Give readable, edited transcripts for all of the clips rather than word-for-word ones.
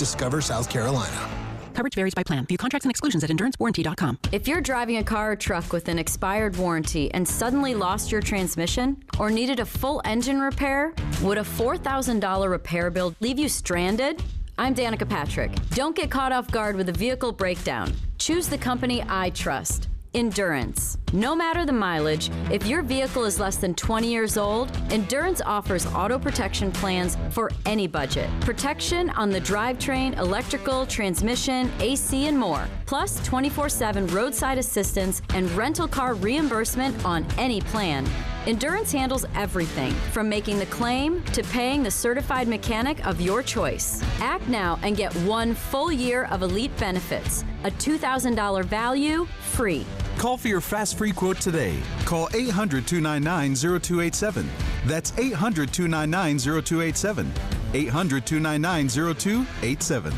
Discover South Carolina. Coverage varies by plan. View contracts and exclusions at endurancewarranty.com. If you're driving a car or truck with an expired warranty and suddenly lost your transmission or needed a full engine repair, would a $4,000 repair bill leave you stranded? I'm Danica Patrick. Don't get caught off guard with a vehicle breakdown. Choose the company I trust. Endurance. No matter the mileage, if your vehicle is less than 20 years old, Endurance offers auto protection plans for any budget. Protection on the drivetrain, electrical, transmission, AC, and more. Plus 24/7 roadside assistance and rental car reimbursement on any plan. Endurance handles everything from making the claim to paying the certified mechanic of your choice. Act now and get 1 full year of elite benefits. A $2,000 value, free. Call for your fast free quote today. Call 800-299-0287. That's 800-299-0287. 800-299-0287.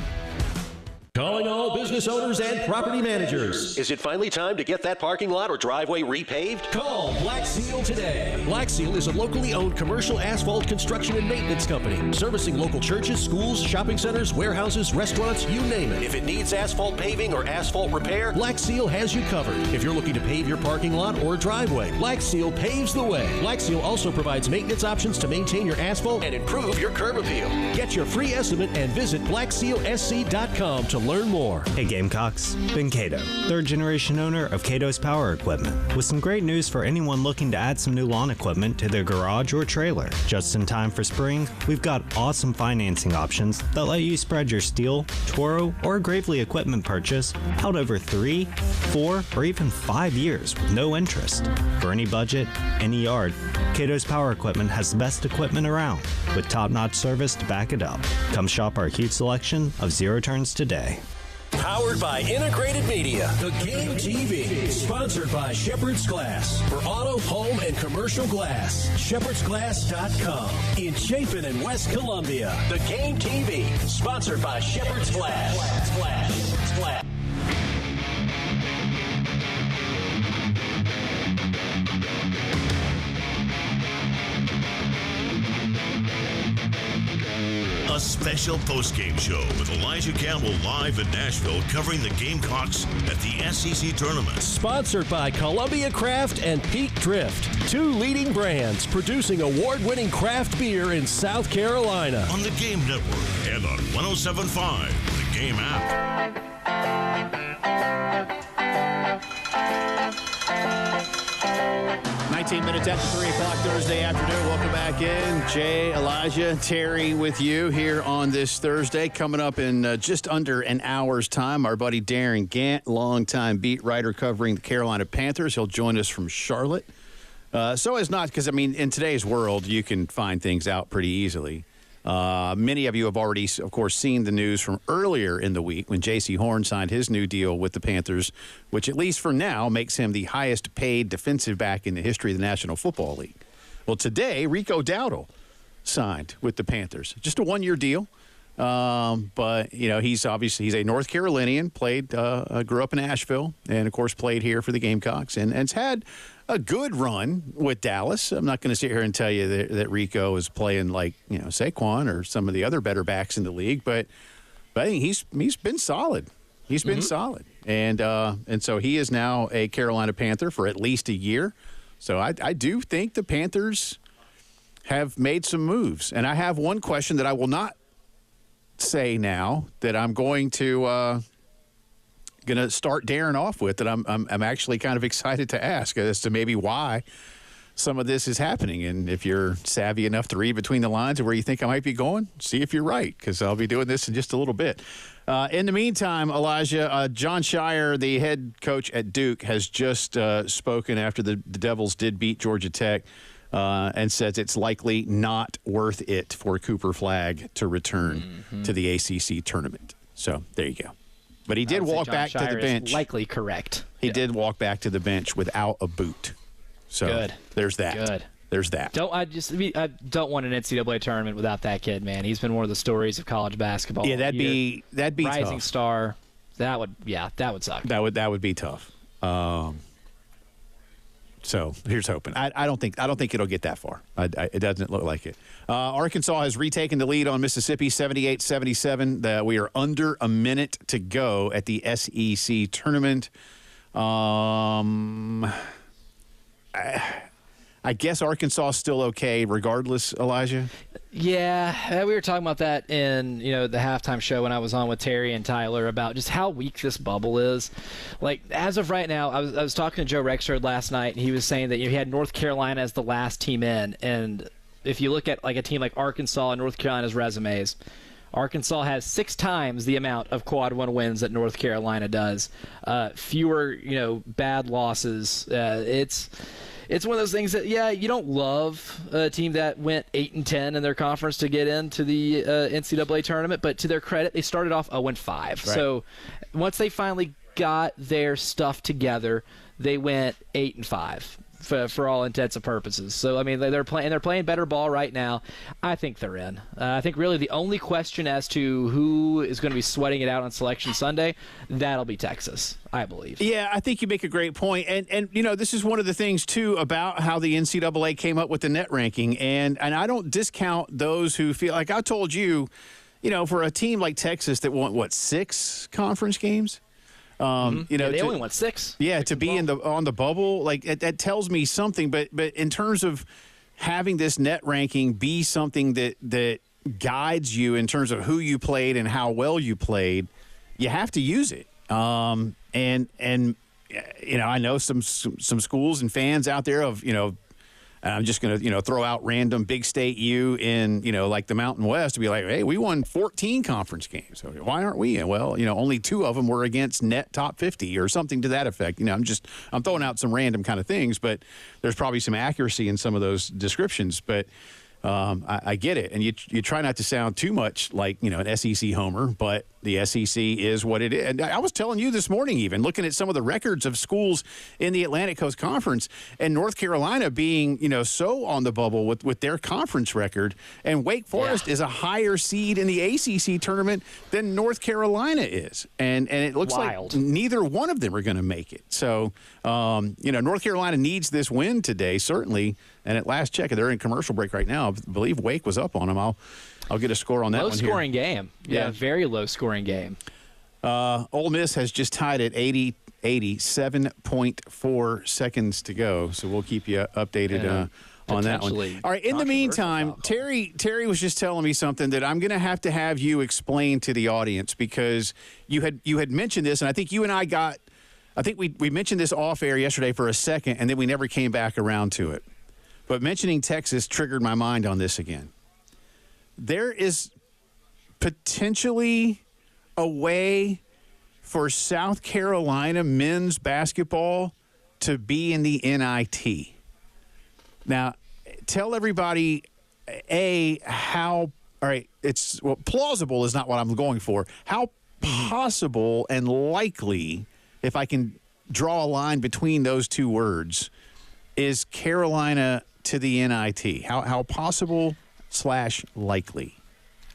Calling all business owners and property managers. Is it finally time to get that parking lot or driveway repaved? Call Black Seal today. Black Seal is a locally owned commercial asphalt construction and maintenance company, servicing local churches, schools, shopping centers, warehouses, restaurants, you name it. If it needs asphalt paving or asphalt repair, Black Seal has you covered. If you're looking to pave your parking lot or driveway, Black Seal paves the way. Black Seal also provides maintenance options to maintain your asphalt and improve your curb appeal. Get your free estimate and visit blacksealsc.com to learn more. Hey Gamecocks, Ben Cato, third generation owner of Cato's Power Equipment, with some great news for anyone looking to add some new lawn equipment to their garage or trailer. Just in time for spring, we've got awesome financing options that let you spread your Steel, Toro, or Gravely equipment purchase out over 3, 4, or even 5 years with no interest. For any budget, any yard, Cato's Power Equipment has the best equipment around, with top-notch service to back it up. Come shop our huge selection of zero turns today. Powered by Integrated Media. The Game TV. Sponsored by Shepherd's Glass. For auto, home, and commercial glass. ShepherdsGlass.com. In Chapin and West Columbia. The Game TV. Sponsored by Shepherd's Glass. Shepherd's Glass. A special postgame show with Elijah Campbell live in Nashville covering the Gamecocks at the SEC tournament. Sponsored by Columbia Craft and Peak Drift, 2 leading brands producing award-winning craft beer in South Carolina. On the Game Network and on 107.5, the Game app. 19 minutes after 3 o'clock Thursday afternoon. Welcome back in. Jay, Elijah, Terry with you here on this Thursday. Coming up in just under an hour's time, our buddy Darren Gant, longtime beat writer covering the Carolina Panthers. He'll join us from Charlotte. So as not, because, I mean, in today's world, you can find things out pretty easily. Many of you have already, of course, seen the news from earlier in the week when J.C. Horn signed his new deal with the Panthers, which at least for now makes him the highest paid defensive back in the history of the National Football League. Well, today, Rico Dowdle signed with the Panthers. Just a one-year deal. But, you know, he's a North Carolinian, grew up in Asheville, and, of course, played here for the Gamecocks, and has had a good run with Dallas. I'm not going to sit here and tell you that Rico is playing like, you know, Saquon or some of the other better backs in the league, but I think he's been solid. He's been solid. And so he is now a Carolina Panther for at least a year. So I do think the Panthers have made some moves. And I have one question that I will not say now that I'm going to start Darren off with, that I'm actually kind of excited to ask as to maybe why some of this is happening. And if you're savvy enough to read between the lines of where you think I might be going, see if you're right, because I'll be doing this in just a little bit. In the meantime, Elijah, John Shire, the head coach at Duke, has just spoken after the Devils did beat Georgia Tech, and says it's likely not worth it for Cooper Flagg to return to the ACC tournament. So there you go. But he did walk back to the bench. Likely correct. He did walk back to the bench without a boot. So good. There's that. Good. There's that. I don't want an NCAA tournament without that kid, man. He's been one of the stories of college basketball. Yeah, that'd be rising tough. Star. That would suck. That would be tough. So here's hoping. I don't think it'll get that far. It doesn't look like it. Arkansas has retaken the lead on Mississippi, 78-77. We are under a minute to go at the SEC tournament. I guess Arkansas is still okay regardless, Elijah? Yeah, we were talking about that in the halftime show when I was on with Terry and Tyler about just how weak this bubble is. Like, as of right now, I was talking to Joe Rexford last night, and he was saying that he had North Carolina as the last team in. And if you look at like a team like Arkansas and North Carolina's resumes, Arkansas has 6 times the amount of quad 1 wins that North Carolina does. Fewer, bad losses. It's one of those things that, you don't love a team that went 8-10 in their conference to get into the NCAA tournament, but to their credit, they started off 0-5. Right. So once they finally got their stuff together, they went 8-5 for all intents and purposes. So I mean, they're playing better ball right now. I think they're in. I think really the only question as to who is going to be sweating it out on Selection Sunday, that'll be Texas, I believe. Yeah, I think you make a great point. And this is one of the things too about how the NCAA came up with the net ranking. And I don't discount those who feel like I told you, for a team like Texas that won 6 conference games. They only won 6. Yeah, to be on the bubble, like that tells me something. But in terms of having this net ranking be something that guides you in terms of who you played and how well you played, you have to use it. And I know some schools and fans out there of I'm just going to, throw out random big state U in, like the Mountain West to be like, hey, we won 14 conference games. So why aren't we? Well, only 2 of them were against net top 50 or something to that effect. I'm throwing out some random kind of things, but there's probably some accuracy in some of those descriptions. But I get it. And you try not to sound too much like, an SEC homer, but the SEC is what it is. And I was telling you this morning, even looking at some of the records of schools in the Atlantic Coast Conference and North Carolina being, so on the bubble with their conference record. And Wake Forest is a higher seed in the ACC tournament than North Carolina is. And it looks like neither one of them are going to make it. So, North Carolina needs this win today, certainly. And at last check, they're in commercial break right now. I believe Wake was up on them. I'll get a score on that one here. Low-scoring game. Yeah, very low-scoring game. Ole Miss has just tied at 87.4 seconds to go. So we'll keep you updated on that one. All right, in the meantime, Terry was just telling me something that I'm going to have you explain to the audience because you had mentioned this, and I think you and I think we mentioned this off-air yesterday for a second, and then we never came back around to it. But mentioning Texas triggered my mind on this again. There is potentially a way for South Carolina men's basketball to be in the NIT. Now, tell everybody, plausible is not what I'm going for. How possible and likely, if I can draw a line between those two words, is Carolina to the NIT? How possible / likely?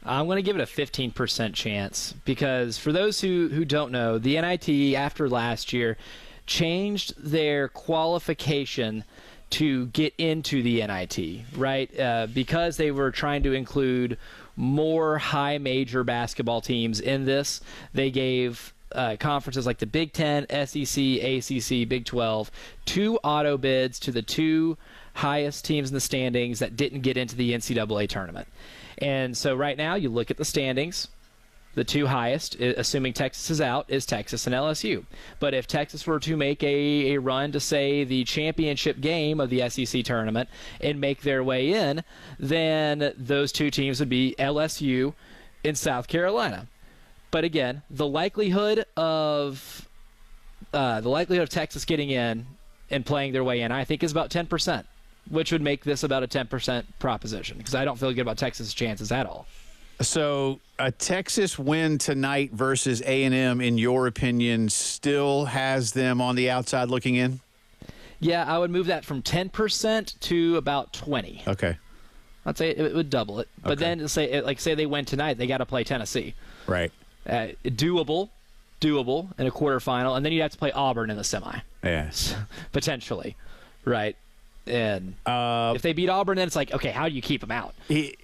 I'm going to give it a 15% chance because for those who don't know, the NIT after last year changed their qualification to get into the NIT, right? Because they were trying to include more high major basketball teams in this, they gave conferences like the Big Ten, SEC, ACC, Big 12, 2 auto bids to the 2 highest teams in the standings that didn't get into the NCAA tournament. And so right now you look at the standings, the 2 highest, assuming Texas is out, is Texas and LSU. But if Texas were to make a run to, say, the championship game of the SEC tournament and make their way in, then those 2 teams would be LSU and South Carolina. But again, the likelihood of Texas getting in and playing their way in, I think, is about 10%, which would make this about a 10% proposition because I don't feel good about Texas' chances at all. So a Texas win tonight versus A&M, in your opinion, still has them on the outside looking in? Yeah, I would move that from 10% to about 20. Okay. I'd say it would double it. But then say they win tonight, they got to play Tennessee. Right. Doable in a quarterfinal, and then you'd have to play Auburn in the semi. Yes. Potentially. Right. And if they beat Auburn, then it's like, okay, how do you keep them out?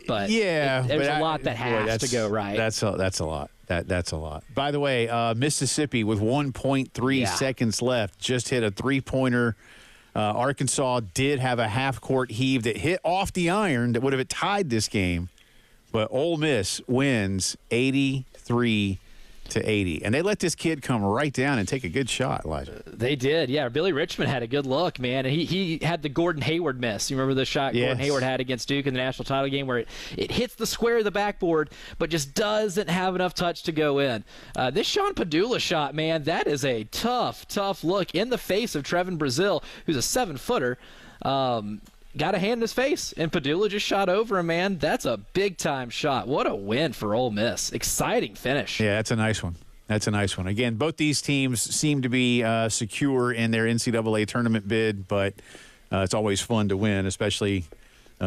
But there's a lot that has to go right. That's a lot. That's a lot. By the way, Mississippi with 1.3 seconds left just hit a three-pointer. Arkansas did have a half-court heave that hit off the iron that would have tied this game. But Ole Miss wins 83-80. And they let this kid come right down and take a good shot, Elijah. They did, yeah. Billy Richmond had a good look, man. And he had the Gordon Hayward miss. You remember the shot Gordon Hayward had against Duke in the national title game where it hits the square of the backboard but just doesn't have enough touch to go in. This Sean Padula shot, man, that is a tough look in the face of Trevin Brazil, who's a 7-footer. Got a hand in his face, and Padula just shot over him, man. That's a big-time shot. What a win for Ole Miss. Exciting finish. Yeah, that's a nice one. Again, both these teams seem to be secure in their NCAA tournament bid, but it's always fun to win, especially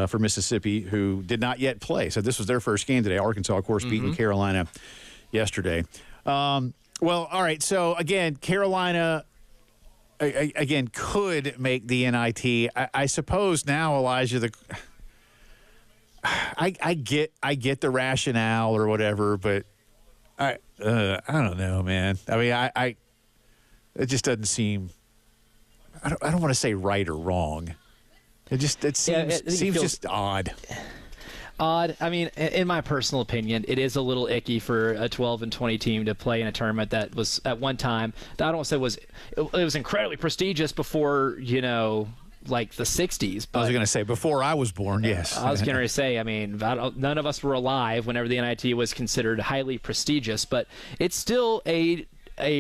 for Mississippi, who did not yet play. So this was their first game today. Arkansas, of course, beating Carolina yesterday. Well, all right. So, again, Carolina – again, could make the NIT. I suppose now, Elijah, I get the rationale or whatever, but I don't know, man. I mean, it just doesn't seem. I don't want to say right or wrong. It seems just odd. I mean, in my personal opinion, it is a little icky for a 12-20 team to play in a tournament that was at one time, I don't want to say it was incredibly prestigious before, like the 60s. But, I was going to say before I was born, yes. I was going to say, I mean, none of us were alive whenever the NIT was considered highly prestigious, but it's still a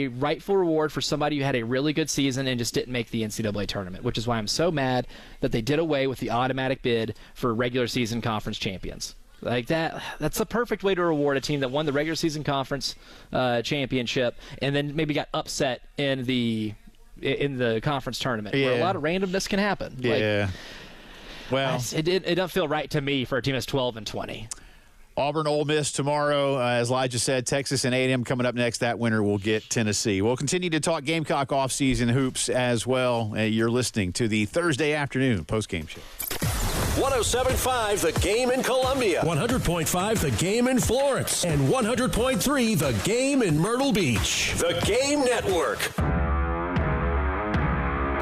rightful reward for somebody who had a really good season and just didn't make the NCAA tournament, which is why I'm so mad that they did away with the automatic bid for regular season conference champions. Like that's the perfect way to reward a team that won the regular season conference championship and then maybe got upset in the conference tournament where a lot of randomness can happen. Yeah. Well, it doesn't feel right to me for a team that's 12-20. Auburn, Ole Miss tomorrow. As Elijah said, Texas and A&M coming up next. That winner will get Tennessee. We'll continue to talk Gamecock offseason hoops as well. You're listening to the Thursday afternoon postgame show. 107.5 The Game in Columbia, 100.5 The Game in Florence, and 100.3 The Game in Myrtle Beach. The Game Network.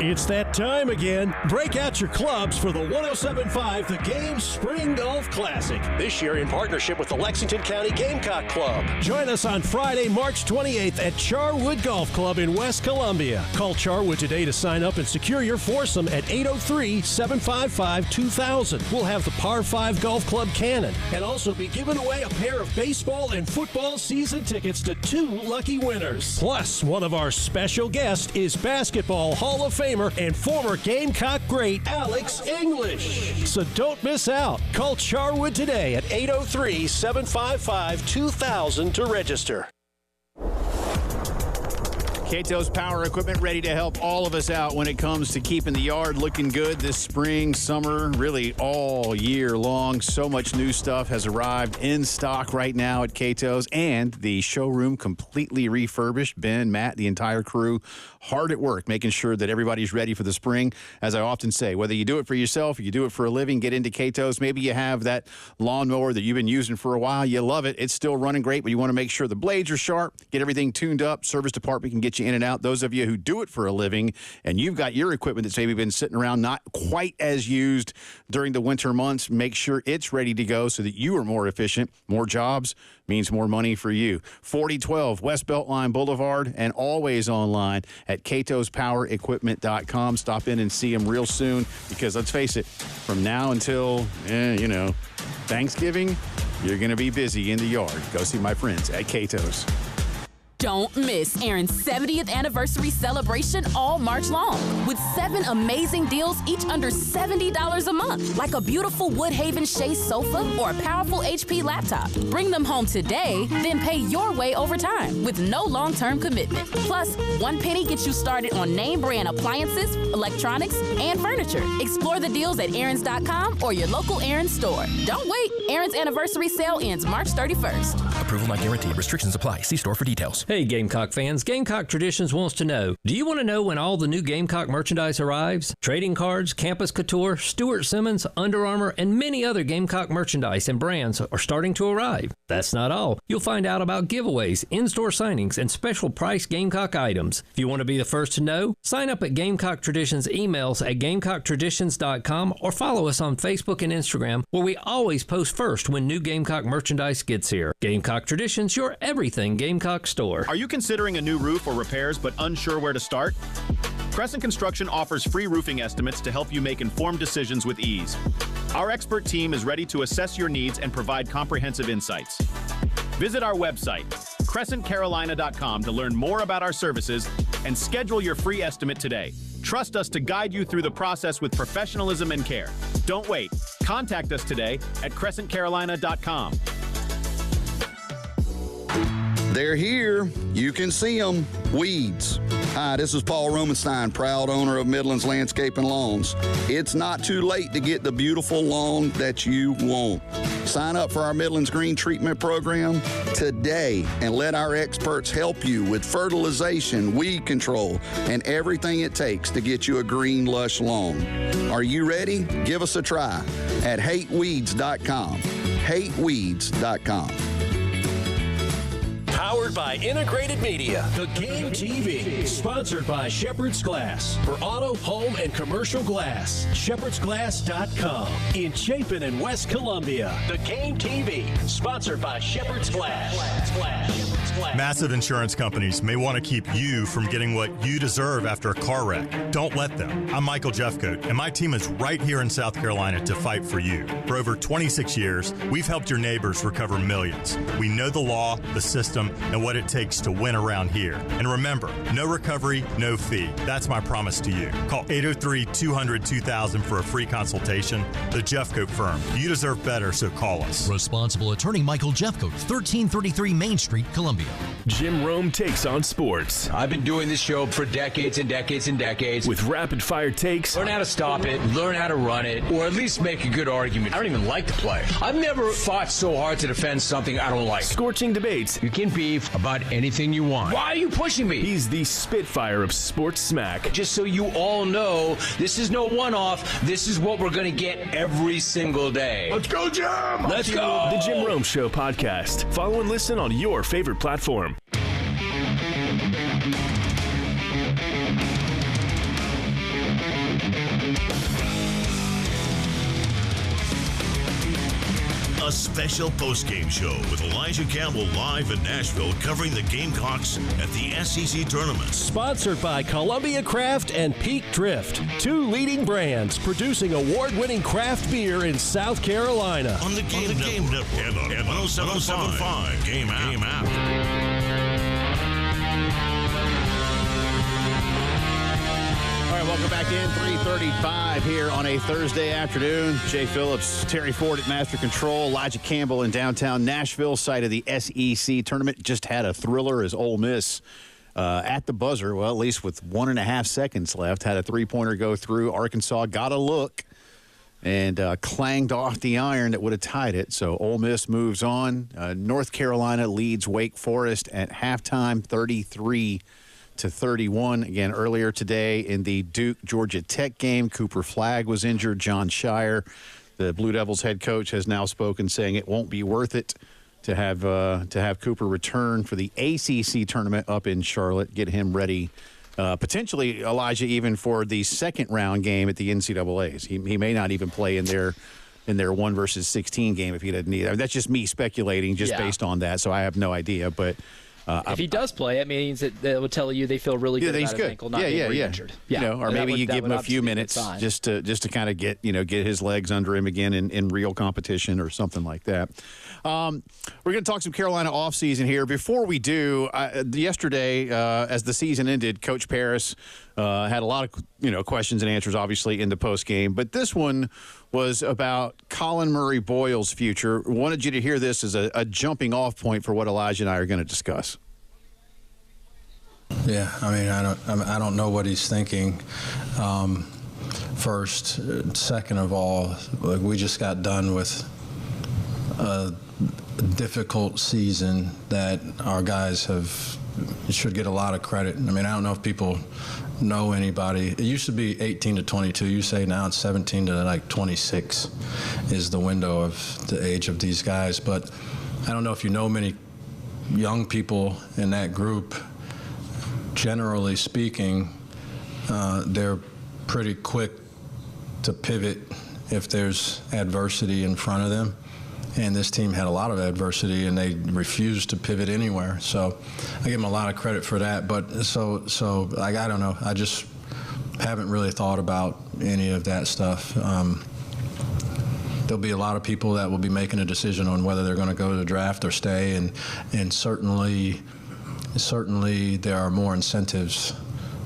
It's that time again. Break out your clubs for the 107.5 The Game Spring Golf Classic. This year in partnership with the Lexington County Gamecock Club. Join us on Friday, March 28th at Charwood Golf Club in West Columbia. Call Charwood today to sign up and secure your foursome at 803-755-2000. We'll have the Par 5 Golf Club Cannon and also be giving away a pair of baseball and football season tickets to 2 lucky winners. Plus, one of our special guests is Basketball Hall of Famer and former Gamecock great Alex English. So don't miss out. Call Charwood today at 803-755-2000 to register. Cato's Power Equipment ready to help all of us out when it comes to keeping the yard looking good this spring, summer, really all year long. So much new stuff has arrived in stock right now at Cato's, and the showroom completely refurbished. Ben, Matt, the entire crew hard at work making sure that everybody's ready for the spring. As I often say, whether you do it for yourself or you do it for a living, get into Cato's. Maybe you have that lawnmower that you've been using for a while. You love it. It's still running great, but you want to make sure the blades are sharp, get everything tuned up. Service department can get you in and out. Those of you who do it for a living and you've got your equipment that's maybe been sitting around not quite as used during the winter months, make sure it's ready to go so that you are more efficient. More jobs means more money for you. 4012 West Beltline Boulevard and always online at catospowerequipment.com. Stop in and see them real soon because let's face it, from now until, Thanksgiving, you're going to be busy in the yard. Go see my friends at Cato's. Don't miss Aaron's 70th anniversary celebration all March long with 7 amazing deals, each under $70 a month, like a beautiful Woodhaven Shea sofa or a powerful HP laptop. Bring them home today, then pay your way over time with no long-term commitment. Plus, one penny gets you started on name brand appliances, electronics, and furniture. Explore the deals at Aaron's.com or your local Aaron's store. Don't wait. Aaron's anniversary sale ends March 31st. Approval not guaranteed. Restrictions apply. See store for details. Hey, Gamecock fans. Gamecock Traditions wants to know, do you want to know when all the new Gamecock merchandise arrives? Trading cards, Campus Couture, Stuart Simmons, Under Armour, and many other Gamecock merchandise and brands are starting to arrive. That's not all. You'll find out about giveaways, in-store signings, and special price Gamecock items. If you want to be the first to know, sign up at Gamecock Traditions emails at GamecockTraditions.com or follow us on Facebook and Instagram, where we always post first when new Gamecock merchandise gets here. Gamecock Traditions, your everything Gamecock store. Are you considering a new roof or repairs but unsure where to start? Crescent Construction offers free roofing estimates to help you make informed decisions with ease. Our expert team is ready to assess your needs and provide comprehensive insights. Visit our website, crescentcarolina.com, to learn more about our services and schedule your free estimate today. Trust us to guide you through the process with professionalism and care. Don't wait. Contact us today at crescentcarolina.com. They're here. You can see them. Weeds. Hi, this is Paul Romenstein, proud owner of Midlands Landscape and Lawns. It's not too late to get the beautiful lawn that you want. Sign up for our Midlands Green Treatment Program today and let our experts help you with fertilization, weed control, and everything it takes to get you a green, lush lawn. Are you ready? Give us a try at hateweeds.com. hateweeds.com. Powered by Integrated Media. The Game TV. Sponsored by Shepherd's Glass. For auto, home, and commercial glass. ShepherdsGlass.com. In Chapin and West Columbia. The Game TV. Sponsored by Shepherd's Glass. Massive insurance companies may want to keep you from getting what you deserve after a car wreck. Don't let them. I'm Michael Jeffcoat, and my team is right here in South Carolina to fight for you. For over 26 years, we've helped your neighbors recover millions. We know the law, the system, and what it takes to win around here. And remember, no recovery, no fee. That's my promise to you. Call 803-200-2000 for a free consultation. The Jeffcoat Firm. You deserve better, so call us. Responsible attorney Michael Jeffcoat, 1333 Main Street, Columbia. Jim Rome takes on sports. I've been doing this show for decades and decades and decades. With rapid-fire takes. Learn how to stop it, learn how to run it, or at least make a good argument. I don't even like the play. I've never fought so hard to defend something I don't like. Scorching debates. You can beef about anything you want. Why are you pushing me? He's the Spitfire of sports smack. Just so you all know, this is no one-off. This is what we're going to get every single day. Let's go, Jim! Let's go! The Jim Rome Show podcast. Follow and listen on your favorite platform. A special postgame show with Elijah Campbell live in Nashville covering the Gamecocks at the SEC tournament. Sponsored by Columbia Craft and Peak Drift, two leading brands producing award-winning craft beer in South Carolina. On the Game Network and on 107.5 Game App. All right, welcome back in. 3:35 here on a Thursday afternoon. Jay Phillips, Terry Ford at Master Control, Elijah Campbell in downtown Nashville, site of the SEC tournament. Just had a thriller as Ole Miss at the buzzer, well, at least with 1.5 seconds left, had a three-pointer go through. Arkansas got a look and clanged off the iron that would have tied it. So Ole Miss moves on. North Carolina leads Wake Forest at halftime, 33-31. Again, earlier today in the Duke-Georgia Tech game, Cooper Flagg was injured. John Shire, the Blue Devils head coach, has now spoken, saying it won't be worth it to have Cooper return for the ACC tournament up in Charlotte, get him ready, potentially, Elijah, even for the second round game at the NCAAs. He may not even play in their 1 versus 16 game if he doesn't need it. I mean, that's just me speculating based on that, so I have no idea, but if he does play, it means that would tell you they feel really good about his ankle not being re-injured. Yeah. You know, or maybe you give him a few minutes just to kind of get his legs under him again in real competition or something like that. We're going to talk some Carolina offseason here. Before we do, yesterday as the season ended, Coach Paris had a lot of questions and answers, obviously, in the postgame. But this one was about Colin Murray Boyle's future. Wanted you to hear this as a jumping off point for what Elijah and I are going to discuss. Yeah, I mean, I don't know what he's thinking. First, second of all, we just got done with difficult season that our guys should get a lot of credit. I mean, I don't know if people know anybody. It used to be 18 to 22. You say now it's 17 to like 26 is the window of the age of these guys. But I don't know if you know many young people in that group. Generally speaking, they're pretty quick to pivot if there's adversity in front of them. And this team had a lot of adversity, and they refused to pivot anywhere. So I give them a lot of credit for that. But so like, I don't know. I just haven't really thought about any of that stuff. There'll be a lot of people that will be making a decision on whether they're going to go to the draft or stay, and certainly there are more incentives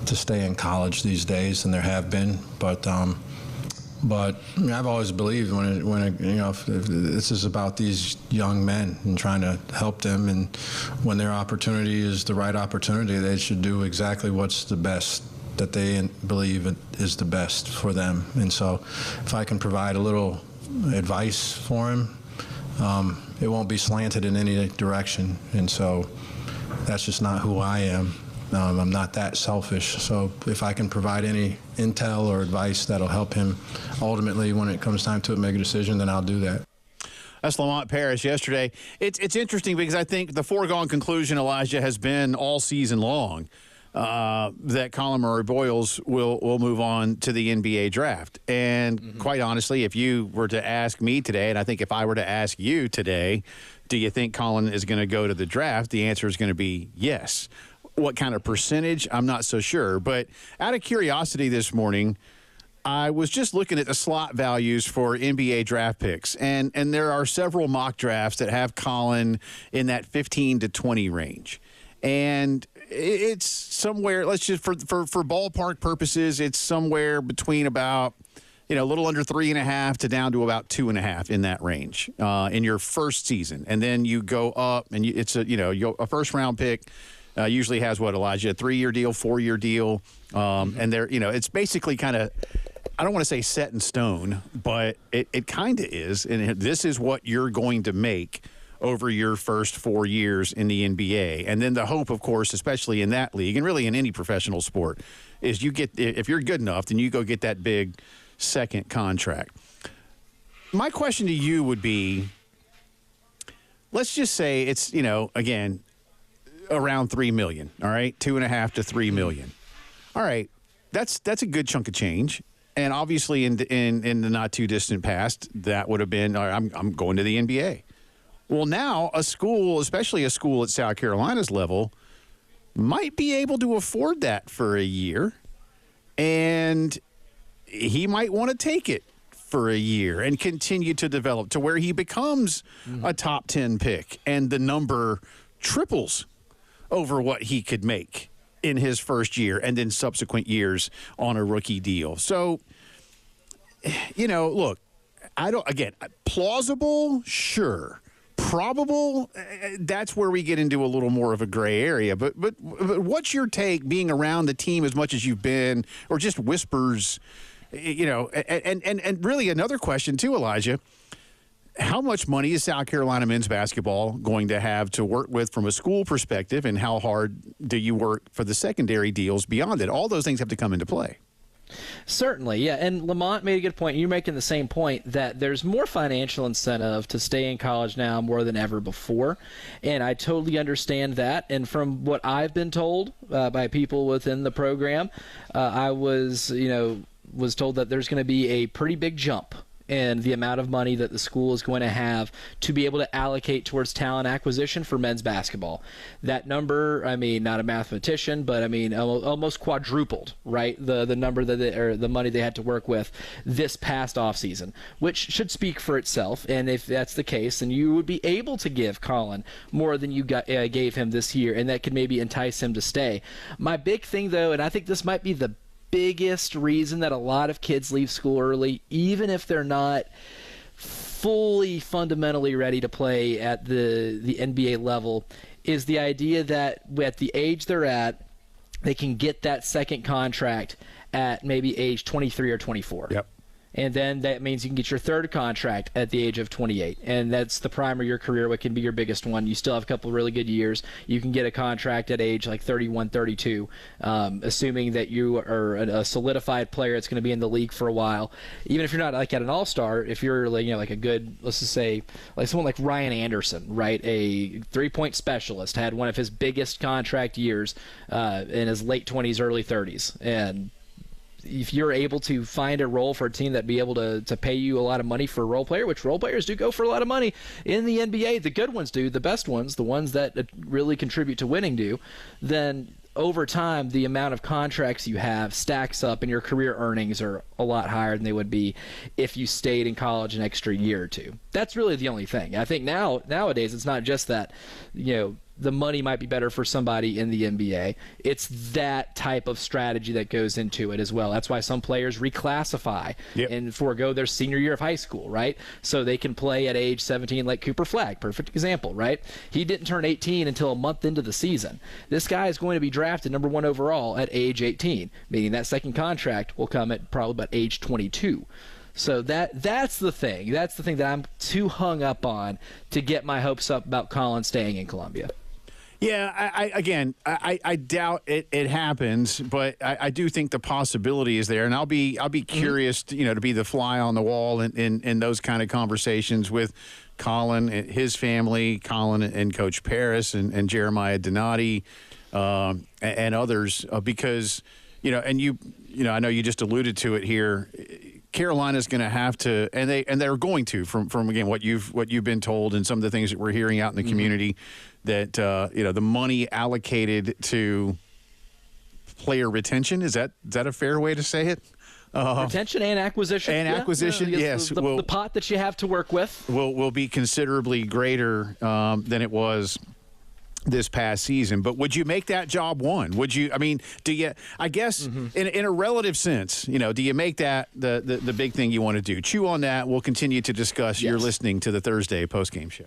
to stay in college these days than there have been. But I mean, I've always believed if this is about these young men and trying to help them, and when their opportunity is the right opportunity, they should do exactly what's the best that they believe is the best for them. And so if I can provide a little advice for him, it won't be slanted in any direction. And so that's just not who I am. I'm not that selfish. So if I can provide any intel or advice that'll help him ultimately when it comes time to make a decision, then I'll do that. That's Lamont Paris yesterday. It's interesting because I think the foregone conclusion, Elijah, has been all season long that Colin Murray-Boyles will move on to the NBA draft. And quite honestly, if you were to ask me today, and I think if I were to ask you today, do you think Colin is going to go to the draft? The answer is going to be yes. What kind of percentage? I'm not so sure. But out of curiosity this morning, I was just looking at the slot values for NBA draft picks. And there are several mock drafts that have Colin in that 15 to 20 range. And it's somewhere, let's just, for ballpark purposes, it's somewhere between about, a little under 3.5 to down to about 2.5 in that range in your first season. And then you go up, and it's a first-round pick. Usually has what, Elijah, a 3-year deal, 4-year deal. And they're, it's basically kind of, I don't want to say set in stone, but it kind of is. And this is what you're going to make over your first 4 years in the NBA. And then the hope, of course, especially in that league and really in any professional sport, is if you're good enough, then you go get that big second contract. My question to you would be, let's just say it's, again, around $3 million, all right? 2.5 to $3 million. All right, that's a good chunk of change. And obviously in the not too distant past, that would have been, I'm going to the NBA. Well, now a school, especially a school at South Carolina's level, might be able to afford that for a year. And he might want to take it for a year and continue to develop to where he becomes a top 10 pick and the number triples over what he could make in his first year and then subsequent years on a rookie deal. So, look, plausible, sure. Probable, that's where we get into a little more of a gray area. But what's your take, being around the team as much as you've been, or just whispers, and really another question too, Elijah, how much money is South Carolina men's basketball going to have to work with from a school perspective, and how hard do you work for the secondary deals beyond it? All those things have to come into play. Certainly, yeah. And Lamont made a good point. You're making the same point that there's more financial incentive to stay in college now more than ever before. And I totally understand that. And from what I've been told by people within the program, I was told that there's going to be a pretty big jump in the amount of money that the school is going to have to be able to allocate towards talent acquisition for men's basketball. That number, not a mathematician, but almost quadrupled, right? The number that the money they had to work with this past offseason, which should speak for itself. And if that's the case, then you would be able to give Colin more than you gave him this year, and that could maybe entice him to stay. My big thing, though, and I think this might be the biggest reason that a lot of kids leave school early, even if they're not fully fundamentally ready to play at the NBA level, is the idea that at the age they're at, they can get that second contract at maybe age 23 or 24. Yep. And then that means you can get your third contract at the age of 28. And that's the prime of your career, what can be your biggest one. You still have a couple of really good years. You can get a contract at age like 31, 32, assuming that you are a solidified player that's going to be in the league for a while. Even if you're not like at an all-star, if you're like a good, let's just say, like someone like Ryan Anderson, right? A three-point specialist, had one of his biggest contract years in his late 20s, early 30s. And if you're able to find a role for a team that be able to pay you a lot of money for a role player, which role players do go for a lot of money in the NBA, the good ones do, the best ones, the ones that really contribute to winning do, then over time the amount of contracts you have stacks up and your career earnings are a lot higher than they would be if you stayed in college an extra year or two. That's really the only thing. I think nowadays it's not just that, the money might be better for somebody in the NBA. It's that type of strategy that goes into it as well. That's why some players reclassify and forego their senior year of high school, right? So they can play at age 17, like Cooper Flagg, perfect example, right? He didn't turn 18 until a month into the season. This guy is going to be drafted number 1 overall at age 18, meaning that second contract will come at probably about age 22. So that's the thing. That's the thing that I'm too hung up on to get my hopes up about Colin staying in Columbia. Yeah, I doubt it happens, but I do think the possibility is there, and I'll be curious, to be the fly on the wall in those kind of conversations with Colin, his family, Colin and Coach Paris and Jeremiah Donati and others, because I know you just alluded to it here. Carolina's going to have to, and they're going to, from again what you've been told and some of the things that we're hearing out in the community, that the money allocated to player retention, is that a fair way to say it? Retention and acquisition. Yes. The pot that you have to work with will be considerably greater than it was this past season. But would you make that job one? Would you? I mean, do you? I guess in a relative sense, do you make that the big thing you want to do? Chew on that. We'll continue to discuss. Yes. You're listening to the Thursday postgame show.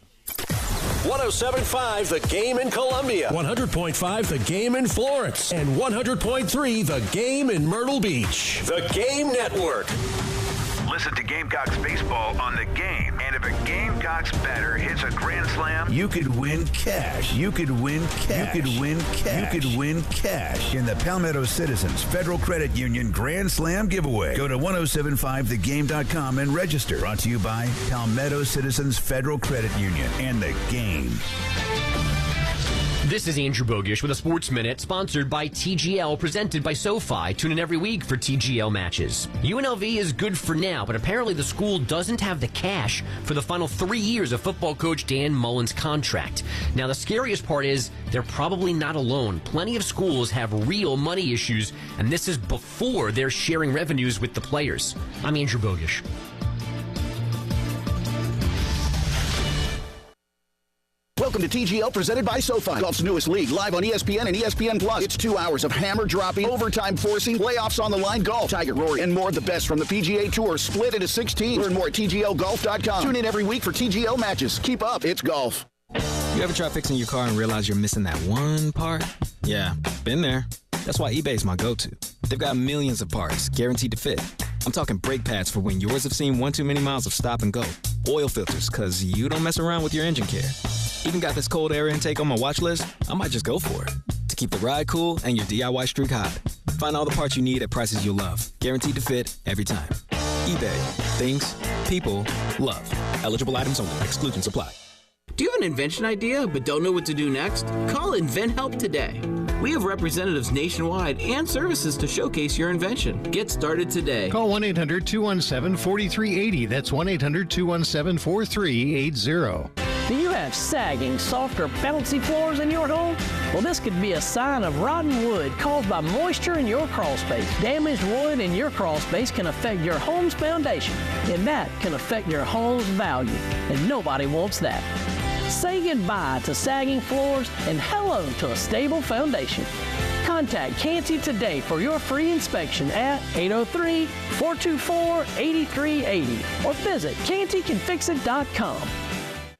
107.5 The Game in Columbia, 100.5 The Game in Florence, and 100.3 The Game in Myrtle Beach. The Game Network. Listen to Gamecocks baseball on The Game. And if a Gamecocks batter hits a grand slam, you could win cash. You could win cash. You could win cash. You could win cash in the Palmetto Citizens Federal Credit Union Grand Slam Giveaway. Go to 1075thegame.com and register. Brought to you by Palmetto Citizens Federal Credit Union and The Game. This is Andrew Bogish with a Sports Minute, sponsored by TGL, presented by SoFi. Tune in every week for TGL matches. UNLV is good for now, but apparently the school doesn't have the cash for the final 3 years of football coach Dan Mullen's contract. Now, the scariest part is they're probably not alone. Plenty of schools have real money issues, and this is before they're sharing revenues with the players. I'm Andrew Bogish. Welcome to TGL, presented by SoFi. Golf's newest league, live on ESPN and ESPN+. It's 2 hours of hammer dropping, overtime forcing, playoffs on the line, golf, Tiger, Rory, and more of the best from the PGA Tour, split into 6 teams. Learn more at TGLGolf.com. Tune in every week for TGL matches. Keep up, it's golf. You ever try fixing your car and realize you're missing that one part? Yeah, been there. That's why eBay's my go-to. They've got millions of parts, guaranteed to fit. I'm talking brake pads for when yours have seen one too many miles of stop and go. Oil filters, because you don't mess around with your engine care. Even got this cold air intake on my watch list. I might just go for it. To keep the ride cool and your DIY streak hot. Find all the parts you need at prices you'll love. Guaranteed to fit every time. eBay. Things people love. Eligible items only. Exclusions apply. Do you have an invention idea but don't know what to do next? Call InventHelp today. We have representatives nationwide and services to showcase your invention. Get started today. Call 1-800-217-4380. That's 1-800-217-4380. Do you have sagging, soft, or bouncy floors in your home? Well, this could be a sign of rotten wood caused by moisture in your crawl space. Damaged wood in your crawl space can affect your home's foundation, and that can affect your home's value, and nobody wants that. Say goodbye to sagging floors and hello to a stable foundation. Contact Canty today for your free inspection at 803-424-8380 or visit CantyCanFixIt.com.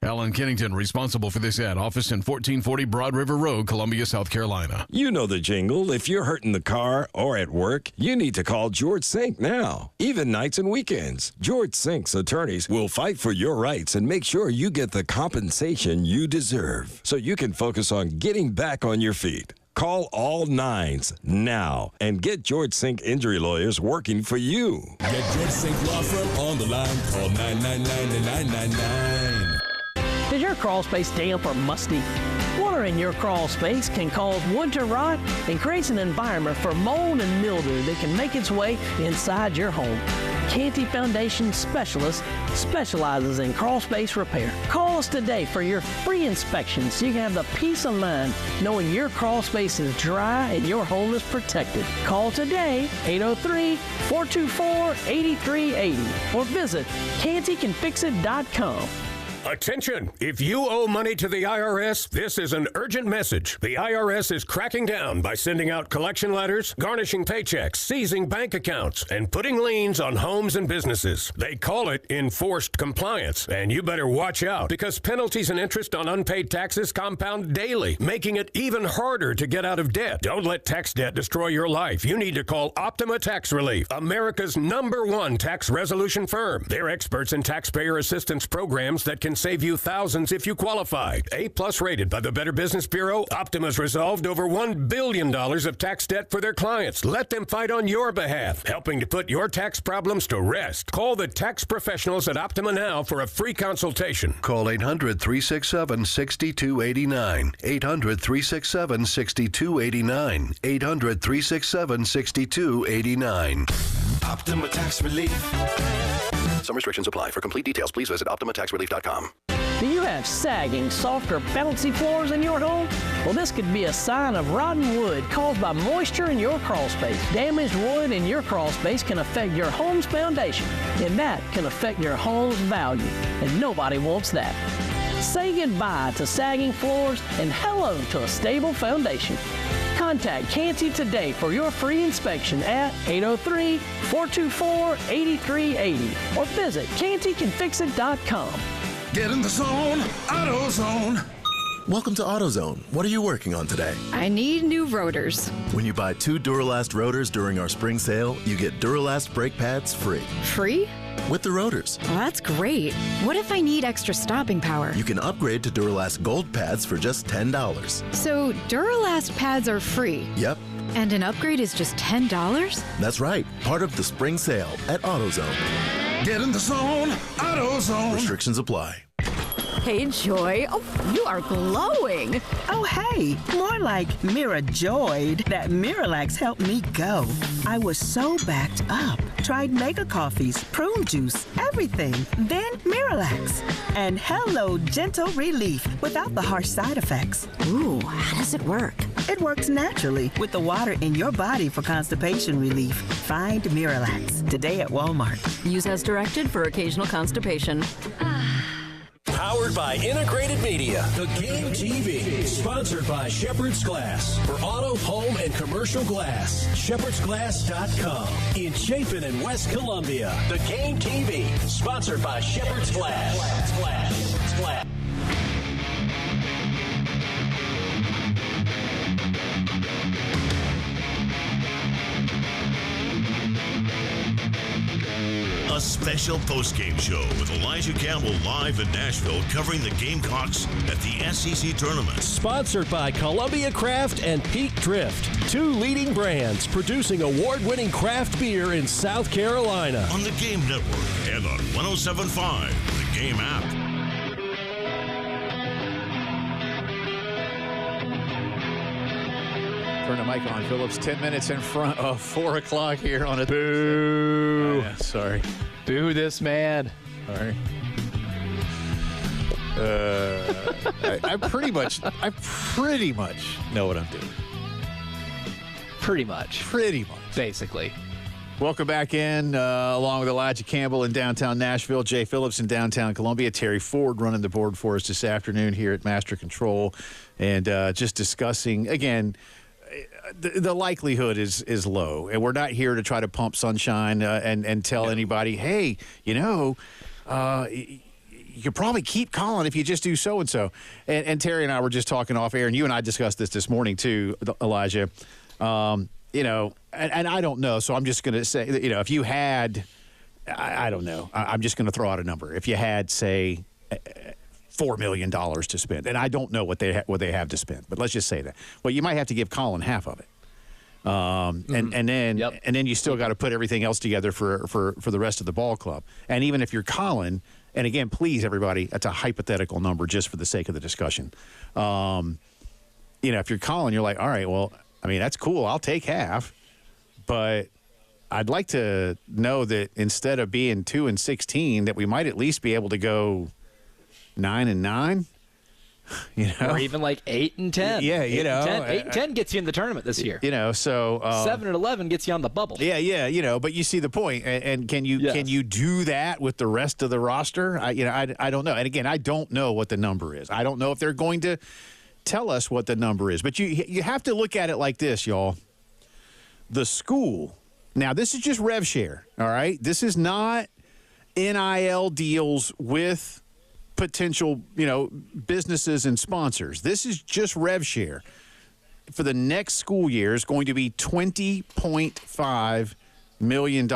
Alan Kennington, responsible for this ad. Office in 1440 Broad River Road, Columbia, South Carolina. You know the jingle. If you're hurt in the car or at work, you need to call George Sink now, even nights and weekends. George Sink's attorneys will fight for your rights and make sure you get the compensation you deserve so you can focus on getting back on your feet. Call all nines now and get George Sink injury lawyers working for you. Get George Sink Law Firm on the line. Call 999-9999. Is your crawl space damp or musty? Water in your crawl space can cause wood to rot and creates an environment for mold and mildew that can make its way inside your home. Canty Foundation Specialist specializes in crawl space repair. Call us today for your free inspection so you can have the peace of mind knowing your crawl space is dry and your home is protected. Call today, 803-424-8380, or visit cantycanfixit.com. Attention! If you owe money to the IRS, this is an urgent message. The IRS is cracking down by sending out collection letters, garnishing paychecks, seizing bank accounts, and putting liens on homes and businesses. They call it enforced compliance, and you better watch out because penalties and interest on unpaid taxes compound daily, making it even harder to get out of debt. Don't let tax debt destroy your life. You need to call Optima Tax Relief, America's #1 tax resolution firm. They're experts in taxpayer assistance programs that can save you thousands if you qualify. A+ rated by the Better Business Bureau, Optima's resolved over $1 billion of tax debt for their clients. Let them fight on your behalf, helping to put your tax problems to rest. Call the tax professionals at Optima now for a free consultation. Call 800-367-6289. 800-367-6289. 800-367-6289. Optima Tax Relief. Some restrictions apply. For complete details, please visit OptimaTaxRelief.com. Do you have sagging, soft, or bouncy floors in your home? Well, this could be a sign of rotten wood caused by moisture in your crawl space. Damaged wood in your crawl space can affect your home's foundation, and that can affect your home's value, and nobody wants that. Say goodbye to sagging floors and hello to a stable foundation. Contact Canty today for your free inspection at 803-424-8380 or visit cantycanfixit.com. Get in the zone, AutoZone. Welcome to AutoZone. What are you working on today? I need new rotors. When you buy 2 Duralast rotors during our spring sale, you get Duralast brake pads free. Free? With the rotors. Well, that's great. What if I need extra stopping power? You can upgrade to Duralast Gold pads for just $10. So Duralast pads are free? Yep. And an upgrade is just $10? That's right. Part of the spring sale at AutoZone. Get in the zone, AutoZone. Restrictions apply. Hey, Joy. Oh, you are glowing. Oh, hey. More like Mirajoyed. That Miralax helped me go. I was so backed up. Tried mega coffees, prune juice, everything. Then Miralax. And hello, gentle relief without the harsh side effects. Ooh, how does it work? It works naturally with the water in your body for constipation relief. Find Miralax today at Walmart. Use as directed for occasional constipation. Powered by Integrated Media. The Game TV. Sponsored by Shepherd's Glass. For auto, home, and commercial glass. ShepherdsGlass.com. In Chapin and West Columbia. The Game TV. Sponsored by Shepherd's Glass. Glass. A special postgame show with Elijah Campbell live in Nashville covering the Gamecocks at the SEC tournament. Sponsored by Columbia Craft and Peak Drift, 2 leading brands producing award-winning craft beer in South Carolina. On the Game Network and on 107.5, the Game app. Turn the mic on, Phillips. 10 minutes in front of 4 o'clock here on a Boo. Yeah, sorry. Boo this man. Sorry. I pretty much know what I'm doing. Pretty much. Basically. Welcome back in, along with Elijah Campbell in downtown Nashville, Jay Phillips in downtown Columbia, Terry Ford running the board for us this afternoon here at Master Control, and just discussing, again, the likelihood is low, and we're not here to try to pump sunshine and tell anybody, hey, you could probably keep Colin if you just do so-and-so. And Terry and I were just talking off air, and you and I discussed this morning too, Elijah. You know, and I don't know, so I'm just going to say, you know, if you had, I don't know, I'm just going to throw out a number. If you had, say, $4 million to spend, and I don't know what they have to spend, but let's just say that. Well, you might have to give Colin half of it. And then you still got to put everything else together for the rest of the ball club. And even if you're Colin, and again, please, everybody, that's a hypothetical number just for the sake of the discussion. You know, if you're Colin, you're like, all right, well, I mean, that's cool. I'll take half, but I'd like to know that instead of being 2-16, that we might at least be able to go 9-9. You know, or even like 8-10. Yeah, you know, 8-10 gets you in the tournament this year. You know, so 7-11 gets you on the bubble. Yeah, you know, but you see the point. And can you do that with the rest of the roster? I don't know. And again, I don't know what the number is. I don't know if they're going to tell us what the number is. But you have to look at it like this, y'all. The school. Now, this is just rev share. All right, this is not NIL deals with potential, you know, businesses and sponsors. This is just rev share. For the next school year is going to be $20.5 million.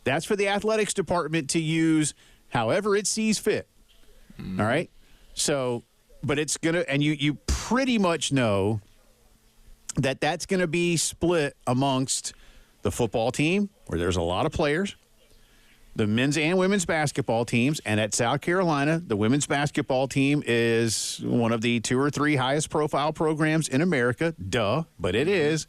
That's for the athletics department to use however it sees fit. All right? So, but it's going to, and you pretty much know that that's going to be split amongst the football team, where there's a lot of players, the men's and women's basketball teams, and at South Carolina, the women's basketball team is one of the 2 or 3 highest profile programs in America. Duh, but it is.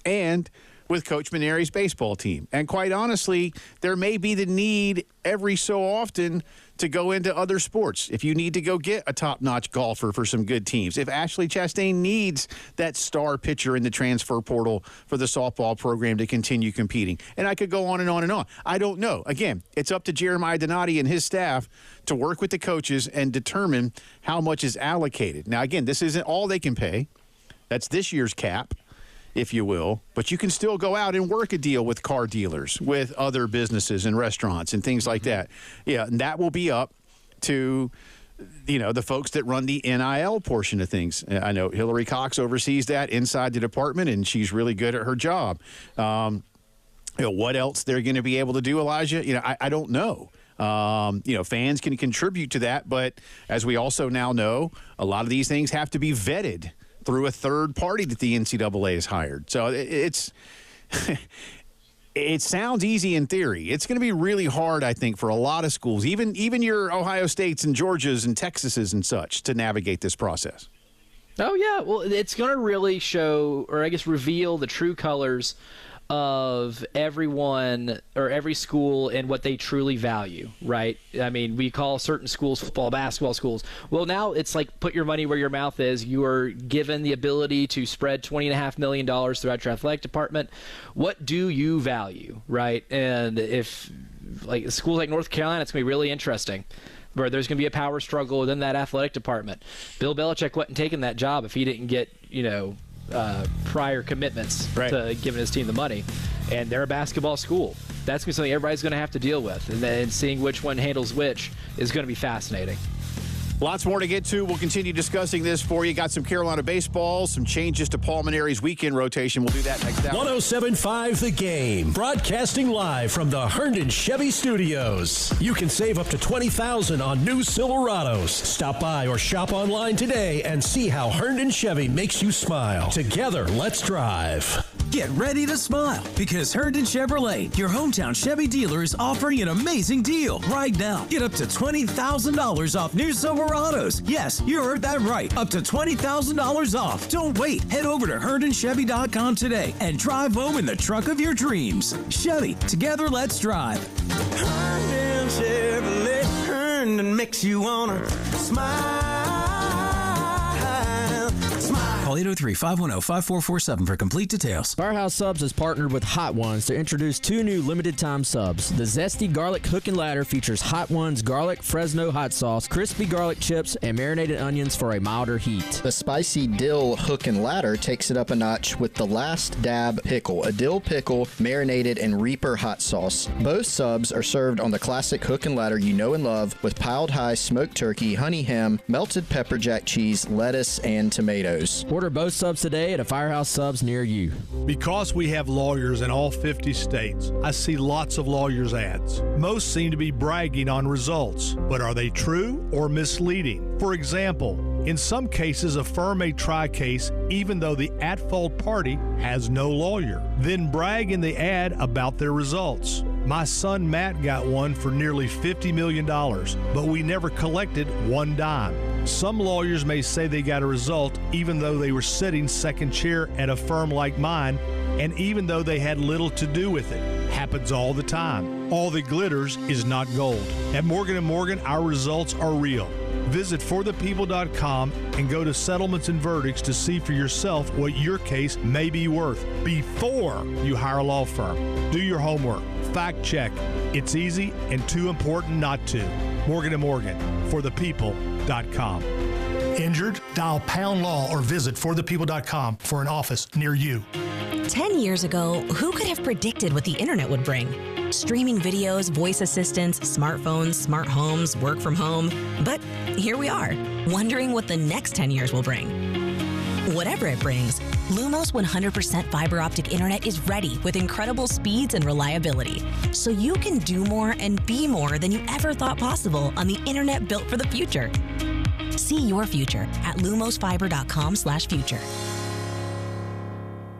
And with Coach Maneri's baseball team. And quite honestly, there may be the need every so often to go into other sports. If you need to go get a top-notch golfer for some good teams. If Ashley Chastain needs that star pitcher in the transfer portal for the softball program to continue competing. And I could go on and on and on. I don't know. Again, it's up to Jeremiah Donati and his staff to work with the coaches and determine how much is allocated. Now, again, this isn't all they can pay. That's this year's cap, if you will, but you can still go out and work a deal with car dealers, with other businesses and restaurants and things like that. Yeah, and that will be up to, you know, the folks that run the NIL portion of things. I know Hillary Cox oversees that inside the department, and she's really good at her job. You know, what else they're going to be able to do, Elijah? You know, I don't know. You know, fans can contribute to that, but as we also now know, a lot of these things have to be vetted through a third party that the NCAA has hired. So it's it sounds easy in theory. It's going to be really hard, I think, for a lot of schools, even your Ohio States and Georgias and Texases and such, to navigate this process. Oh, yeah. Well, it's going to really show, or I guess reveal, the true colors of everyone or every school and what they truly value, right? I mean, we call certain schools football, basketball schools. Well, now it's like put your money where your mouth is. You are given the ability to spread $20.5 million throughout your athletic department. What do you value, right? And if, like, schools like North Carolina, it's going to be really interesting, where there's going to be a power struggle within that athletic department. Bill Belichick wasn't taking that job if he didn't get, you know, prior commitments to giving his team the money. And they're a basketball school. That's going to be something everybody's going to have to deal with. And then seeing which one handles which is going to be fascinating. Lots more to get to. We'll continue discussing this for you. Got some Carolina baseball, some changes to Paul Maneri's weekend rotation. We'll do that next hour. 107.5 The Game, broadcasting live from the Herndon Chevy Studios. You can save up to $20,000 on new Silverados. Stop by or shop online today and see how Herndon Chevy makes you smile. Together, let's drive. Get ready to smile, because Herndon Chevrolet, your hometown Chevy dealer, is offering an amazing deal right now. Get up to $20,000 off new Silverados. Yes, you heard that right. Up to $20,000 off. Don't wait. Head over to HerndonChevy.com today and drive home in the truck of your dreams. Chevy, together let's drive. Herndon Chevrolet, Herndon makes you wanna smile. Smile. Call 803-510-5447 for complete details. Firehouse Subs has partnered with Hot Ones to introduce 2 new limited-time subs. The Zesty Garlic Hook and Ladder features Hot Ones garlic Fresno hot sauce, crispy garlic chips, and marinated onions for a milder heat. The Spicy Dill Hook and Ladder takes it up a notch with the Last Dab Pickle, a dill pickle marinated in Reaper hot sauce. Both subs are served on the classic hook and ladder you know and love with piled high smoked turkey, honey ham, melted pepper jack cheese, lettuce, and tomatoes. Order both subs today at a Firehouse Subs near you. Because we have lawyers in all 50 states, I see lots of lawyers' ads. Most seem to be bragging on results, but are they true or misleading? For example, in some cases, a firm may try a case even though the at-fault party has no lawyer, then brag in the ad about their results. My son Matt got one for nearly $50 million, but we never collected one dime. Some lawyers may say they got a result even though they were sitting second chair at a firm like mine, and even though they had little to do with it. Happens all the time. All that glitters is not gold. At Morgan & Morgan, our results are real. Visit forthepeople.com and go to settlements and verdicts to see for yourself what your case may be worth before you hire a law firm. Do your homework. Fact check. It's easy and too important not to. Morgan & Morgan, forthepeople.com. Injured? Dial pound law or visit forthepeople.com for an office near you. 10 years ago, who could have predicted what the internet would bring? Streaming videos, voice assistants, smartphones, smart homes, work from home. But here we are, wondering what the next 10 years will bring. Whatever it brings, Lumos 100% fiber optic internet is ready with incredible speeds and reliability. So you can do more and be more than you ever thought possible on the internet built for the future. See your future at lumosfiber.com/future.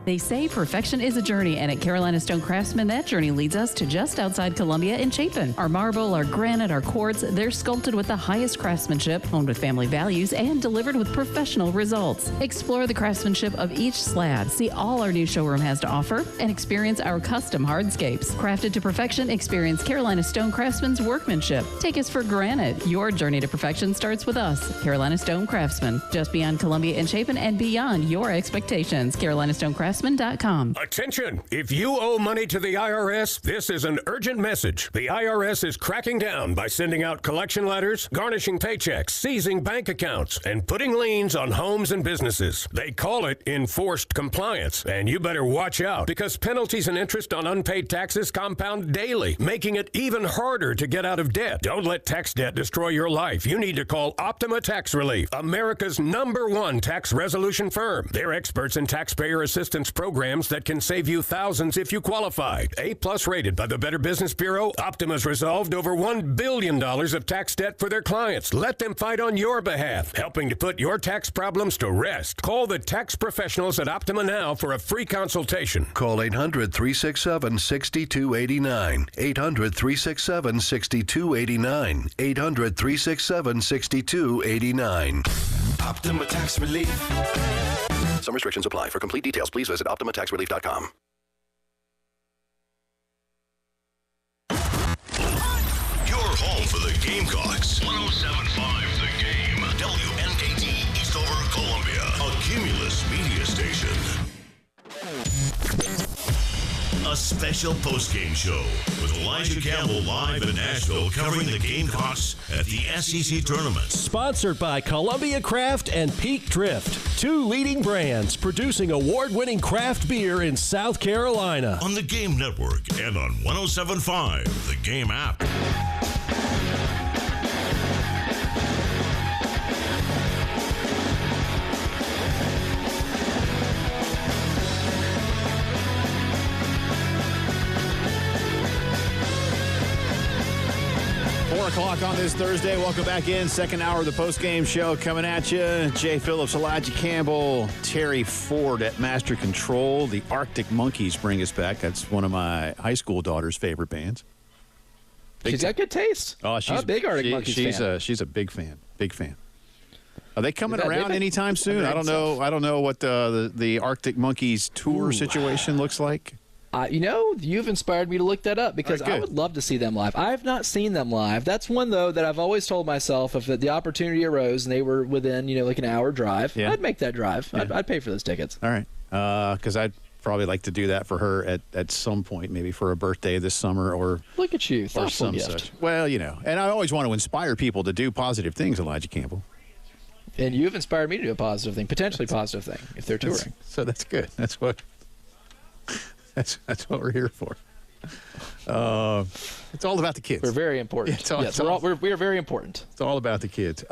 They say perfection is a journey, and at Carolina Stone Craftsman, that journey leads us to just outside Columbia in Chapin. Our marble, our granite, our quartz, they're sculpted with the highest craftsmanship, honed with family values, and delivered with professional results. Explore the craftsmanship of each slab, see all our new showroom has to offer, and experience our custom hardscapes. Crafted to perfection, experience Carolina Stone Craftsman's workmanship. Take us for granted. Your journey to perfection starts with us. Carolina Stone Craftsman, just beyond Columbia and Chapin and beyond your expectations. Carolina Stone Craftsman. Attention! If you owe money to the IRS, this is an urgent message. The IRS is cracking down by sending out collection letters, garnishing paychecks, seizing bank accounts, and putting liens on homes and businesses. They call it enforced compliance, and you better watch out because penalties and interest on unpaid taxes compound daily, making it even harder to get out of debt. Don't let tax debt destroy your life. You need to call Optima Tax Relief, America's #1 tax resolution firm. They're experts in taxpayer assistance programs that can save you thousands if you qualify. A+ rated by the Better Business Bureau, Optima's resolved over $1 billion of tax debt for their clients. Let them fight on your behalf, helping to put your tax problems to rest. Call the tax professionals at Optima now for a free consultation. Call 800-367-6289. 800-367-6289. 800-367-6289. Optima Tax Relief. Some restrictions apply. For complete details, please visit OptimaTaxRelief.com. Your home for the Gamecocks. 107.5 The Game. WNKT Eastover, Columbia. A Cumulus media station. A special postgame show with Elijah Campbell live in Nashville covering the Gamecocks at the SEC tournament. Sponsored by Columbia Craft and Peak Drift, 2 leading brands producing award-winning craft beer in South Carolina. On the Game Network and on 107.5 The Game app. O'clock on this Thursday. Welcome back in. Second hour of the post-game show coming at you. Jay Phillips, Elijah Campbell, Terry Ford at Master Control. The Arctic Monkeys bring us back. That's one of my high school daughter's favorite bands. She's got good taste. Oh, she's a big Arctic Monkeys fan. She's a big fan. Big fan. Are they coming around anytime soon? I don't know what the Arctic Monkeys tour situation looks like. You've inspired me to look that up because I would love to see them live. I have not seen them live. That's one, though, that I've always told myself if the opportunity arose and they were within, like an hour drive, I'd make that drive. Yeah. I'd pay for those tickets. All right. Because I'd probably like to do that for her at some point, maybe for a birthday this summer or look at you, or some gift. such. Well, and I always want to inspire people to do positive things, Elijah Campbell. And you've inspired me to do a positive thing, potentially positive thing, if they're touring. So that's good. That's what we're here for. It's all about the kids. We're very important. We are very important. It's all about the kids.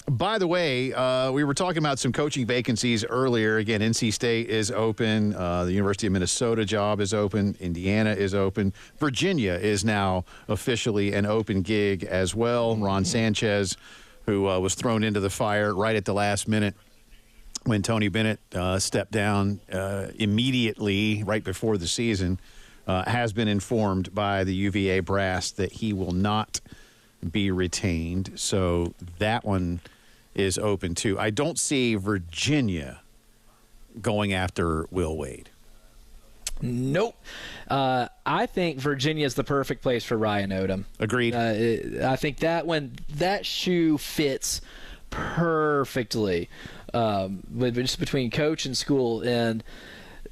By the way, we were talking about some coaching vacancies earlier. Again, NC State is open. The University of Minnesota job is open. Indiana is open. Virginia is now officially an open gig as well. Ron Sanchez, who was thrown into the fire right at the last minute when Tony Bennett stepped down immediately right before the season, has been informed by the UVA brass that he will not be retained. So that one is open too. I don't see Virginia going after Will Wade. Nope. I think Virginia is the perfect place for Ryan Odom. Agreed. I think that shoe fits perfectly, just between coach and school. And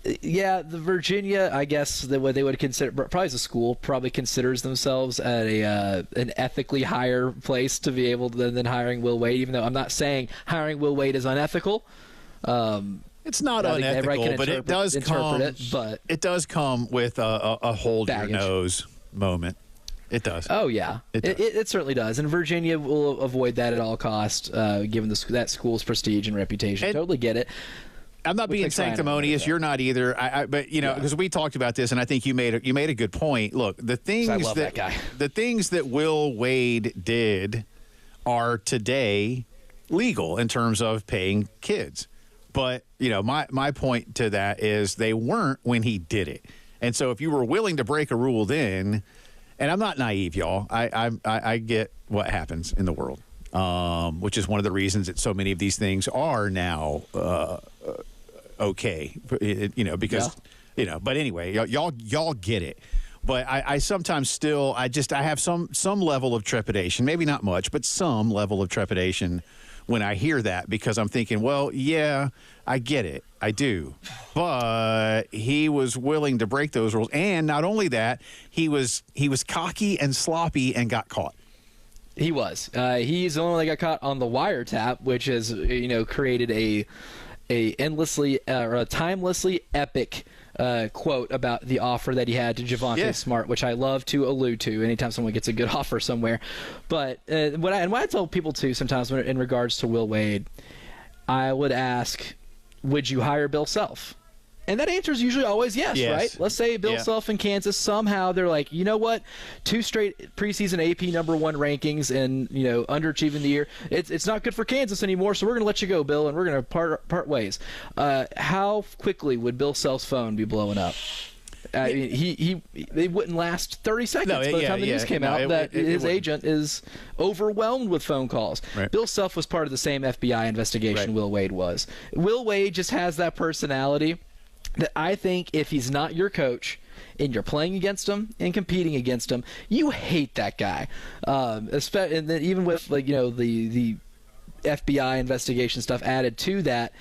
the Virginia, I guess what they would consider, probably as a school, probably considers themselves at an ethically higher place to be able to than hiring Will Wade. Even though I'm not saying hiring Will Wade is unethical. It's not unethical, but it does come with a hold your nose moment. It does. Oh, yeah. It certainly does. And Virginia will avoid that at all costs, given that school's prestige and reputation. Totally get it. I'm not being sanctimonious. You're not either. But because we talked about this, and I think you made a good point. Look, the things the things that Will Wade did are today legal in terms of paying kids. But my point to that is they weren't when he did it. And so if you were willing to break a rule then, and I'm not naive, y'all. I get what happens in the world, which is one of the reasons that so many of these things are now okay. Because But anyway, y'all get it. But I sometimes still I have some level of trepidation, maybe not much, but some level of trepidation when I hear that, because I'm thinking, well, yeah, I get it. I do. But he was willing to break those rules. And not only that, he was cocky and sloppy and got caught. He was. He's the only one that got caught on the wiretap, which has, created a timelessly epic quote about the offer that he had to Javonte Smart, which I love to allude to anytime someone gets a good offer somewhere. But what I tell people too sometimes in regards to Will Wade, I would ask, would you hire Bill Self? And that answer is usually always yes, right? Let's say Bill Self in Kansas, somehow they're like, you know what? 2 straight preseason AP #1 rankings and, underachieving the year. It's not good for Kansas anymore, so we're going to let you go, Bill, and we're going to part ways. How quickly would Bill Self's phone be blowing up? They wouldn't last 30 seconds by the time the news came out that his agent is overwhelmed with phone calls. Right. Bill Self was part of the same FBI investigation Will Wade was. Will Wade just has that personality that I think if he's not your coach and you're playing against him and competing against him, you hate that guy. And then even with the FBI investigation stuff added to that,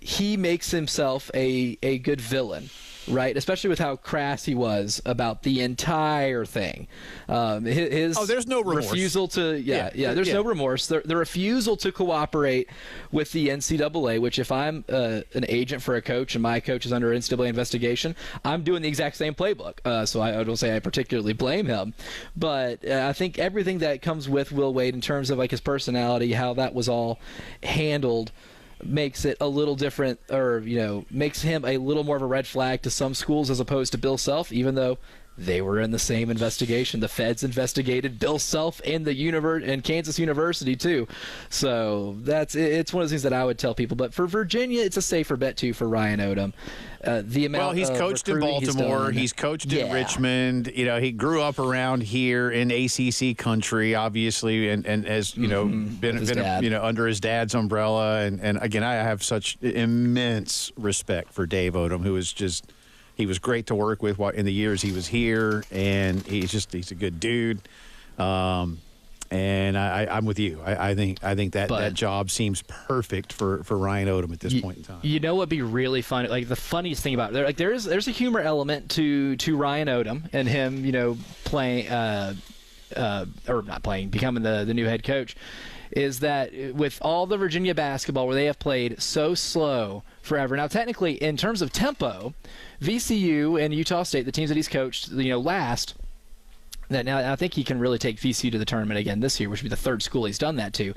he makes himself a good villain. Right, especially with how crass he was about the entire thing. There's no remorse. Refusal to, there's no remorse. The refusal to cooperate with the NCAA, which if I'm an agent for a coach and my coach is under NCAA investigation, I'm doing the exact same playbook. So I don't say I particularly blame him. But I think everything that comes with Will Wade in terms of his personality, how that was all handled, makes it a little different, or makes him a little more of a red flag to some schools as opposed to Bill Self, even though they were in the same investigation. The feds investigated Bill Self and and Kansas University too. So it's one of the things that I would tell people. But for Virginia, it's a safer bet too for Ryan Odom. He's coached in Baltimore. He's coached in Richmond. He grew up around here in ACC country, obviously, and has been under his dad's umbrella. And again, I have such immense respect for Dave Odom, who is just He was great to work with in the years he was here, and he's a good dude. And I'm with you. I think that job seems perfect for Ryan Odom at this point in time. You know what'd be really funny? Like the funniest thing about it, like there's a humor element to Ryan Odom and him, playing or not playing, becoming the new head coach. Is that with all the Virginia basketball where they have played so slow forever. Now, technically, in terms of tempo, VCU and Utah State, the teams that he's coached, last. Now, I think he can really take VCU to the tournament again this year, which would be the third school he's done that to.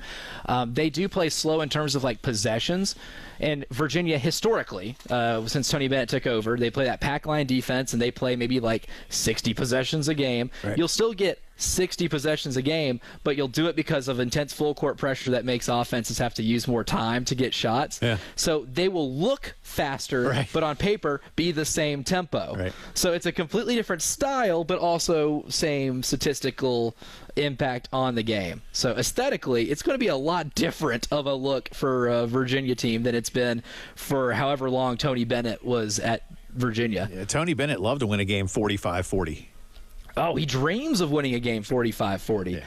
They do play slow in terms of like possessions. And Virginia, historically, since Tony Bennett took over, they play that pack line defense, and they play maybe like 60 possessions a game. Right. You'll still get 60 possessions a game, but you'll do it because of intense full court pressure that makes offenses have to use more time to get shots. Yeah. So they will look faster, but on paper be the same tempo. Right. So it's a completely different style, but also same statistical impact on the game. So aesthetically, it's going to be a lot different of a look for a Virginia team than it's been for however long Tony Bennett was at Virginia. Yeah, Tony Bennett loved to win a game 45-40. Oh, he dreams of winning a game 45-40. Yeah.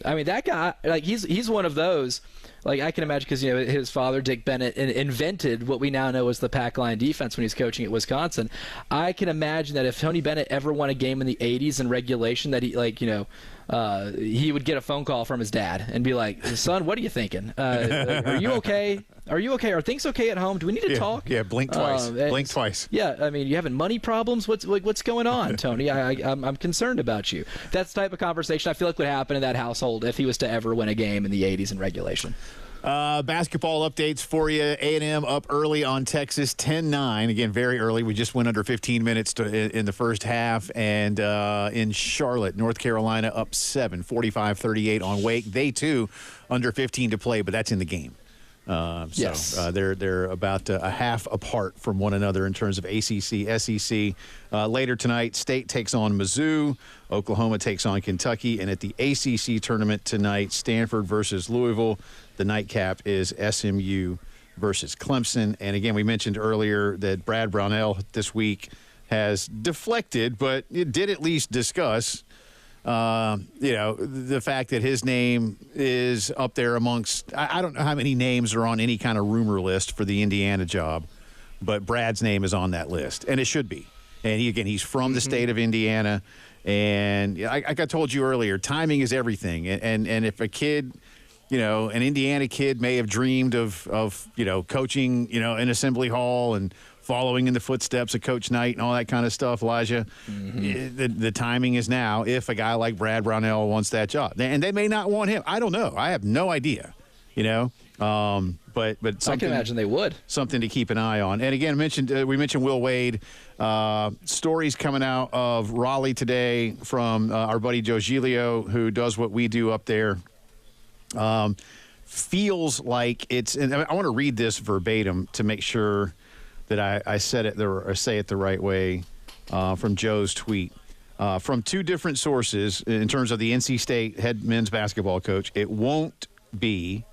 I mean, that guy, like he's one of those. Like I can imagine because his father Dick Bennett invented what we now know as the pack line defense when he's coaching at Wisconsin. I can imagine that if Tony Bennett ever won a game in the 80s in regulation, that he would get a phone call from his dad and be like, "Son, what are you thinking? Are you okay? Are you okay? Are things okay at home? Do we need to talk?" Yeah, blink twice. Blink twice. Yeah, I mean, you having money problems? What's going on, Tony? I'm concerned about you. That's the type of conversation I feel like would happen in that household if he was to ever win a game in the 80s in regulation. Basketball updates for you. A&M up early on Texas, 10-9. Again, very early. We just went under 15 minutes in the first half. And in Charlotte, North Carolina up 7, 45-38 on Wake. They, too, under 15 to play, but that's in the game. Yes. They're about a half apart from one another in terms of ACC, SEC. Later tonight, State takes on Mizzou. Oklahoma takes on Kentucky. And at the ACC tournament tonight, Stanford versus Louisville. The nightcap is SMU versus Clemson. And again, we mentioned earlier that Brad Brownell this week has deflected, but it did at least discuss the fact that his name is up there amongst, I don't know how many names are on any kind of rumor list for the Indiana job, but Brad's name is on that list, and it should be. And he's from the state of Indiana, and like I told you earlier, timing is everything. And if a kid, an Indiana kid may have dreamed of coaching, in Assembly Hall and following in the footsteps of Coach Knight and all that kind of stuff, Elijah. The timing is now if a guy like Brad Brownell wants that job. And they may not want him. I don't know. I have no idea, But I can imagine they would. Something to keep an eye on. And again, we mentioned Will Wade. Stories coming out of Raleigh today from our buddy Joe Giglio, who does what we do up there. Feels like it's, and I want to read this verbatim to make sure that I said it or say it the right way from Joe's tweet. From two different sources in terms of the NC State head men's basketball coach, it won't be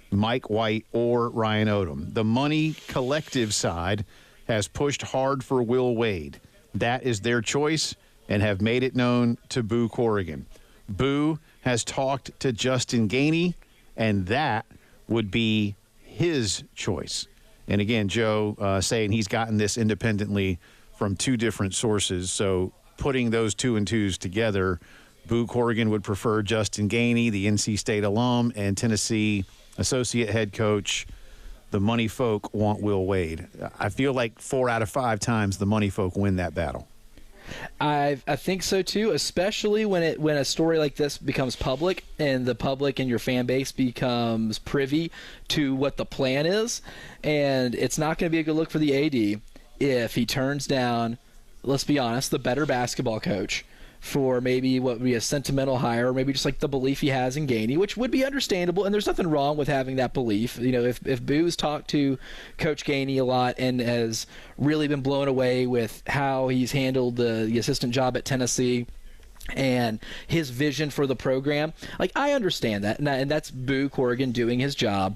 Mike White or Ryan Odom. The Money Collective side has pushed hard for Will Wade. That is their choice and have made it known to Boo Corrigan. Boo has talked to Justin Gainey, and that would be his choice. And again, Joe saying he's gotten this independently from two different sources. So putting those two and twos together, Boo Corrigan would prefer Justin Gainey, the NC State alum, and Tennessee associate head coach. The money folk want Will Wade. I feel like 4 out of 5 times the money folk win that battle. I think so too, especially when a story like this becomes public and the public and your fan base becomes privy to what the plan is. And it's not going to be a good look for the AD if he turns down, let's be honest, the better basketball coach for maybe what would be a sentimental hire, or maybe just like the belief he has in Gainey, which would be understandable, and there's nothing wrong with having that belief. If Boo's talked to Coach Gainey a lot and has really been blown away with how he's handled the assistant job at Tennessee and his vision for the program, like I understand that, and that's Boo Corrigan doing his job.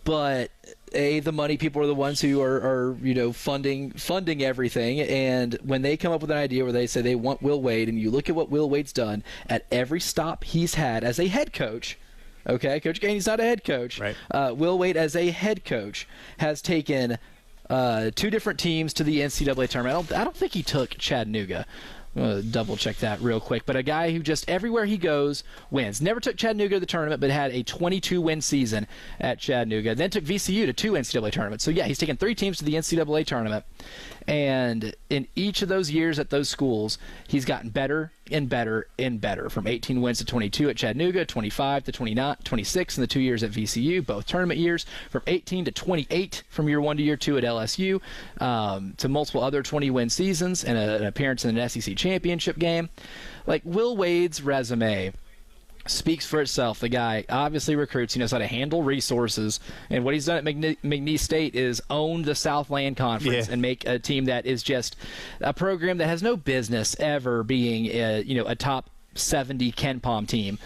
but the money people are the ones who are funding everything. And when they come up with an idea where they say they want Will Wade, and you look at what Will Wade's done at every stop he's had as a head coach. Okay, Coach Gainey's not a head coach. Right. Will Wade, as a head coach, has taken 2 different teams to the NCAA tournament. I don't think he took Chattanooga. I'm going to double check that real quick. But a guy who just everywhere he goes wins. Never took Chattanooga to the tournament, but had a 22-win season at Chattanooga. Then took VCU to 2 NCAA tournaments. So, yeah, he's taken 3 teams to the NCAA tournament. And in each of those years at those schools, he's gotten better and better and better. From 18 wins to 22 at Chattanooga, 25 to 29, 26 in the 2 years at VCU, both tournament years. From 18 to 28 from year 1 to year 2 at LSU, to multiple other 20-win seasons and an appearance in an SEC championship game. Like, Will Wade's resume speaks for itself. The guy obviously recruits. He knows how to handle resources. And what he's done at McNeese State is own the Southland Conference and make a team that is just a program that has no business ever being a top 70 KenPom team.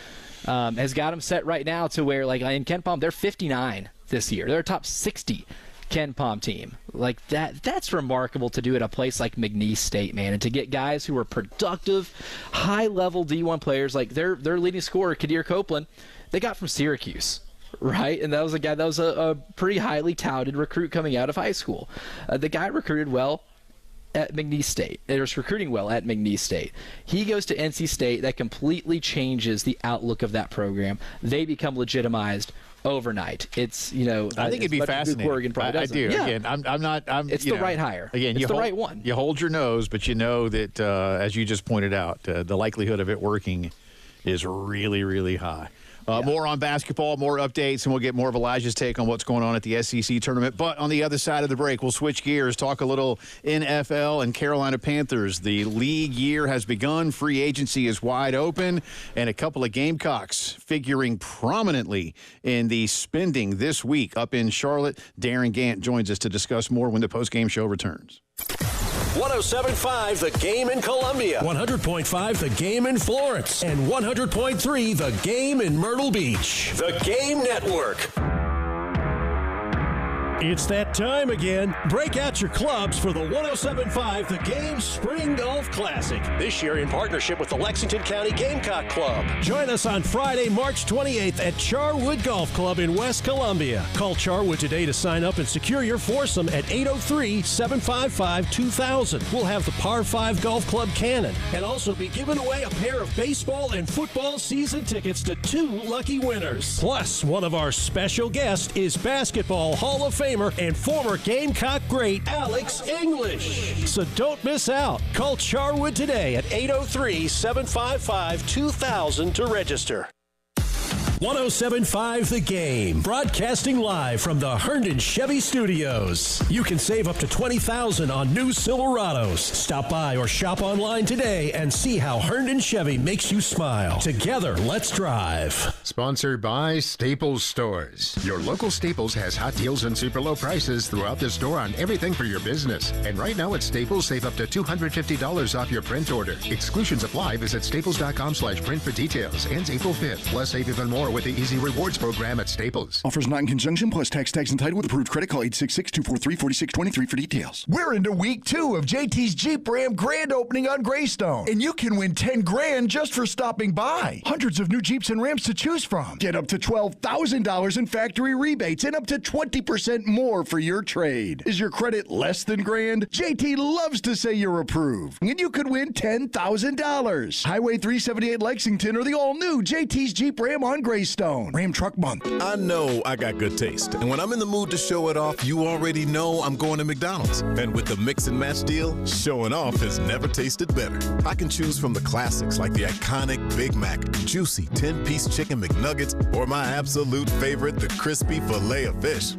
Has got them set right now to where, like, in KenPom, they're 59 this year. They're a top 60 KenPom team. Like, that's remarkable to do at a place like McNeese State, man, and to get guys who are productive, high-level D1 players. Like, their leading scorer, Kadir Copeland, they got from Syracuse, right? And that was a guy that was a pretty highly touted recruit coming out of high school. The guy recruited well at McNeese State. It was recruiting well at McNeese State. He goes to NC State. That completely changes the outlook of that program. They become legitimized overnight. It's, I think it'd be fascinating. I do. Yeah. Again, I'm not. It's the right hire. Again, it's the right one. You hold your nose, but you know that, as you just pointed out, the likelihood of it working is really, really high. More on basketball, more updates, and we'll get more of Elijah's take on what's going on at the SEC tournament. But on the other side of the break, we'll switch gears, talk a little NFL and Carolina Panthers. The league year has begun. Free agency is wide open, and a couple of Gamecocks figuring prominently in the spending this week up in Charlotte. Darren Gant joins us to discuss more when the postgame show returns. 107.5 The Game in Columbia, 100.5 The Game in Florence, and 100.3 The Game in Myrtle Beach. The Game Network. It's that time again. Break out your clubs for the 107.5 The Game Spring Golf Classic. This year in partnership with the Lexington County Gamecock Club. Join us on Friday, March 28th at Charwood Golf Club in West Columbia. Call Charwood today to sign up and secure your foursome at 803-755-2000. We'll have the Par 5 Golf Club Cannon and also be giving away a pair of baseball and football season tickets to 2 lucky winners. Plus, one of our special guests is Basketball Hall of Famer and former Gamecock great Alex English. So don't miss out. Call Charwood today at 803-755-2000 to register. 107.5 The Game, broadcasting live from the Herndon Chevy Studios. You can save up to $20,000 on new Silverados. Stop by or shop online today and see how Herndon Chevy makes you smile. Together, let's drive. Sponsored by Staples Stores. Your local Staples has hot deals and super low prices throughout the store on everything for your business. And right now at Staples, save up to $250 off your print order. Exclusions apply. Visit staples.com/print for details. Ends April 5th. Plus, save even more with the Easy Rewards program at Staples. Offers not in conjunction, plus tax entitled with approved credit. Call 866-243-4623 for details. We're into week 2 of JT's Jeep Ram grand opening on Greystone. And you can win $10,000 just for stopping by. Hundreds of new Jeeps and Rams to choose from. Get up to $12,000 in factory rebates and up to 20% more for your trade. Is your credit less than grand? JT loves to say you're approved. And you could win $10,000. Highway 378 Lexington or the all-new JT's Jeep Ram on Greystone. Ram Truck Month. I know I got good taste. And when I'm in the mood to show it off, you already know I'm going to McDonald's. And with the mix and match deal, showing off has never tasted better. I can choose from the classics like the iconic Big Mac, juicy 10-piece chicken McNuggets, or my absolute favorite, the crispy filet of fish.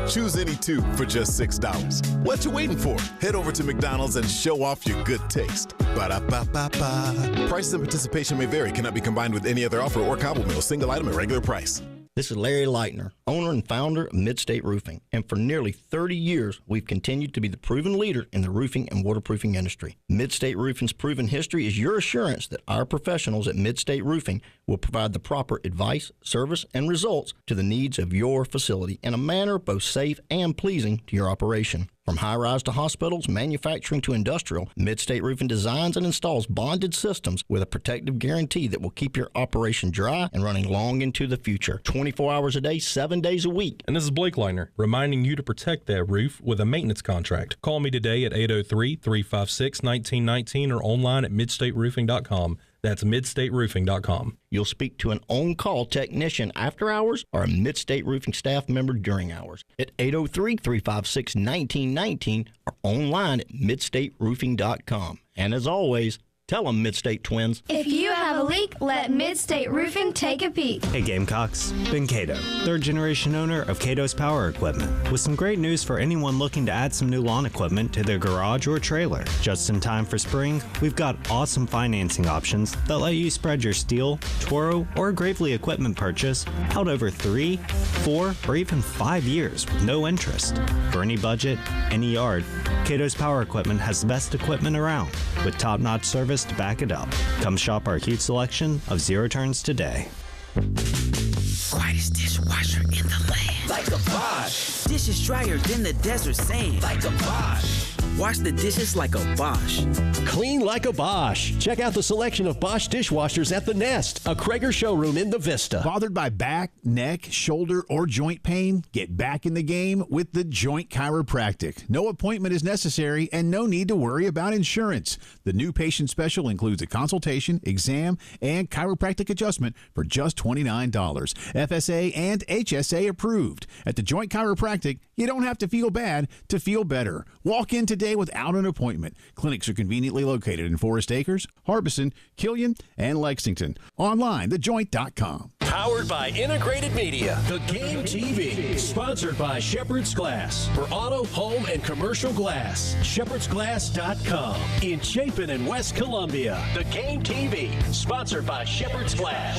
Choose any 2 for just $6. What you waiting for? Head over to McDonald's and show off your good taste. Ba-da-ba-ba-ba. Prices and participation may vary. Cannot be combined with any other offer or combo meal. Single item at regular price. This is Larry Leitner, owner and founder of Midstate Roofing. And for nearly 30 years, we've continued to be the proven leader in the roofing and waterproofing industry. Midstate Roofing's proven history is your assurance that our professionals at Midstate Roofing will provide the proper advice, service, and results to the needs of your facility in a manner both safe and pleasing to your operation. From high-rise to hospitals, manufacturing to industrial, Midstate Roofing designs and installs bonded systems with a protective guarantee that will keep your operation dry and running long into the future. 24 hours a day, 7 days a week. And this is Blake Leitner, reminding you to protect that roof with a maintenance contract. Call me today at 803-356-1919 or online at midstateroofing.com. That's midstateroofing.com. You'll speak to an on-call technician after hours or a Midstate Roofing staff member during hours at 803-356-1919 or online at midstateroofing.com. And as always, tell them Midstate Twins. If you have a leak, let Midstate Roofing take a peek. Hey Gamecocks, Ben Cato, third generation owner of Cato's Power Equipment, with some great news for anyone looking to add some new lawn equipment to their garage or trailer. Just in time for spring, we've got awesome financing options that let you spread your Steel, Toro, or Gravely equipment purchase out over 3, 4, or even 5 years with no interest. For any budget, any yard, Cato's Power Equipment has the best equipment around, with top-notch service to back it up. Come shop our huge selection of zero turns today. Quietest dishwasher in the land. Like a Bosch. Dishes drier than the desert sand. Like a Bosch. Wash the dishes like a Bosch. Clean like a Bosch. Check out the selection of Bosch dishwashers at The Nest, a Krager showroom in the Vista. Bothered by back, neck, shoulder, or joint pain? Get back in the game with The Joint Chiropractic. No appointment is necessary and no need to worry about insurance. The new patient special includes a consultation, exam, and chiropractic adjustment for just $29. FSA and HSA approved. At The Joint Chiropractic, you don't have to feel bad to feel better. Walk in today without an appointment. Clinics are conveniently located in Forest Acres, Harbison, Killian, and Lexington. Online, thejoint.com. Powered by Integrated Media. The Game TV. Sponsored by Shepherd's Glass. For auto, home, and commercial glass. ShepherdsGlass.com. In Chapin and West Columbia. The Game TV. Sponsored by Shepherd's Glass.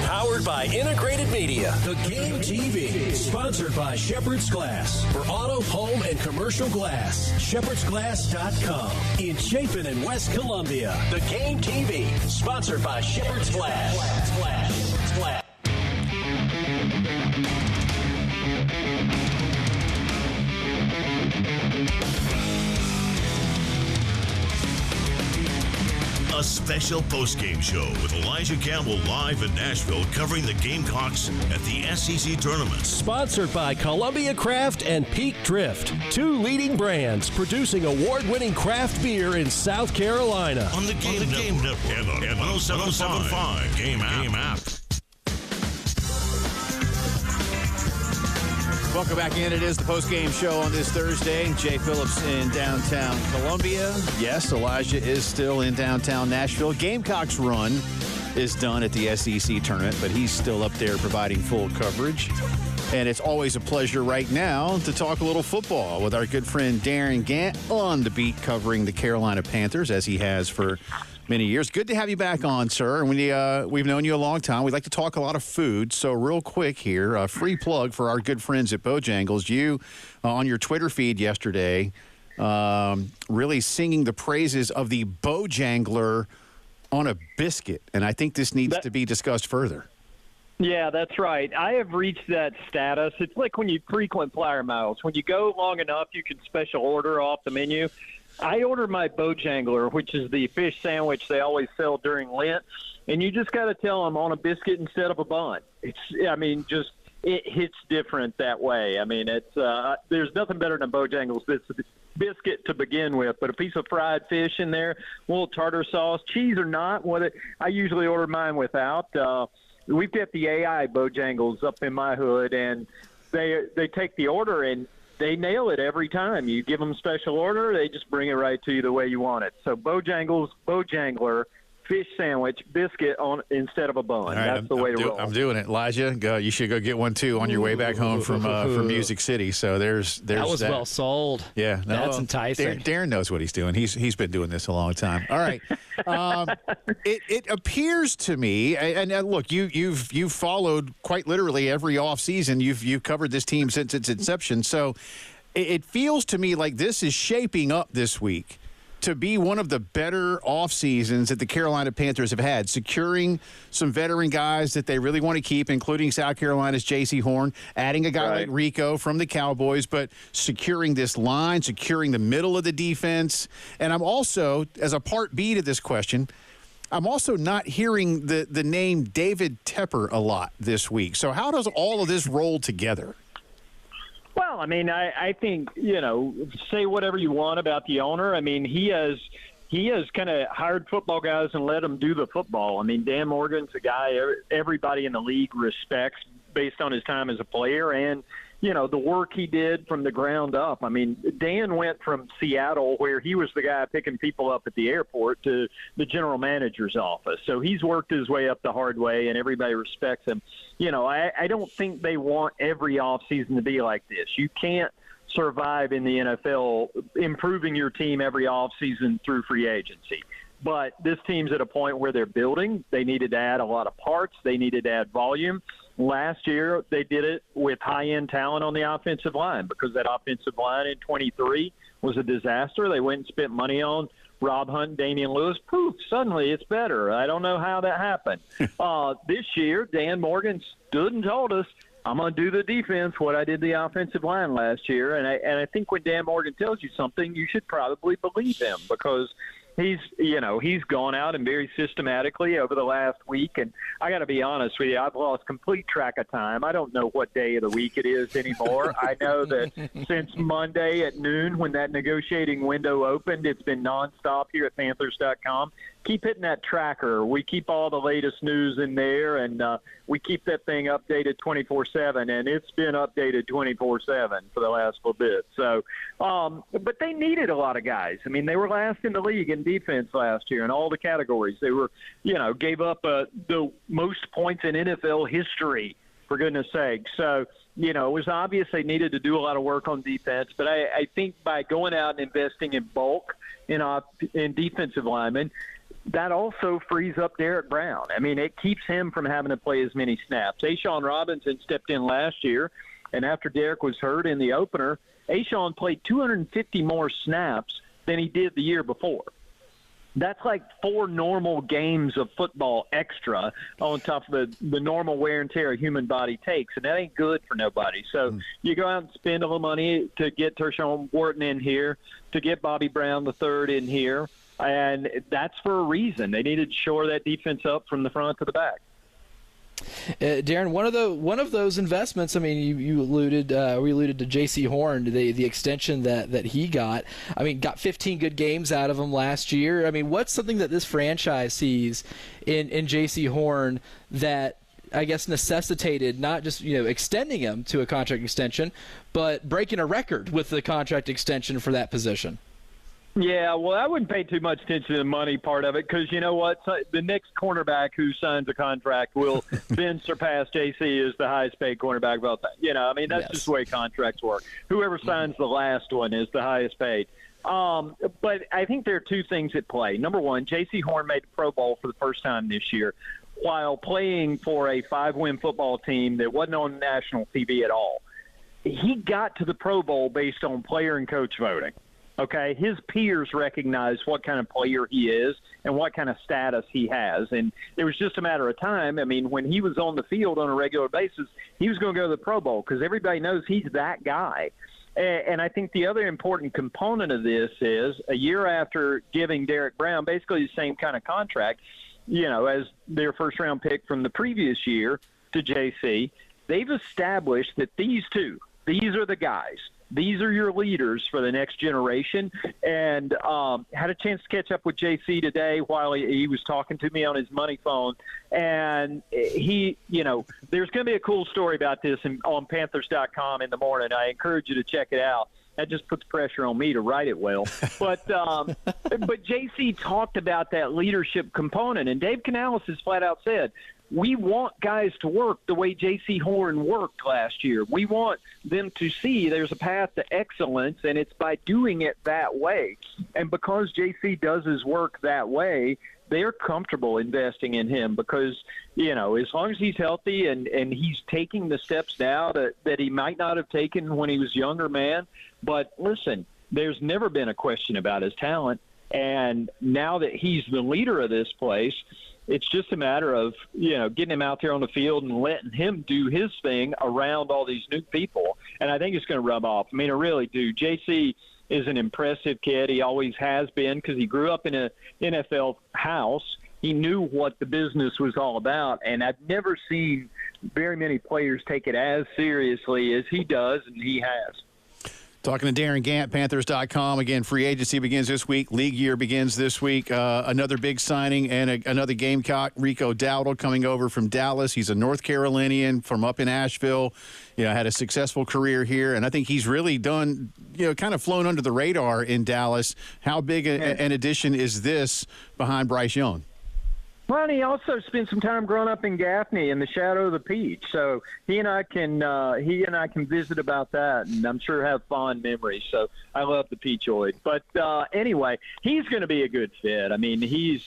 Powered by Integrated Media. The Game TV. Sponsored by Shepherd's Glass. For auto, home, and commercial glass. ShepherdsGlass.com. In Chapin and West Columbia. The Game TV. Sponsored by Shepherd's Glass. A special postgame show with Elijah Campbell live in Nashville covering the Gamecocks at the SEC tournament. Sponsored by Columbia Craft and Peak Drift, two leading brands producing award-winning craft beer in South Carolina. On the Game Network and 1075 Game app. Welcome back in. It is the post-game show on this Thursday. Jay Phillips in downtown Columbia. Yes, Elijah is still in downtown Nashville. Gamecocks run is done at the SEC tournament, but he's still up there providing full coverage. And it's always a pleasure right now to talk a little football with our good friend Darren Gant on the beat covering the Carolina Panthers, as he has for many years. Good to have you back on, sir. And we've known you a long time. We like to talk a lot of food. So real quick here, a free plug for our good friends at Bojangles. You, on your Twitter feed yesterday, really singing the praises of the Bojangler on a biscuit. And I think this needs to be discussed further. Yeah, that's right. I have reached that status. It's like when you frequent Flower Miles. When you go long enough, you can special order off the menu. I order my Bojangler, which is the fish sandwich they always sell during Lent, and you just got to tell them on a biscuit instead of a bun. It hits different that way. I mean, it's there's nothing better than Bojangles biscuit to begin with, but a piece of fried fish in there, a little tartar sauce, cheese or not. I usually order mine without. We've got the AI Bojangles up in my hood, and they take the order and they nail it every time. You give them special order, they just bring it right to you the way you want it. So Bojangles, Bojangler, fish sandwich biscuit on instead of a bun. That's the way to roll. I'm doing it, Elijah. You should go get one too on your way back home from Music City. So there's that was well sold. Yeah, that's enticing. Darren knows what he's doing. He's been doing this a long time. All right, it appears to me, and look, you've followed quite literally every offseason. You've covered this team since its inception. So it feels to me like this is shaping up this week to be one of the better off seasons that the Carolina Panthers have had, securing some veteran guys that they really want to keep, including South Carolina's J.C. Horn, adding a guy like Rico from the Cowboys, but securing this line, securing the middle of the defense. And I'm also, as a part B to this question, I'm also not hearing the name David Tepper a lot this week. So how does all of this roll together? Well, I mean, I think, say whatever you want about the owner. I mean, he has kind of hired football guys and let them do the football. I mean, Dan Morgan's a guy everybody in the league respects based on his time as a player and, the work he did from the ground up. I mean, Dan went from Seattle, where he was the guy picking people up at the airport, to the general manager's office. So he's worked his way up the hard way, and everybody respects him. I don't think they want every offseason to be like this. You can't survive in the NFL improving your team every offseason through free agency. But this team's at a point where they're building. They needed to add a lot of parts. They needed to add volume. Last year, they did it with high-end talent on the offensive line because that offensive line in 23 was a disaster. They went and spent money on Rob Hunt and Damian Lewis. Poof, suddenly it's better. I don't know how that happened. This year, Dan Morgan stood and told us, I'm going to do the defense what I did the offensive line last year. And I think when Dan Morgan tells you something, you should probably believe him because he's gone out and very systematically over the last week. And I got to be honest with you, I've lost complete track of time. I don't know what day of the week it is anymore. I know that since Monday at noon when that negotiating window opened, it's been nonstop here at Panthers.com. Keep hitting that tracker. We keep all the latest news in there, and we keep that thing updated 24/7, and it's been updated 24/7 for the last little bit. So, but they needed a lot of guys. I mean, they were last in the league in defense last year in all the categories. They were, gave up the most points in NFL history, for goodness sake. So, it was obvious they needed to do a lot of work on defense. But I think by going out and investing in bulk in defensive linemen, that also frees up Derek Brown. I mean, it keeps him from having to play as many snaps. A'Shawn Robinson stepped in last year, and after Derek was hurt in the opener, A'Shawn played 250 more snaps than he did the year before. That's like 4 normal games of football extra on top of the normal wear and tear a human body takes, and that ain't good for nobody. So you go out and spend a little money to get Tershawn Wharton in here, to get Bobby Brown III in here, and that's for a reason. They needed to shore that defense up from the front to the back. Darren, one of those investments. I mean, we alluded to J.C. Horn, the extension that he got. I mean, got 15 good games out of him last year. I mean, what's something that this franchise sees in J.C. Horn that I guess necessitated not just extending him to a contract extension, but breaking a record with the contract extension for that position? Yeah, well, I wouldn't pay too much attention to the money part of it because you know what? The next cornerback who signs a contract will then surpass JC as the highest paid cornerback of all time. I mean, that's just the way contracts work. Whoever signs the last one is the highest paid. But I think there are two things at play. Number one, J.C. Horn made the Pro Bowl for the first time this year while playing for a 5-win football team that wasn't on national TV at all. He got to the Pro Bowl based on player and coach voting. Okay, his peers recognize what kind of player he is and what kind of status he has. And it was just a matter of time. I mean, when he was on the field on a regular basis, he was going to go to the Pro Bowl because everybody knows he's that guy. And I think the other important component of this is a year after giving Derek Brown basically the same kind of contract, as their first-round pick from the previous year to JC, they've established that these are the guys. These are your leaders for the next generation. And had a chance to catch up with JC today while he was talking to me on his money phone. And he, there's going to be a cool story about this on Panthers.com in the morning. I encourage you to check it out. That just puts pressure on me to write it well. But JC talked about that leadership component, and Dave Canales has flat out said, we want guys to work the way J.C. Horn worked last year. We want them to see there's a path to excellence, and it's by doing it that way. And because J.C. does his work that way, they're comfortable investing in him because, as long as he's healthy and he's taking the steps now that he might not have taken when he was a younger man. But listen, there's never been a question about his talent. And now that he's the leader of this place, it's just a matter of, getting him out there on the field and letting him do his thing around all these new people. And I think it's going to rub off. I mean, I really do. JC is an impressive kid. He always has been because he grew up in an NFL house. He knew what the business was all about. And I've never seen very many players take it as seriously as he does, and he has. Talking to Darren Gant, Panthers.com. Again, free agency begins this week. League year begins this week. Another big signing and another Gamecock, Rico Dowdle, coming over from Dallas. He's a North Carolinian from up in Asheville. Had a successful career here, and I think he's really done, kind of flown under the radar in Dallas. How big an addition is this behind Bryce Young? Well, he also spent some time growing up in Gaffney in the shadow of the Peach, so he and I can visit about that, and I'm sure have fond memories. So I love the Peachoid. But anyway, he's going to be a good fit. I mean,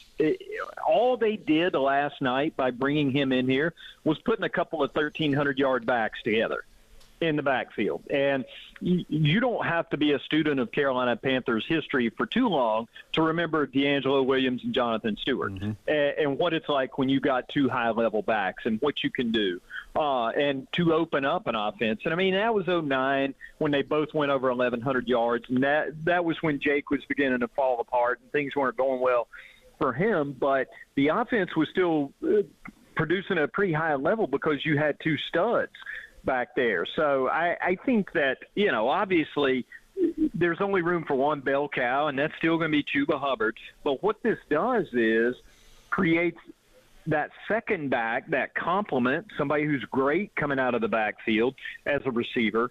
all they did last night by bringing him in here was putting a couple of 1,300-yard backs together in the backfield. And you don't have to be a student of Carolina Panthers history for too long to remember D'Angelo Williams and Jonathan Stewart and what it's like when you got two high-level backs and what you can do and to open up an offense. And, I mean, that was 2009 when they both went over 1,100 yards, and that was when Jake was beginning to fall apart and things weren't going well for him. But the offense was still producing at a pretty high level because you had two studs back there. So I think that, obviously there's only room for one bell cow, and that's still going to be Chuba Hubbard. But what this does is creates that second back, that complement, somebody who's great coming out of the backfield as a receiver,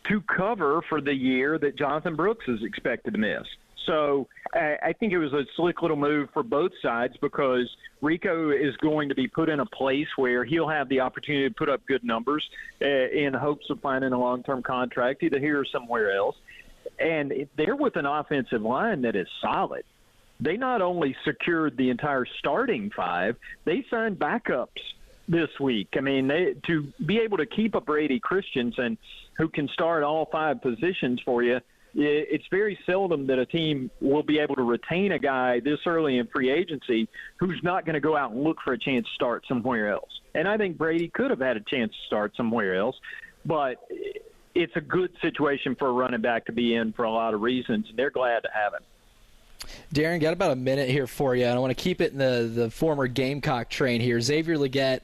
to cover for the year that Jonathan Brooks is expected to miss. So I think it was a slick little move for both sides because Rico is going to be put in a place where he'll have the opportunity to put up good numbers in hopes of finding a long-term contract either here or somewhere else. And they're with an offensive line that is solid. They not only secured the entire starting five, they signed backups this week. I mean, to be able to keep a Brady Christensen who can start all five positions for you, it's very seldom that a team will be able to retain a guy this early in free agency who's not going to go out and look for a chance to start somewhere else. And I think Brady could have had a chance to start somewhere else, but it's a good situation for a running back to be in for a lot of reasons, and they're glad to have him. Darren, got about a minute here for you, and I want to keep it in the former Gamecock train here. Xavier Legette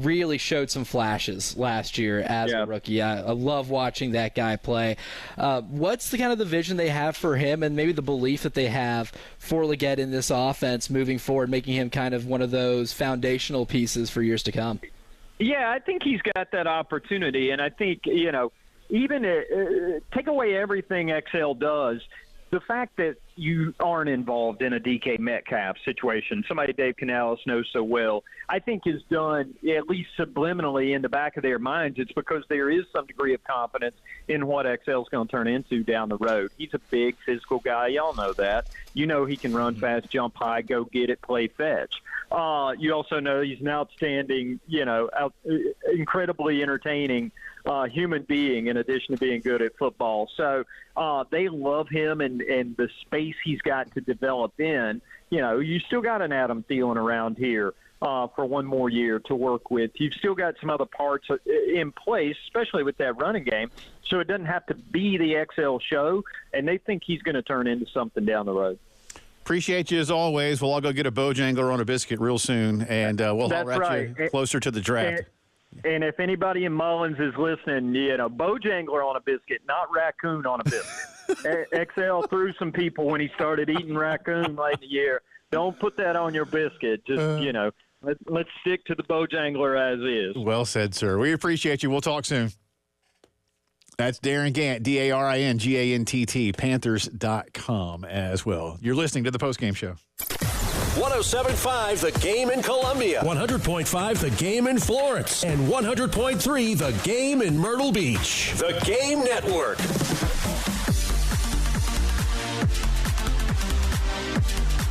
really showed some flashes last year as a rookie. I love watching that guy play. What's the kind of the vision they have for him and maybe the belief that they have for Legette in this offense moving forward, making him kind of one of those foundational pieces for years to come? Yeah, I think he's got that opportunity, and I think, even take away everything XL does, the fact that you aren't involved in a DK Metcalf situation, somebody Dave Canales knows so well, I think is done at least subliminally in the back of their minds. It's because there is some degree of confidence in what XL is going to turn into down the road. He's a big physical guy. Y'all know that. You know he can run fast, jump high, go get it, play fetch. You also know he's an outstanding, incredibly entertaining human being in addition to being good at football. So they love him and the space he's got to develop in. You still got an Adam Thielen around here for one more year to work with. You've still got some other parts in place, especially with that running game. So it doesn't have to be the XL show, and they think he's going to turn into something down the road. Appreciate you as always. We'll all go get a Bojangler on a biscuit real soon, and we'll holler at you closer to the draft. And if anybody in Mullins is listening, Bojangler on a biscuit, not raccoon on a biscuit. XL threw some people when he started eating raccoon late in the year. Don't put that on your biscuit. Just, let's stick to the Bojangler as is. Well said, sir. We appreciate you. We'll talk soon. That's Darren Gant, DarinGantt, Panthers.com as well. You're listening to the Postgame Show. 107.5 The Game in Columbia, 100.5 The Game in Florence, and 100.3 The Game in Myrtle Beach. The Game Network.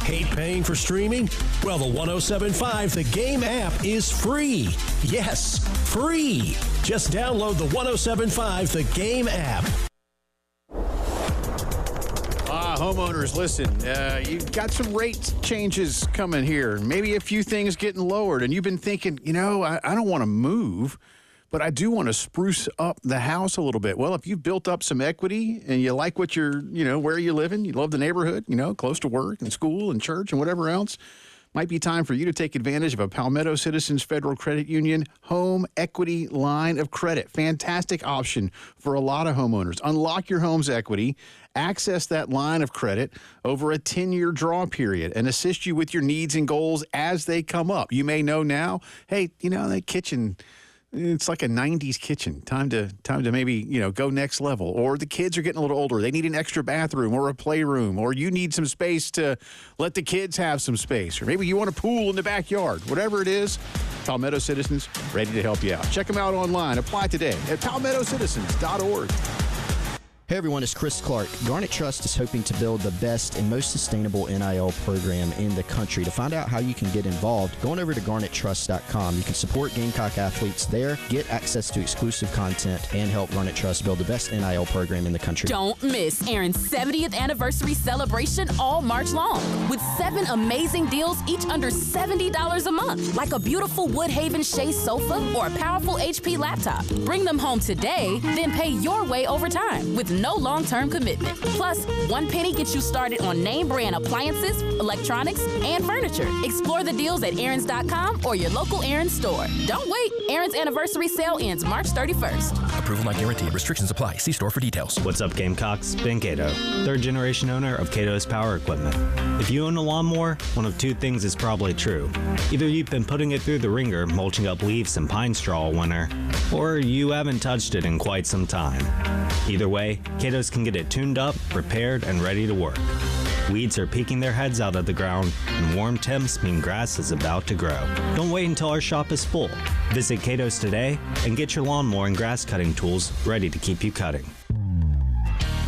Hate paying for streaming? Well, the 107.5 The Game app is free. Yes, free. Just download the 107.5 The Game app. Homeowners, listen, you've got some rate changes coming here. Maybe a few things getting lowered, and you've been thinking, I don't want to move, but I do want to spruce up the house a little bit. Well, if you've built up some equity and you like what you're, where you're living, you love the neighborhood, close to work and school and church and whatever else, might be time for you to take advantage of a Palmetto Citizens Federal Credit Union home equity line of credit. Fantastic option for a lot of homeowners. Unlock your home's equity, access that line of credit over a 10-year draw period, and assist you with your needs and goals as they come up. You may know now, hey, that kitchen, it's like a 90s kitchen. Time to maybe, go next level. Or the kids are getting a little older. They need an extra bathroom or a playroom, or you need some space to let the kids have some space. Or maybe you want a pool in the backyard. Whatever it is, Palmetto Citizens ready to help you out. Check them out online. Apply today at palmettocitizens.org. Hey everyone, it's Chris Clark. Garnet Trust is hoping to build the best and most sustainable NIL program in the country. To find out how you can get involved, go on over to garnettrust.com. You can support Gamecock athletes there, get access to exclusive content, and help Garnet Trust build the best NIL program in the country. Don't miss Aaron's 70th anniversary celebration all March long with 7 amazing deals, each under $70 a month, like a beautiful Woodhaven Shea sofa or a powerful HP laptop. Bring them home today, then pay your way over time with no long-term commitment. Plus, one penny gets you started on name brand appliances, electronics, and furniture. Explore the deals at Aaron's.com or your local Aaron's store. Don't wait. Aaron's anniversary sale ends March 31st. Approval not guaranteed. Restrictions apply. See store for details. What's up, Gamecocks? Ben Cato, third-generation owner of Cato's Power Equipment. If you own a lawnmower, one of two things is probably true. Either you've been putting it through the ringer, mulching up leaves and pine straw all winter, or you haven't touched it in quite some time. Either way, Cato's can get it tuned up, repaired, and ready to work. Weeds are peeking their heads out of the ground, and warm temps mean grass is about to grow. Don't wait until our shop is full. Visit Cato's today and get your lawnmower and grass cutting tools ready to keep you cutting.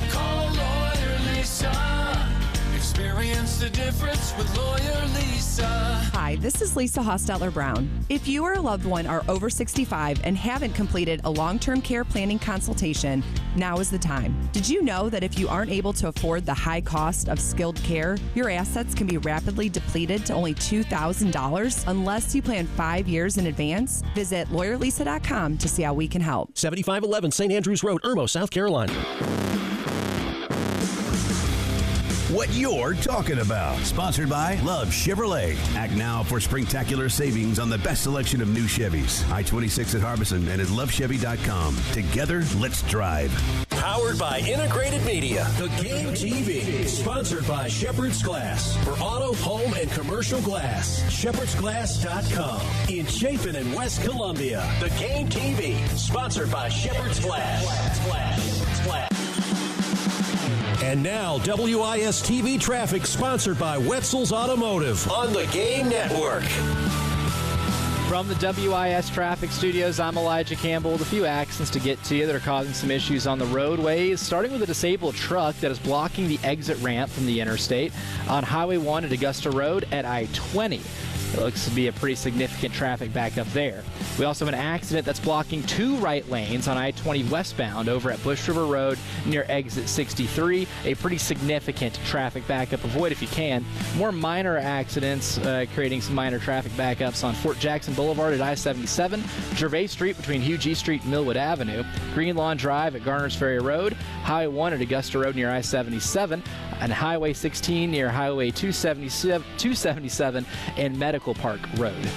Call Lawyer Lisa. Experience the difference with Lawyer Lisa. Hi, this is Lisa Hostetler-Brown. If you or a loved one are over 65 and haven't completed a long-term care planning consultation, now is the time. Did you know that if you aren't able to afford the high cost of skilled care, your assets can be rapidly depleted to only $2,000 unless you plan 5 years in advance? Visit lawyerlisa.com to see how we can help. 7511 St. Andrews Road, Irmo, South Carolina. What you're talking about. Sponsored by Love Chevrolet. Act now for spectacular savings on the best selection of new Chevys. I-26 at Harbison and at lovechevy.com. Together, let's drive. Powered by Integrated Media. The Game TV. Sponsored by Shepherd's Glass. For auto, home, and commercial glass. ShepherdsGlass.com. In Chapin and West Columbia. The Game TV. Sponsored by Shepherd's Glass. And now, WIS-TV traffic sponsored by Wetzel's Automotive on the Game Network. From the WIS Traffic Studios, I'm Elijah Campbell with a few accidents to get to you that are causing some issues on the roadways, starting with a disabled truck that is blocking the exit ramp from the interstate on Highway 1 at Augusta Road at I-20. It looks to be a pretty significant traffic backup there. We also have an accident that's blocking 2 right lanes on I-20 westbound over at Bush River Road near exit 63. A pretty significant traffic backup. Avoid if you can. More minor accidents creating some minor traffic backups on Fort Jackson Boulevard at I-77, Gervais Street between Hugh G. Street and Millwood Avenue, Green Lawn Drive at Garners Ferry Road, Highway 1 at Augusta Road near I-77, and Highway 16 near Highway 277 and Medical Park Road.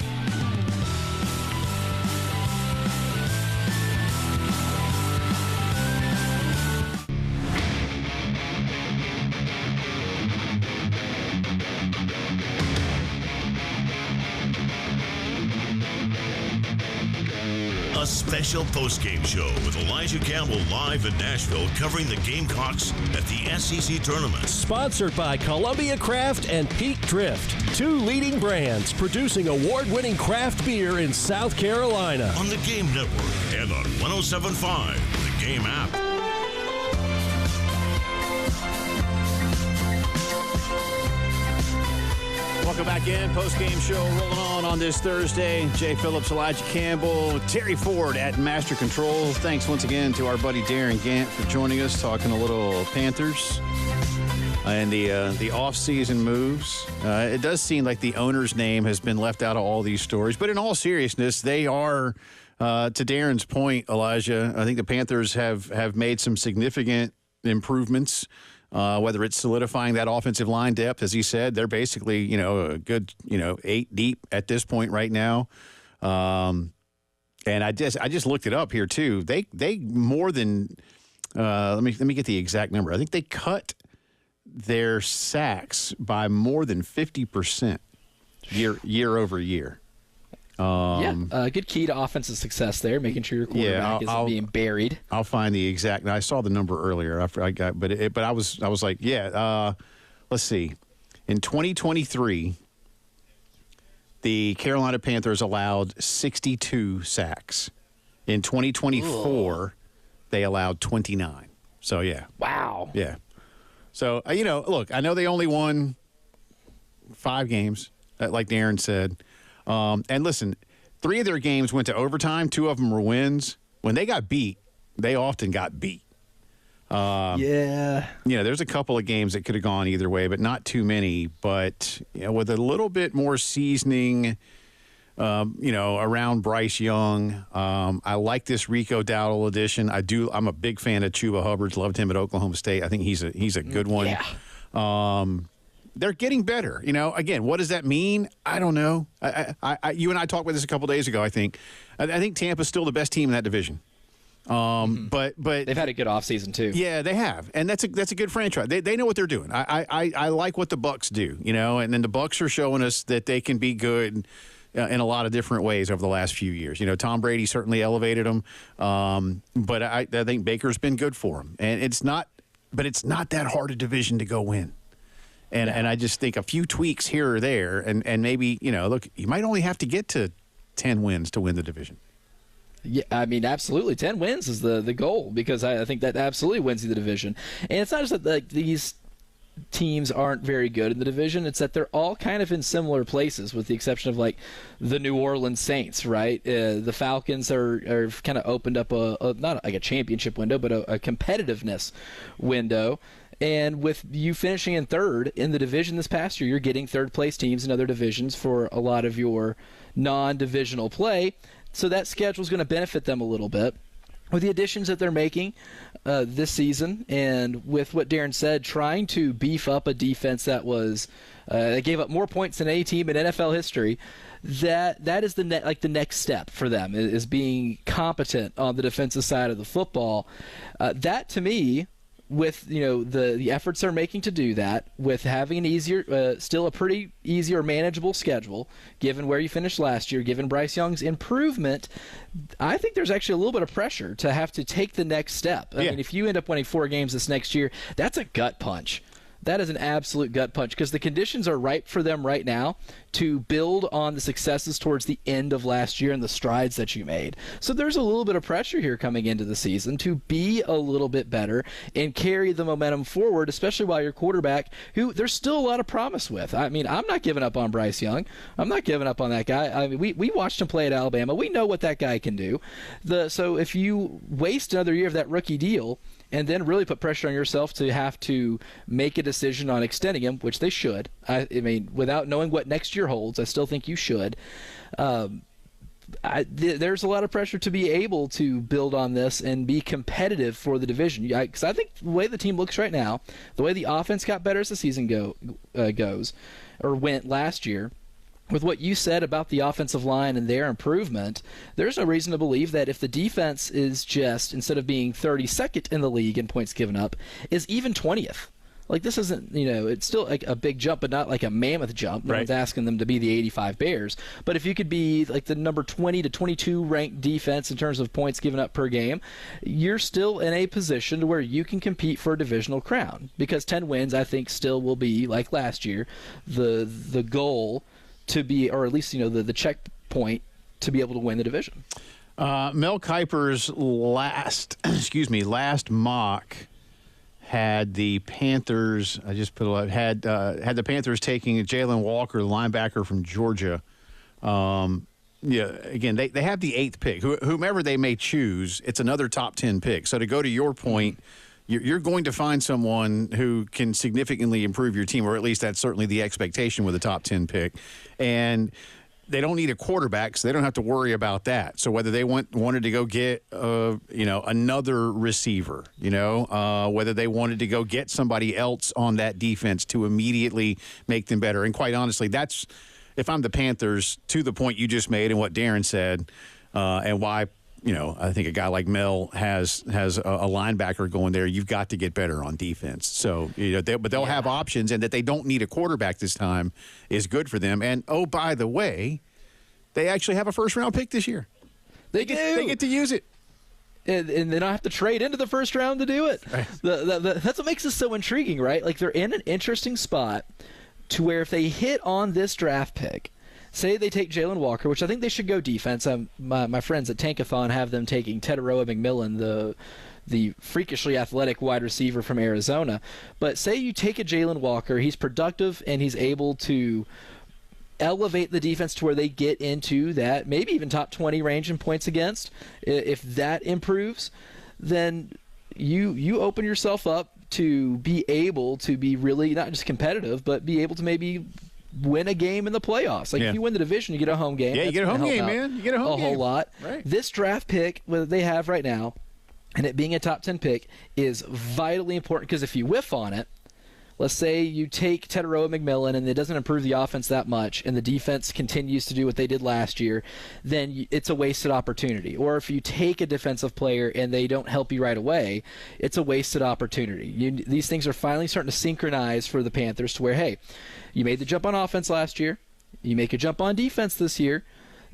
A special postgame show with Elijah Campbell live in Nashville covering the Gamecocks at the SEC tournament. Sponsored by Columbia Craft and Peak Drift, 2 leading brands producing award-winning craft beer in South Carolina. On the Game Network and on 107.5, the Game app. Welcome back in. Post-game show rolling on this Thursday. Jay Phillips, Elijah Campbell, Terry Ford at Master Control. Thanks once again to our buddy Darren Gant for joining us, talking a little Panthers and the off-season moves. It does seem like the owner's name has been left out of all these stories, but in all seriousness, they are, to Darren's point, Elijah, I think the Panthers have made some significant improvements. Whether it's solidifying that offensive line depth, as he said, they're basically, a good, 8 deep at this point right now. And I just looked it up here too. They more than let me get the exact number. I think they cut their sacks by more than 50% year over year. Good key to offensive success there, making sure your quarterback isn't being buried. I'll find the exact. I saw the number earlier. But I was like, let's see. In 2023, the Carolina Panthers allowed 62 sacks. In 2024, they allowed 29. So yeah. Wow. Yeah. So look, I know they only won 5 games, like Darren said. And listen, 3 of their games went to overtime. 2 of them were wins. When they got beat, they often got beat. There's a couple of games that could have gone either way, but not too many. But with a little bit more seasoning, around Bryce Young, I like this Rico Dowdle edition. I'm a big fan of Chuba Hubbard. Loved him at Oklahoma State. I think he's a good one. Yeah. They're getting better. Again, what does that mean? I don't know. You and I talked about this a couple days ago, I think. I think Tampa's still the best team in that division. But they've had a good offseason too. Yeah, they have. And that's a good franchise. They know what they're doing. I like what the Bucs do, and then the Bucs are showing us that they can be good in a lot of different ways over the last few years. Tom Brady certainly elevated them. But I think Baker's been good for them. And it's not that hard a division to go win. And I just think a few tweaks here or there, and maybe, look, you might only have to get to 10 wins to win the division. Yeah, I mean, absolutely. 10 wins is the goal, because I think that absolutely wins you the division. And it's not just that these teams aren't very good in the division. It's that they're all kind of in similar places, with the exception of, the New Orleans Saints, right? The Falcons are kind of opened up not like a championship window, but a competitiveness window. And with you finishing in third in the division this past year, you're getting third-place teams in other divisions for a lot of your non-divisional play. So that schedule is going to benefit them a little bit. With the additions that they're making this season, and with what Darren said, trying to beef up a defense that was they gave up more points than any team in NFL history, that is the next step for them, is being competent on the defensive side of the football. That, to me, with the efforts they're making to do that, with having an easier, still a pretty easy or manageable schedule, given where you finished last year, given Bryce Young's improvement, I think there's actually a little bit of pressure to have to take the next step. I mean, if you end up winning 4 games this next year, that's a gut punch. That is an absolute gut punch, because the conditions are ripe for them right now to build on the successes towards the end of last year and the strides that you made. So there's a little bit of pressure here coming into the season to be a little bit better and carry the momentum forward, especially while your quarterback, who there's still a lot of promise with. I mean, I'm not giving up on Bryce Young. I'm not giving up on that guy. I mean, we watched him play at Alabama. We know what that guy can do. So if you waste another year of that rookie deal and then really put pressure on yourself to have to make a decision on extending him, which they should. I mean, without knowing what next year holds, I still think you should. There's a lot of pressure to be able to build on this and be competitive for the division. Because I think the way the team looks right now, the way the offense got better as the season went last year, with what you said about the offensive line and their improvement, there's no reason to believe that if the defense is just, instead of being 32nd in the league in points given up, is even 20th. Like, this isn't, it's still like a big jump, but not like a mammoth jump. No one's asking them to be the 85 Bears. But if you could be like the number 20 to 22 ranked defense in terms of points given up per game, you're still in a position to where you can compete for a divisional crown. Because 10 wins, I think, still will be, like last year, the goal to be, or at least, the checkpoint to be able to win the division. Mel Kiper's last mock had the Panthers. I just put it up. Had the Panthers taking Jalen Walker, the linebacker from Georgia. Again, they have the 8th pick. Whomever they may choose, it's another top 10 pick. So to go to your point, you're going to find someone who can significantly improve your team, or at least that's certainly the expectation with a top 10 pick. And they don't need a quarterback, so they don't have to worry about that. So whether they wanted to go get, another receiver, whether they wanted to go get somebody else on that defense to immediately make them better. And quite honestly, that's, if I'm the Panthers, to the point you just made and what Darren said, and why, I think a guy like Mel has a linebacker going there. You've got to get better on defense. So, but they'll have options, and that they don't need a quarterback this time is good for them. And, oh, by the way, they actually have a first-round pick this year. They get to use it. And they don't have to trade into the first round to do it. Right. That's what makes this so intriguing, right? Like, they're in an interesting spot to where if they hit on this draft pick, say they take Jalen Walker, which I think they should go defense. My friends at Tankathon have them taking Teteroa McMillan, the freakishly athletic wide receiver from Arizona. But say you take a Jalen Walker, he's productive and he's able to elevate the defense to where they get into that maybe even top 20 range in points against. If that improves, then you open yourself up to be able to be really not just competitive, but be able to maybe win a game in the playoffs. Like, if you win the division, you get a home game. Yeah, you get a home game, man. You get a home game. A whole lot. Right. This draft pick that they have right now, and it being a top 10 pick, is vitally important, because if you whiff on it, let's say you take Teteroa McMillan and it doesn't improve the offense that much and the defense continues to do what they did last year, then it's a wasted opportunity. Or if you take a defensive player and they don't help you right away, it's a wasted opportunity. These things are finally starting to synchronize for the Panthers to where, hey, you made the jump on offense last year, you make a jump on defense this year,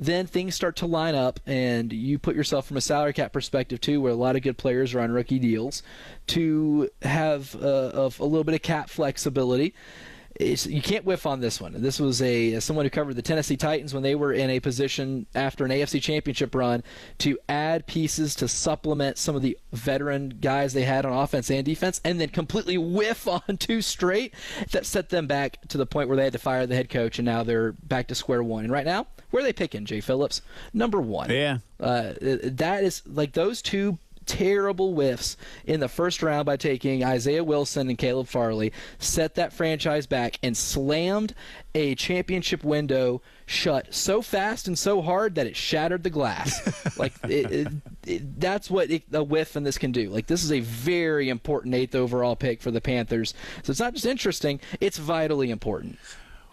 then things start to line up, and you put yourself from a salary cap perspective too, where a lot of good players are on rookie deals, to have a little bit of cap flexibility. You can't whiff on this one. This was someone who covered the Tennessee Titans when they were in a position after an AFC Championship run to add pieces to supplement some of the veteran guys they had on offense and defense, and then completely whiff on 2 straight. That set them back to the point where they had to fire the head coach, and now they're back to square one. And right now, where are they picking, Jay Phillips? Number 1. Yeah. That is like those 2 terrible whiffs in the first round by taking Isaiah Wilson and Caleb Farley, set that franchise back and slammed a championship window shut so fast and so hard that it shattered the glass. That's what a whiff in this can do. Like, this is a very important 8th overall pick for the Panthers. So it's not just interesting, it's vitally important.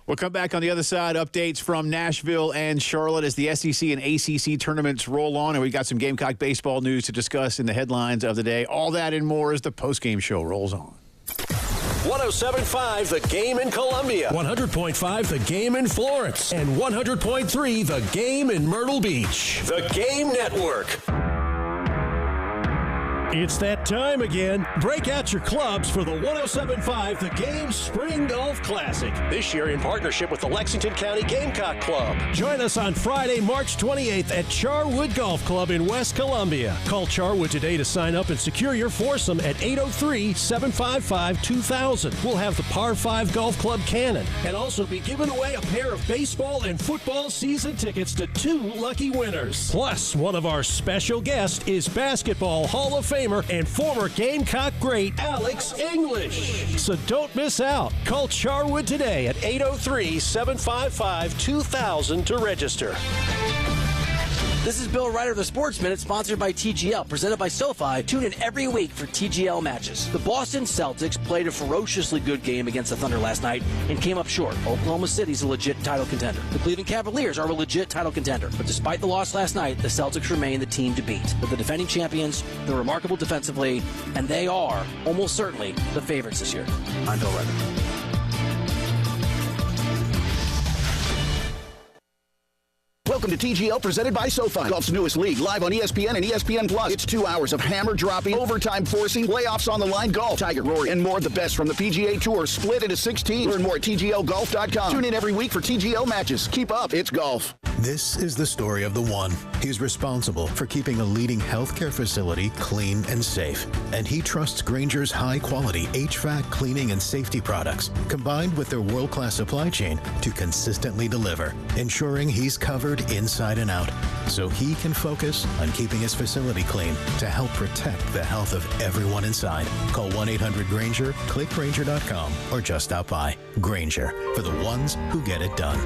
We'll come back on the other side. Updates from Nashville and Charlotte as the SEC and ACC tournaments roll on. And we got some Gamecock baseball news to discuss in the headlines of the day. All that and more as the postgame show rolls on. 107.5 The Game in Columbia, 100.5 The Game in Florence, and 100.3 The Game in Myrtle Beach. The Game Network. It's that time again. Break out your clubs for the 107.5 The Game Spring Golf Classic. This year in partnership with the Lexington County Gamecock Club. Join us on Friday, March 28th at Charwood Golf Club in West Columbia. Call Charwood today to sign up and secure your foursome at 803-755-2000. We'll have the Par 5 Golf Club Cannon and also be giving away a pair of baseball and football season tickets to 2 lucky winners. Plus, one of our special guests is Basketball Hall of Famer and former Gamecock great Alex English. So don't miss out. Call Charwood today at 803-755-2000 to register. This is Bill Ryder of the Sports Minute, sponsored by TGL, presented by SoFi. Tune in every week for TGL matches. The Boston Celtics played a ferociously good game against the Thunder last night and came up short. Oklahoma City's a legit title contender. The Cleveland Cavaliers are a legit title contender. But despite the loss last night, the Celtics remain the team to beat. They're the defending champions, they're remarkable defensively, and they are almost certainly the favorites this year. I'm Bill Ryder. Welcome to TGL, presented by SoFi. Golf's newest league, live on ESPN and ESPN Plus. It's 2 hours of hammer-dropping, overtime forcing, playoffs on the line golf. Tiger, Rory, and more. The best from the PGA Tour, split into 6 teams. Learn more at TGLGolf.com. Tune in every week for TGL matches. Keep up, it's golf. This is the story of the one. He's responsible for keeping a leading healthcare facility clean and safe. And he trusts Grainger's high-quality HVAC cleaning and safety products, combined with their world-class supply chain, to consistently deliver, ensuring he's covered inside and out, so he can focus on keeping his facility clean to help protect the health of everyone inside. Call 1-800-GRAINGER, click Grainger.com, or just stop by. Grainger, for the ones who get it done.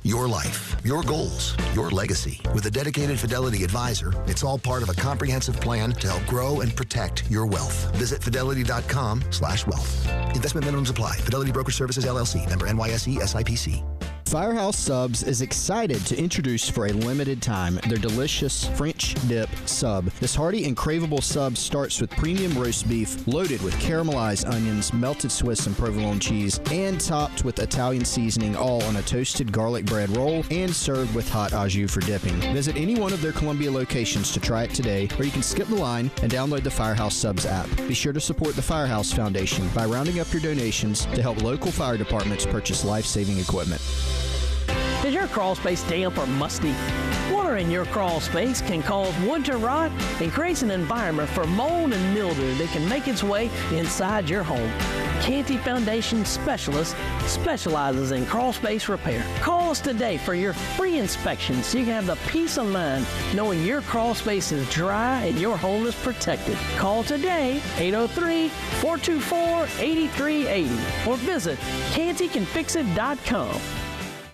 Your life, your goals, your legacy. With a dedicated Fidelity advisor, it's all part of a comprehensive plan to help grow and protect your wealth. Visit fidelity.com/wealth. Investment minimums apply. Fidelity Brokerage Services, LLC. Member NYSE SIPC. Firehouse Subs is excited to introduce for a limited time their delicious French dip sub. This hearty and craveable sub starts with premium roast beef loaded with caramelized onions, melted Swiss and provolone cheese, and topped with Italian seasoning, all on a toasted garlic bread roll and served with hot au jus for dipping. Visit any one of their Columbia locations to try it today, or you can skip the line and download the Firehouse Subs app. Be sure to support the Firehouse Foundation by rounding up your donations to help local fire departments purchase life-saving equipment. Is your crawl space damp or musty? Water in your crawl space can cause wood to rot and creates an environment for mold and mildew that can make its way inside your home. Canty Foundation Specialist specializes in crawl space repair. Call us today for your free inspection so you can have the peace of mind knowing your crawl space is dry and your home is protected. Call today, 803-424-8380, or visit cantycanfixit.com.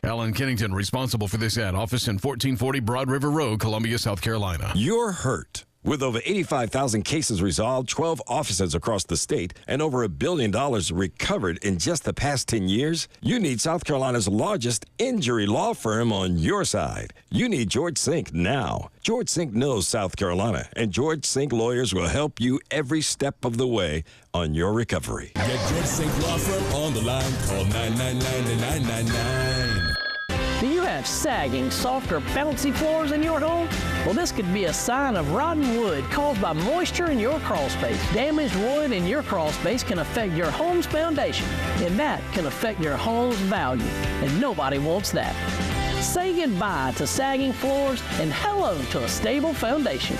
Alan Kennington, responsible for this ad. Office in 1440 Broad River Road, Columbia, South Carolina. You're hurt. With over 85,000 cases resolved, 12 offices across the state, and over $1 billion recovered in just the past 10 years, you need South Carolina's largest injury law firm on your side. You need George Sink now. George Sink knows South Carolina, and George Sink lawyers will help you every step of the way on your recovery. Get George Sink Law Firm on the line. Call 999-999. Do you have sagging, soft, or bouncy floors in your home? Well, this could be a sign of rotten wood caused by moisture in your crawl space. Damaged wood in your crawl space can affect your home's foundation, and that can affect your home's value, and nobody wants that. Say goodbye to sagging floors and hello to a stable foundation.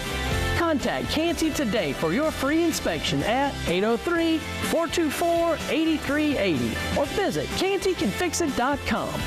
Contact Canty today for your free inspection at 803-424-8380 or visit cantycanfixit.com.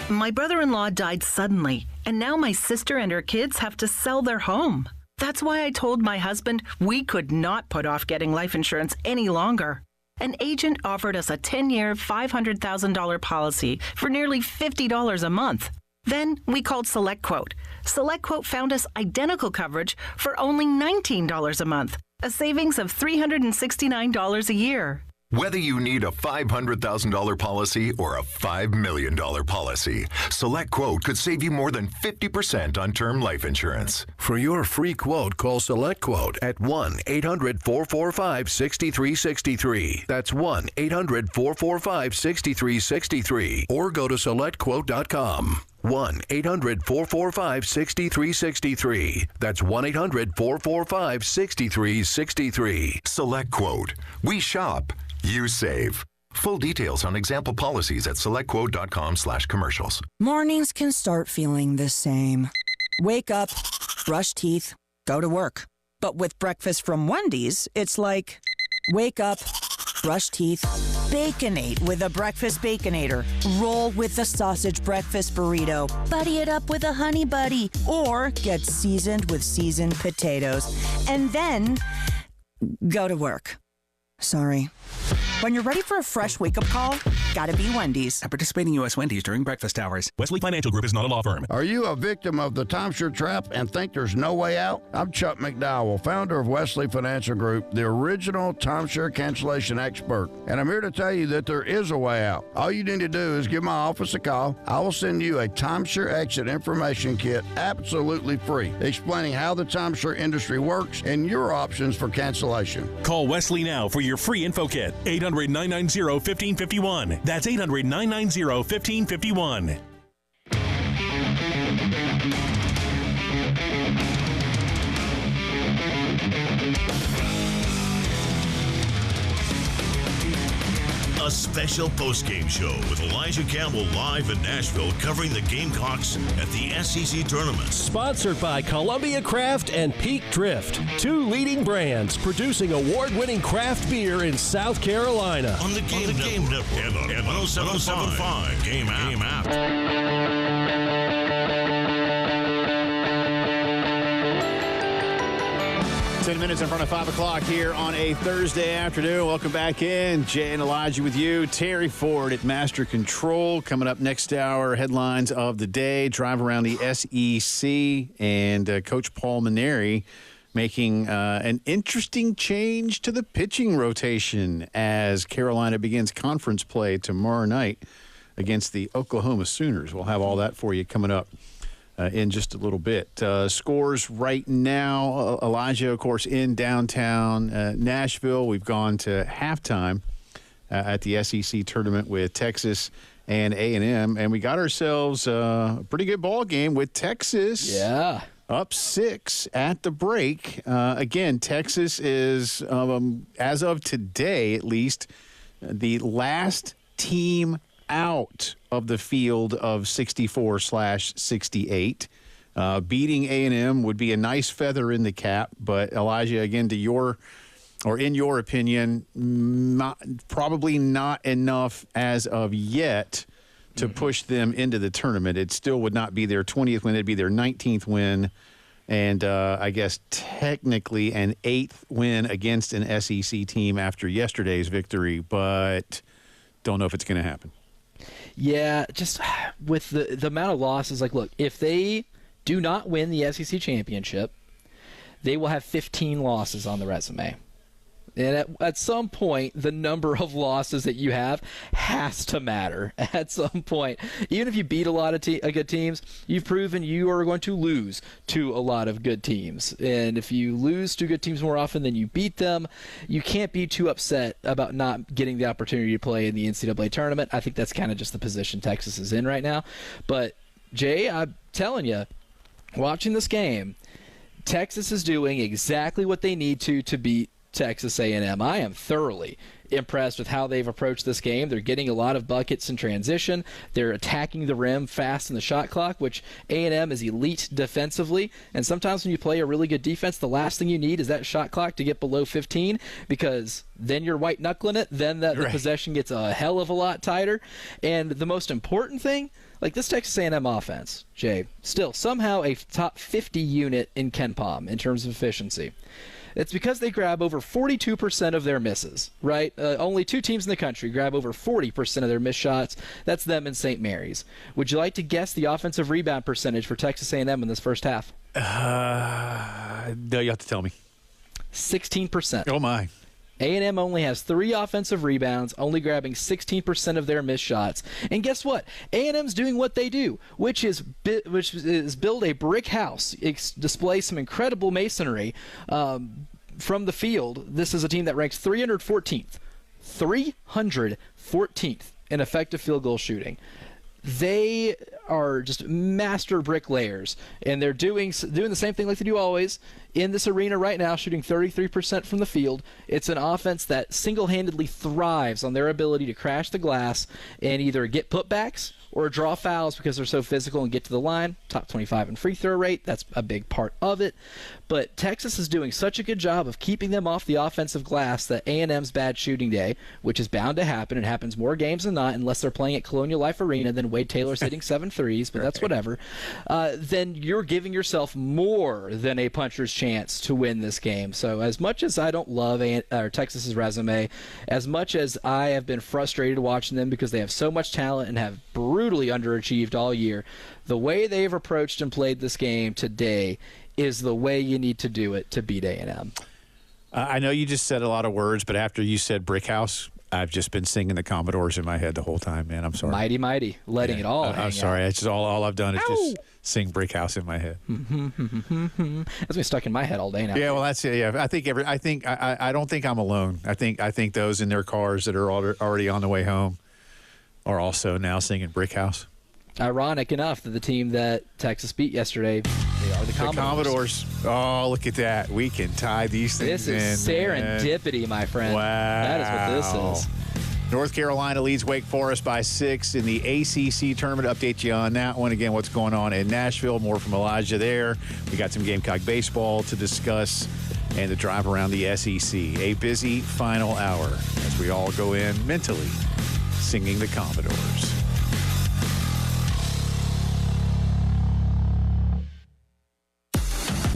My brother-in-law died suddenly, and now my sister and her kids have to sell their home. That's why I told my husband we could not put off getting life insurance any longer. An agent offered us a 10-year, $500,000 policy for nearly $50 a month. Then we called SelectQuote. SelectQuote found us identical coverage for only $19 a month, a savings of $369 a year. Whether you need a $500,000 policy or a $5 million policy, SelectQuote could save you more than 50% on term life insurance. For your free quote, call SelectQuote at 1-800-445-6363. That's 1-800-445-6363. Or go to SelectQuote.com. 1-800-445-6363. That's 1-800-445-6363. SelectQuote. We shop. You save. Full details on example policies at selectquote.com/commercials. Mornings can start feeling the same. Wake up, brush teeth, go to work. But with breakfast from Wendy's, it's like, wake up, brush teeth, Baconate with a breakfast Baconator. Roll with a sausage breakfast burrito. Buddy it up with a Honey Buddy. Or get seasoned with seasoned potatoes. And then go to work. Sorry. When you're ready for a fresh wake-up call, gotta be Wendy's. At participating U.S. Wendy's during breakfast hours. Wesley Financial Group is not a law firm. Are you a victim of the timeshare trap and think there's no way out? I'm Chuck McDowell, founder of Wesley Financial Group, the original timeshare cancellation expert. And I'm here to tell you that there is a way out. All you need to do is give my office a call. I will send you a timeshare exit information kit absolutely free, explaining how the timeshare industry works and your options for cancellation. Call Wesley now for your free info kit. 800-990-1551. That's 800-990-1551. A special postgame show with Elijah Campbell live in Nashville covering the Gamecocks at the SEC tournament. Sponsored by Columbia Craft and Peak Drift, two leading brands producing award-winning craft beer in South Carolina. On the Game Network and on 1075 Game App. 10 minutes in front of 5 o'clock here on a Thursday afternoon. Welcome back in. Jay and Elijah with you. Terry Ford at Master Control. Coming up next hour, headlines of the day, drive around the SEC, and Coach Paul Mainieri making an interesting change to the pitching rotation as Carolina begins conference play tomorrow night against the Oklahoma Sooners. We'll have all that for you coming up in just a little bit. Scores right now, Elijah, of course, in downtown Nashville. We've gone to halftime at the SEC tournament with Texas and A&M, and we got ourselves a pretty good ball game with Texas. Yeah. Up 6 at the break. Again, Texas is, as of today at least, the last team out of the field of 64/68. Beating A&M would be a nice feather in the cap, but Elijah, again, in your opinion, probably not enough as of yet to push them into the tournament. It still would not be their 20th win. It'd be their 19th win, and I guess technically an 8th win against an SEC team after yesterday's victory, but don't know if it's going to happen. Yeah, just with the amount of losses, like, look, if they do not win the SEC championship, they will have 15 losses on the resume. And at some point, the number of losses that you have has to matter at some point. Even if you beat a lot of good teams, you've proven you are going to lose to a lot of good teams. And if you lose to good teams more often than you beat them, you can't be too upset about not getting the opportunity to play in the NCAA tournament. I think that's kind of just the position Texas is in right now. But, Jay, I'm telling you, watching this game, Texas is doing exactly what they need to beat Texas A&M. I am thoroughly impressed with how they've approached this game. They're getting a lot of buckets in transition. They're attacking the rim fast in the shot clock, which A&M is elite defensively. And sometimes when you play a really good defense, the last thing you need is that shot clock to get below 15, because then you're white knuckling it. Then the possession gets a hell of a lot tighter. And the most important thing, like this Texas A&M offense, Jay, still somehow a top 50 unit in KenPom in terms of efficiency. It's because they grab over 42% of their misses, right? Only two teams in the country grab over 40% of their missed shots. That's them and St. Mary's. Would you like to guess the offensive rebound percentage for Texas A&M in this first half? No, you have to tell me. 16%. Oh, my. A&M only has 3 offensive rebounds, only grabbing 16% of their missed shots. And guess what? A&M's doing what they do, which is build a brick house, display some incredible masonry from the field. This is a team that ranks 314th in effective field goal shooting. They are just master bricklayers, and they're doing the same thing like they do always in this arena right now, shooting 33% from the field. It's an offense that single-handedly thrives on their ability to crash the glass and either get putbacks or draw fouls because they're so physical and get to the line. Top 25 in free throw rate, that's a big part of it. But Texas is doing such a good job of keeping them off the offensive glass that A&M's bad shooting day, which is bound to happen, it happens more games than not unless they're playing at Colonial Life Arena than Wade Taylor's hitting 7 threes, but that's whatever, then you're giving yourself more than a puncher's chance to win this game. So as much as I don't love Texas's resume, as much as I have been frustrated watching them because they have so much talent and have brutally underachieved all year, the way they've approached and played this game today is the way you need to do it to beat A&M. I know you just said a lot of words, but after you said Brick House, I've just been singing the Commodores in my head the whole time, man. I'm sorry. Mighty, mighty, letting it all hang I'm sorry. out. It's just all I've done is just sing Brick House in my head. That's been stuck in my head all day now. Yeah, well, that's it. Yeah, I don't think I'm alone. I think those in their cars that are already on the way home are also now singing Brick House. Ironic enough that the team that Texas beat yesterday, they are the Commodores. Oh, look at that. We can tie these things in. This is serendipity, my friend. Wow. That is what this is. North Carolina leads Wake Forest by 6 in the ACC tournament. Update you on that one. Again, what's going on in Nashville. More from Elijah there. We got some Gamecock baseball to discuss and the drive around the SEC. A busy final hour as we all go in mentally singing the Commodores.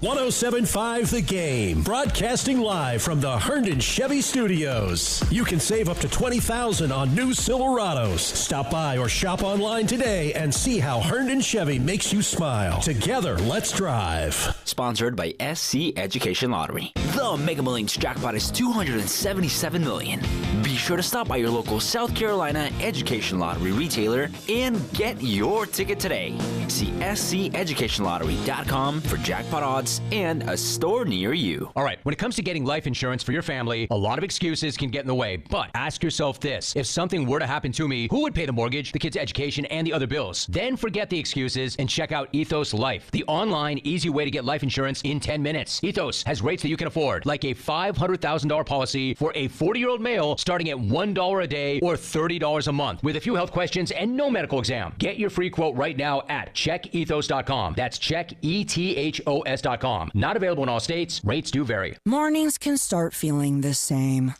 107.5 The Game, broadcasting live from the Herndon Chevy Studios. You can save up to $20,000 on new Silverados. Stop by or shop online today and see how Herndon Chevy makes you smile. Together, let's drive. Sponsored by SC Education Lottery. The Mega Millions jackpot is $277 million. Be sure to stop by your local South Carolina Education Lottery retailer and get your ticket today. See SCEducationLottery.com for jackpot odds and a store near you. All right, when it comes to getting life insurance for your family, a lot of excuses can get in the way. But ask yourself this: if something were to happen to me, who would pay the mortgage, the kids' education, and the other bills? Then forget the excuses and check out Ethos Life, the online, easy way to get life insurance in 10 minutes. Ethos has rates that you can afford, like a $500,000 policy for a 40-year-old male starting at $1 a day or $30 a month, with a few health questions and no medical exam. Get your free quote right now at checkethos.com. That's checkethos.com. Not available in all states. Rates do vary. Mornings can start feeling the same.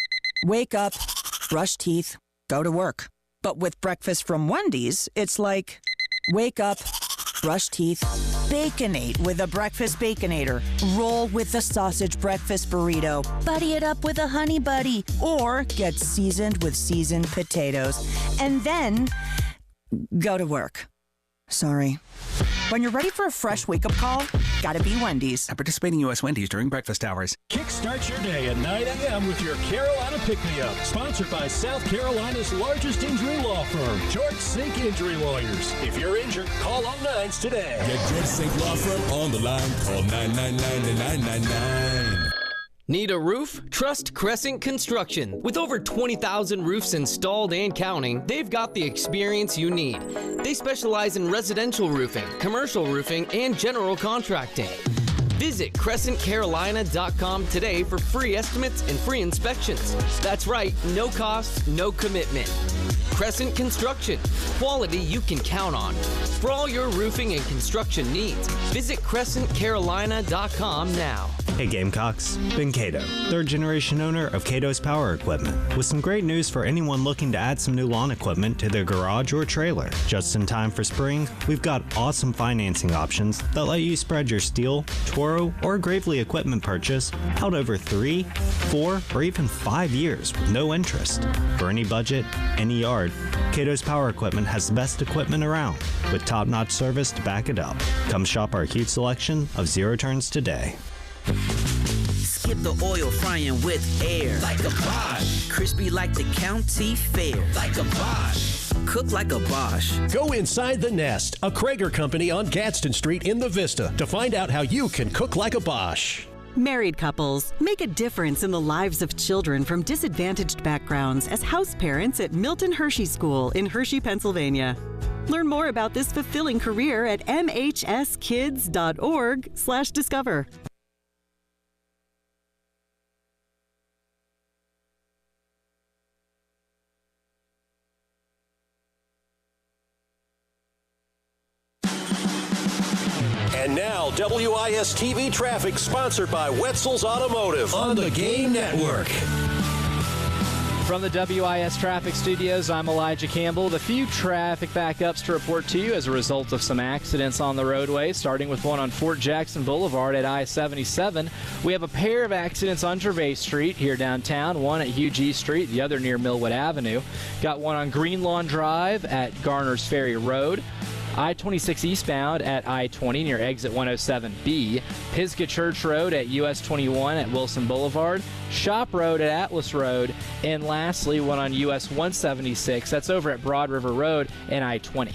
Wake up, brush teeth, go to work. But with breakfast from Wendy's, it's like, wake up, brush teeth, Baconate with a breakfast Baconator. Roll with the sausage breakfast burrito. Buddy it up with a honey buddy. Or get seasoned with seasoned potatoes. And then go to work. Sorry. When you're ready for a fresh wake-up call, gotta be Wendy's. At participating U.S. Wendy's during breakfast hours. Kickstart your day at 9 a.m. with your Carolina Pick-Me-Up. Sponsored by South Carolina's largest injury law firm, George Sink Injury Lawyers. If you're injured, call all nines today. Get George Sink Law Firm on the line. Call 999-9999. Need a roof? Trust Crescent Construction. With over 20,000 roofs installed and counting, they've got the experience you need. They specialize in residential roofing, commercial roofing, and general contracting. Visit CrescentCarolina.com today for free estimates and free inspections. That's right, no cost, no commitment. Crescent Construction, quality you can count on. For all your roofing and construction needs, visit CrescentCarolina.com now. Hey Gamecocks, Ben Cato, third generation owner of Cato's Power Equipment, with some great news for anyone looking to add some new lawn equipment to their garage or trailer. Just in time for spring, we've got awesome financing options that let you spread your steel, Toro, or Gravely equipment purchase out over 3, 4, or even 5 years with no interest. For any budget, any yard, Cato's Power Equipment has the best equipment around, with top-notch service to back it up. Come shop our huge selection of zero turns today. Skip the oil frying with air. Like a Bosch. Crispy like the county fair. Like a Bosch. Cook like a Bosch. Go inside the Nest, a Krager company on Gadsden Street in the Vista, to find out how you can cook like a Bosch. Married couples make a difference in the lives of children from disadvantaged backgrounds as house parents at Milton Hershey School in Hershey, Pennsylvania. Learn more about this fulfilling career at mhskids.org/discover. And now, WIS-TV traffic, sponsored by Wetzel's Automotive on the Game Network. From the WIS Traffic Studios, I'm Elijah Campbell. The few traffic backups to report to you as a result of some accidents on the roadway, starting with one on Fort Jackson Boulevard at I-77. We have a pair of accidents on Gervais Street here downtown, one at Hugh G. Street, the other near Millwood Avenue. Got one on Green Lawn Drive at Garner's Ferry Road. I-26 eastbound at I-20 near exit 107B, Pisgah Church Road at US 21 at Wilson Boulevard, Shop Road at Atlas Road, and lastly, one on US 176. That's over at Broad River Road and I-20.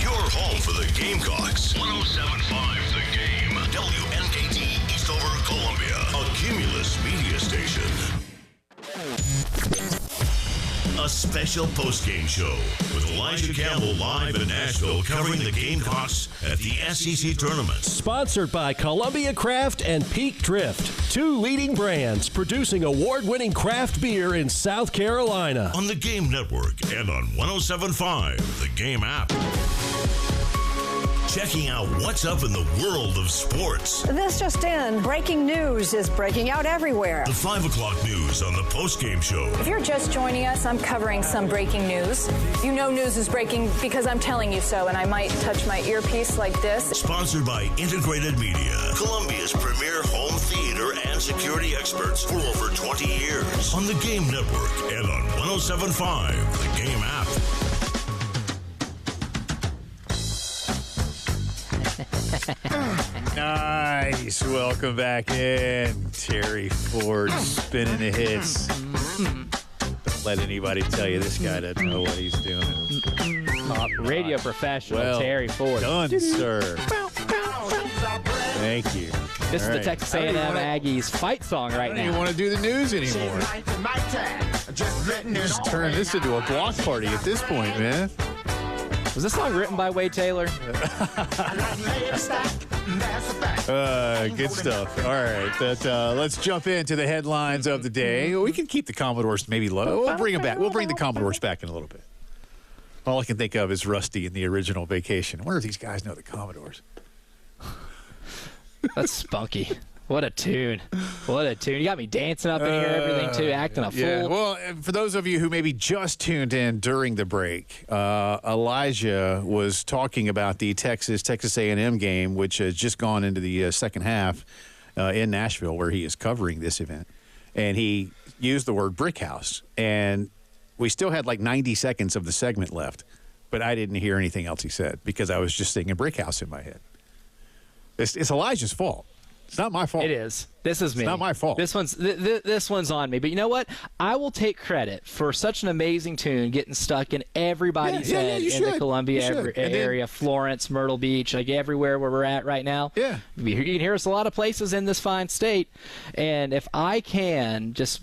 Your home for the Gamecocks. 107.5 The Game. WNKT Eastover, Columbia. A Cumulus media station. A special postgame show with Elijah Campbell live in Nashville covering the Gamecocks at the SEC tournament. Sponsored by Columbia Craft and Peak Drift, two leading brands producing award-winning craft beer in South Carolina. On the Game Network and on 107.5, the Game app. Checking out what's up in the world of sports. This just in, breaking news is breaking out everywhere. The 5 o'clock news on the postgame show. If you're just joining us, I'm covering some breaking news. You know news is breaking because I'm telling you so, and I might touch my earpiece like this. Sponsored by Integrated Media, Columbia's premier home theater and security experts for over 20 years. On the Game Network and on 107.5, the Game app. Nice. Welcome back in. Terry Ford spinning the hits. Don't let anybody tell you this guy doesn't know what he's doing. Top radio professional Terry Ford. Done, sir. Thank you. This is the Texas A&M Aggies fight song right now. I don't even want to do the news anymore. Just turn this into a block party at this point, man. Was this song written by Wade Taylor? Good stuff. All right, let's jump into the headlines of the day. We can keep the Commodores maybe low. We'll bring them back. We'll bring the Commodores back in a little bit. All I can think of is Rusty in the original Vacation. I wonder if these guys know the Commodores. That's spunky. What a tune. What a tune. You got me dancing up in here, everything, too, acting a fool. Yeah. Well, for those of you who maybe just tuned in during the break, Elijah was talking about the Texas A&M game, which has just gone into the second half in Nashville, where he is covering this event. And he used the word brick house. And we still had like 90 seconds of the segment left, but I didn't hear anything else he said because I was just thinking brick house in my head. It's Elijah's fault. It's not my fault. It is. This is me. It's not my fault. This one's on me. But you know what? I will take credit for such an amazing tune getting stuck in everybody's head in the Columbia area, Florence, Myrtle Beach, like everywhere where we're at right now. Yeah. You can hear us a lot of places in this fine state. And if I can just,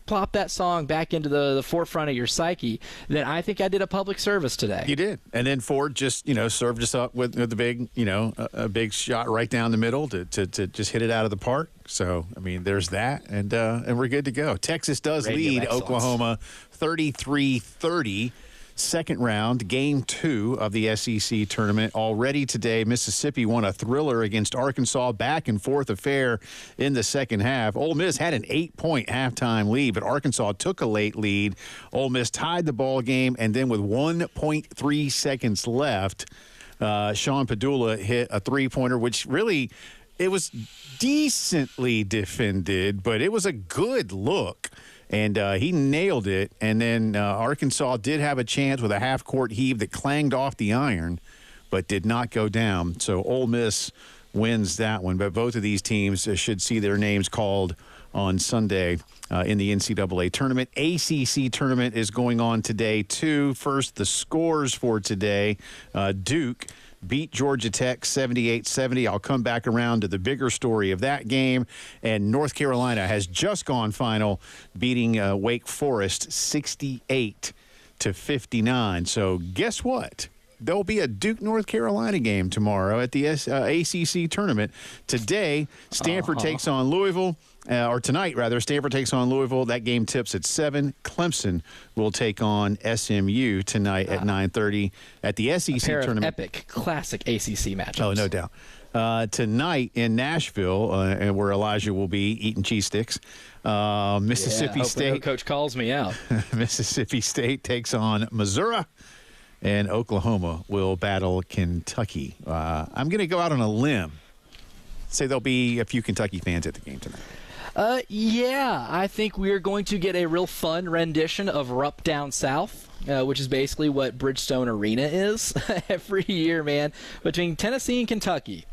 plop that song back into the forefront of your psyche, then I think I did a public service today. You did. And then Ford just, served us up with the big, a big shot right down the middle to just hit it out of the park. So, I mean, there's that, and we're good to go. Texas does lead Oklahoma 33-30. Second round, game 2 of the SEC tournament. Already today, Mississippi won a thriller against Arkansas. Back and forth affair in the second half. Ole Miss had an 8-point halftime lead, but Arkansas took a late lead. Ole Miss tied the ball game, and then with 1.3 seconds left, Sean Padula hit a three-pointer, which really, it was decently defended, but it was a good look. And he nailed it. And then Arkansas did have a chance with a half-court heave that clanged off the iron, but did not go down. So Ole Miss wins that one. But both of these teams should see their names called on Sunday in the NCAA tournament. ACC tournament is going on today, too. First, the scores for today. Duke beat Georgia Tech 78-70. I'll come back around to the bigger story of that game. And North Carolina has just gone final, beating Wake Forest 68-59. So guess what? There'll be a Duke-North Carolina game tomorrow at the ACC tournament. Today, Stanford takes on Louisville. Or tonight, rather, Stanford takes on Louisville. That game tips at 7. Clemson will take on SMU tonight at 9:30 at the SEC tournament. Epic, classic ACC matchups. Oh, no doubt. tonight in Nashville, and where Elijah will be eating cheese sticks. Mississippi State. No coach calls me out. Mississippi State takes on Missouri, and Oklahoma will battle Kentucky. I'm going to go out on a limb, say there'll be a few Kentucky fans at the game tonight. Yeah, I think we're going to get a real fun rendition of Rupp Down South, which is basically what Bridgestone Arena is every year, man, between Tennessee and Kentucky.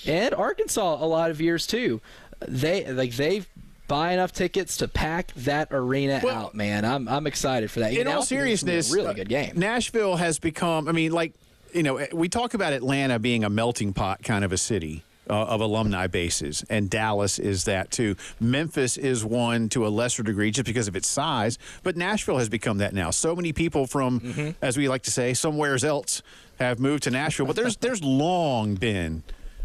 And Arkansas a lot of years, too. They buy enough tickets to pack that arena out, man. I'm excited for that. In all seriousness, really good game. Nashville has become, we talk about Atlanta being a melting pot kind of a city of alumni bases, and Dallas is that too. Memphis is one to a lesser degree just because of its size, but Nashville has become that now. So many people from, as we like to say, somewheres else have moved to Nashville, but there's long been,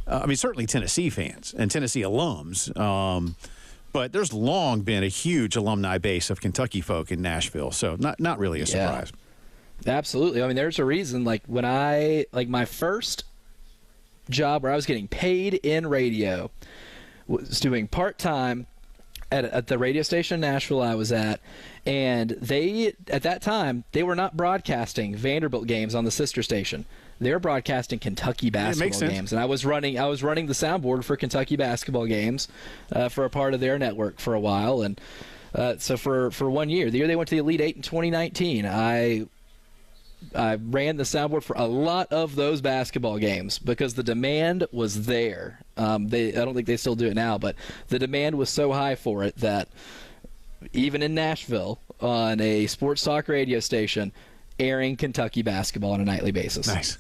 certainly Tennessee fans and Tennessee alums, but there's long been a huge alumni base of Kentucky folk in Nashville, so not really a surprise. Absolutely. There's a reason, when my first job where I was getting paid in radio was doing part-time at the radio station in Nashville I was at, and at that time they were not broadcasting Vanderbilt games on the sister station. They were broadcasting Kentucky basketball games, and I was running the soundboard for Kentucky basketball games for a part of their network for a while, and so for 1 year, the year they went to the Elite Eight in 2019, I ran the soundboard for a lot of those basketball games because the demand was there. I don't think they still do it now, but the demand was so high for it that even in Nashville on a sports talk radio station, airing Kentucky basketball on a nightly basis. Nice.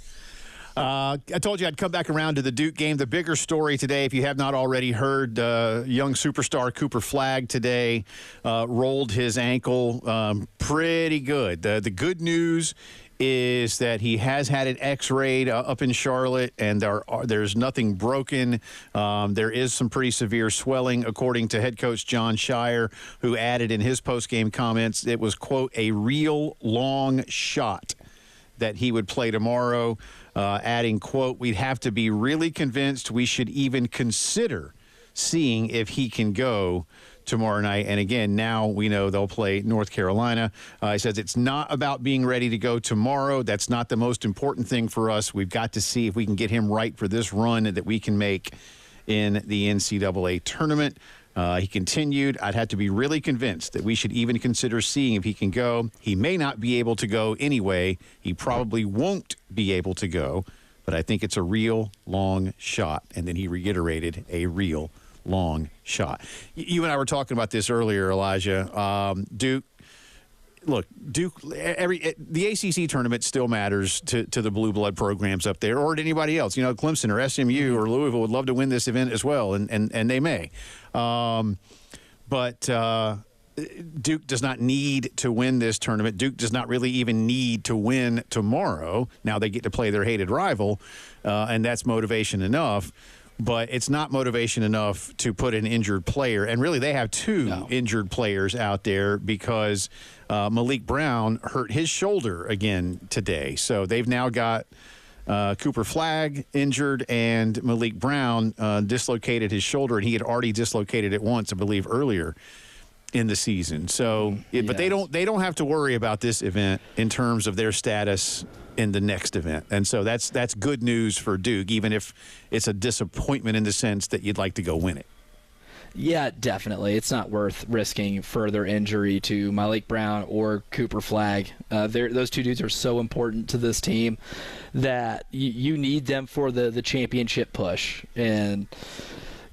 I told you I'd come back around to the Duke game. The bigger story today, if you have not already heard, young superstar Cooper Flagg today rolled his ankle pretty good. The good news is that he has had it x-rayed up in Charlotte, and there's nothing broken. There is some pretty severe swelling, according to head coach John Shire, who added in his post-game comments it was, quote, a real long shot that he would play tomorrow, adding, quote, we'd have to be really convinced we should even consider seeing if he can go tomorrow night. And again, now we know they'll play North Carolina. He says it's not about being ready to go tomorrow. That's not the most important thing for us. We've got to see if we can get him right for this run that we can make in the NCAA tournament. He continued, I'd have to be really convinced that we should even consider seeing if he can go. He may not be able to go anyway. He probably won't be able to go, but I think it's a real long shot. And then he reiterated a real long shot. You and I were talking about this earlier, Elijah. Duke, the ACC tournament still matters to the blue blood programs up there, or to anybody else. Clemson or SMU or Louisville would love to win this event as well, and they may. But Duke does not need to win this tournament. Duke does not really even need to win tomorrow. Now they get to play their hated rival, and that's motivation enough. But it's not motivation enough to put an injured player. And really, they have two injured players out there because Malik Brown hurt his shoulder again today. So they've now got Cooper Flagg injured, and Malik Brown dislocated his shoulder, and he had already dislocated it once, I believe, earlier in the season. So, but they don't have to worry about this event in terms of their status in the next event. And so that's good news for Duke, even if it's a disappointment in the sense that you'd like to go win it. Yeah, definitely. It's not worth risking further injury to Malik Brown or Cooper Flagg. Those two dudes are so important to this team that you need them for the championship push. And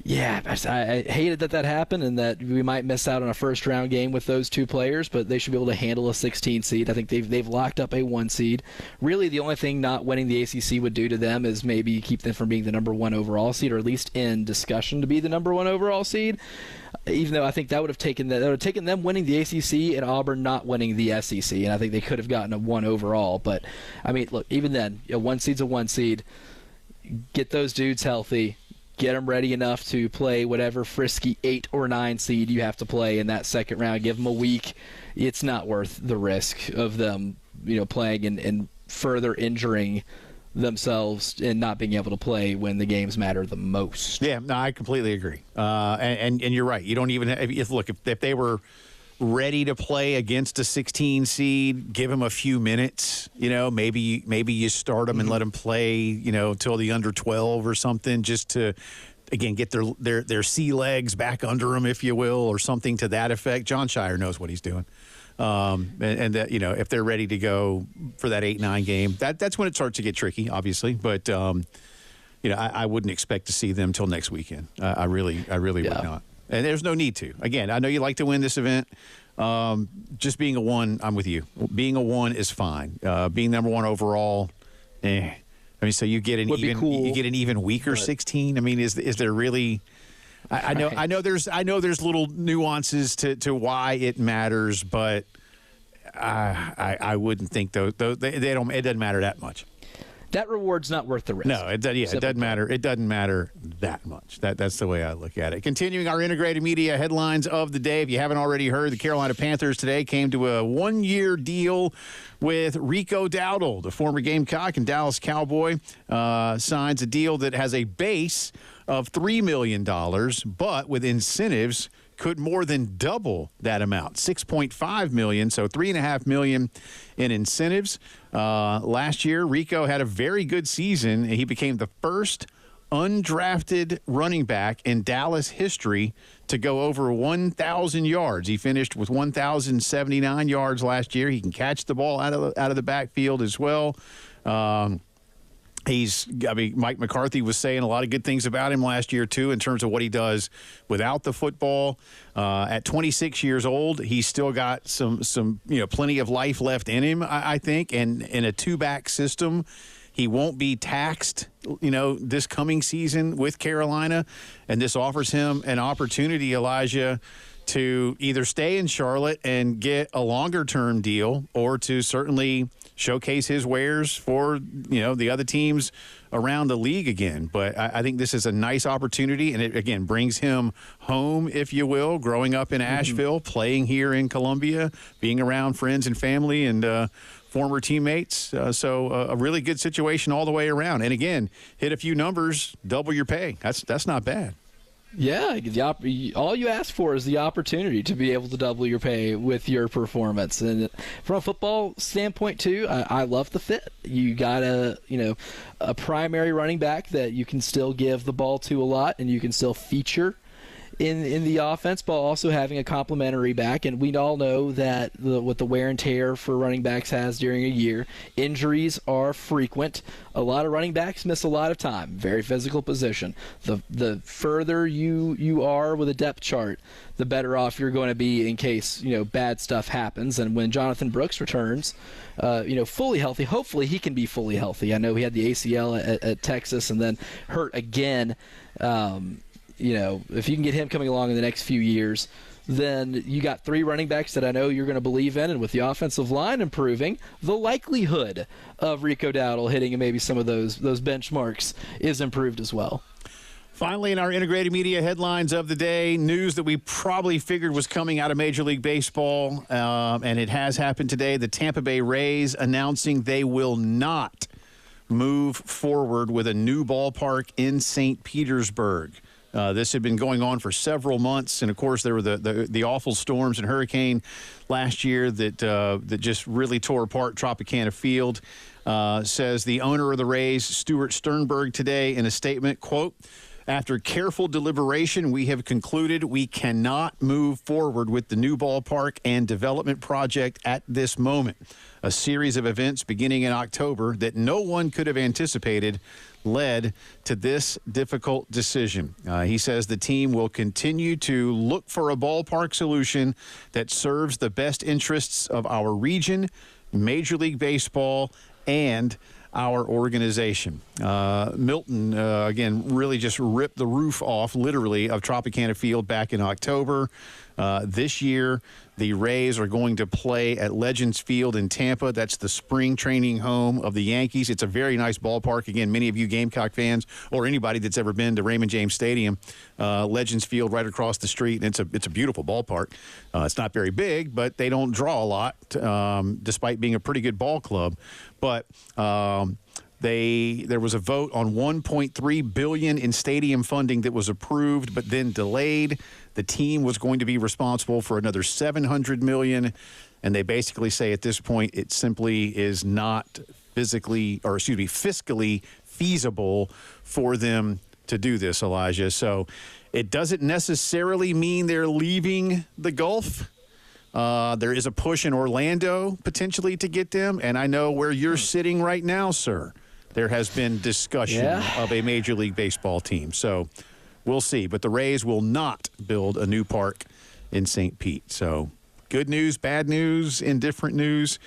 yeah, I hated that happened and that we might miss out on a first-round game with those two players, but they should be able to handle a 16 seed. I think they've locked up a 1 seed. Really, the only thing not winning the ACC would do to them is maybe keep them from being the number 1 overall seed, or at least in discussion to be the number 1 overall seed. Even though I think that would have taken them winning the ACC and Auburn not winning the SEC, and I think they could have gotten a 1 overall. But I mean, look, even then, a 1 seed's a 1 seed. Get those dudes healthy. Get them ready enough to play whatever frisky 8 or 9 seed you have to play in that second round. Give them a week. It's not worth the risk of them, playing and further injuring themselves in not being able to play when the games matter the most. Yeah, no, I completely agree. And you're right. You don't even if they were ready to play against a 16 seed, give them a few minutes. Maybe you start them and let them play. Till the under 12 or something, just to again get their sea legs back under them, if you will, or something to that effect. John Shire knows what he's doing. And that, if they're ready to go for that 8-9 game, that's when it starts to get tricky, obviously. But I wouldn't expect to see them till next weekend. I really would not. And there's no need to. Again, I know you like to win this event. Just being a 1, I'm with you. Being a 1 is fine. Being number 1 overall, I mean, so you get an even weaker 16. I mean, is there really? I know there's little nuances to why it matters, but I wouldn't think they don't. It doesn't matter that much. That reward's not worth the risk. No, it doesn't matter. It doesn't matter that much. That's the way I look at it. Continuing our integrated media headlines of the day. If you haven't already heard, the Carolina Panthers today came to a 1-year deal with Rico Dowdle, the former Gamecock and Dallas Cowboy. Signs a deal that has a base of $3 million, but with incentives could more than double that amount, $6.5 million, so $3.5 million in incentives. Last year, Rico had a very good season. He became the first undrafted running back in Dallas history to go over 1,000 yards. He finished with 1,079 yards last year. He can catch the ball out of the backfield as well. Mike McCarthy was saying a lot of good things about him last year, too, in terms of what he does without the football. At 26 years old, he's still got some plenty of life left in him, I think. And in a 2-back system, he won't be taxed, this coming season with Carolina. And this offers him an opportunity, Elijah, to either stay in Charlotte and get a longer-term deal, or to certainly showcase his wares for, the other teams around the league again. But I think this is a nice opportunity, and it, again, brings him home, if you will, growing up in Asheville, playing here in Columbia, being around friends and family and former teammates. So a really good situation all the way around. And, again, hit a few numbers, double your pay. That's not bad. Yeah, all you ask for is the opportunity to be able to double your pay with your performance. And from a football standpoint, too, I love the fit. You got a primary running back that you can still give the ball to a lot, and you can still feature in the offense, but also having a complementary back. And we all know that what the wear and tear for running backs has during a year, injuries are frequent. A lot of running backs miss a lot of time. Very physical position. The further you are with a depth chart, the better off you're going to be in case bad stuff happens. And when Jonathan Brooks returns, fully healthy, hopefully he can be fully healthy. I know he had the ACL at Texas and then hurt again. If you can get him coming along in the next few years, then you got 3 running backs that I know you're going to believe in, and with the offensive line improving, the likelihood of Rico Dowdle hitting maybe some of those benchmarks is improved as well. Finally, in our integrated media headlines of the day, news that we probably figured was coming out of Major League Baseball, and it has happened today. The Tampa Bay Rays announcing they will not move forward with a new ballpark in St. Petersburg. This had been going on for several months, and of course there were the awful storms and hurricane last year that just really tore apart Tropicana Field. Says the owner of the Rays, Stuart Sternberg, today in a statement, quote, "After careful deliberation, we have concluded we cannot move forward with the new ballpark and development project at this moment. A series of events beginning in October that no one could have anticipated led to this difficult decision." He says the team will continue to look for a ballpark solution that serves the best interests of our region, Major League Baseball, and our organization. Milton, again, really just ripped the roof off, literally, of Tropicana Field back in October. This year, the Rays are going to play at Legends Field in Tampa. That's the spring training home of the Yankees. It's a very nice ballpark. Again, many of you Gamecock fans or anybody that's ever been to Raymond James Stadium, Legends Field right across the street. And it's a beautiful ballpark. It's not very big, but they don't draw a lot, despite being a pretty good ball club. But There was a vote on $1.3 billion in stadium funding that was approved but then delayed. The team was going to be responsible for another $700 million, and they basically say at this point it simply is not fiscally feasible for them to do this, Elijah. So it doesn't necessarily mean they're leaving the Gulf. There is a push in Orlando potentially to get them, and I know where you're sitting right now, sir. There has been discussion of a Major League Baseball team. So we'll see. But the Rays will not build a new park in St. Pete. So good news, bad news, indifferent news.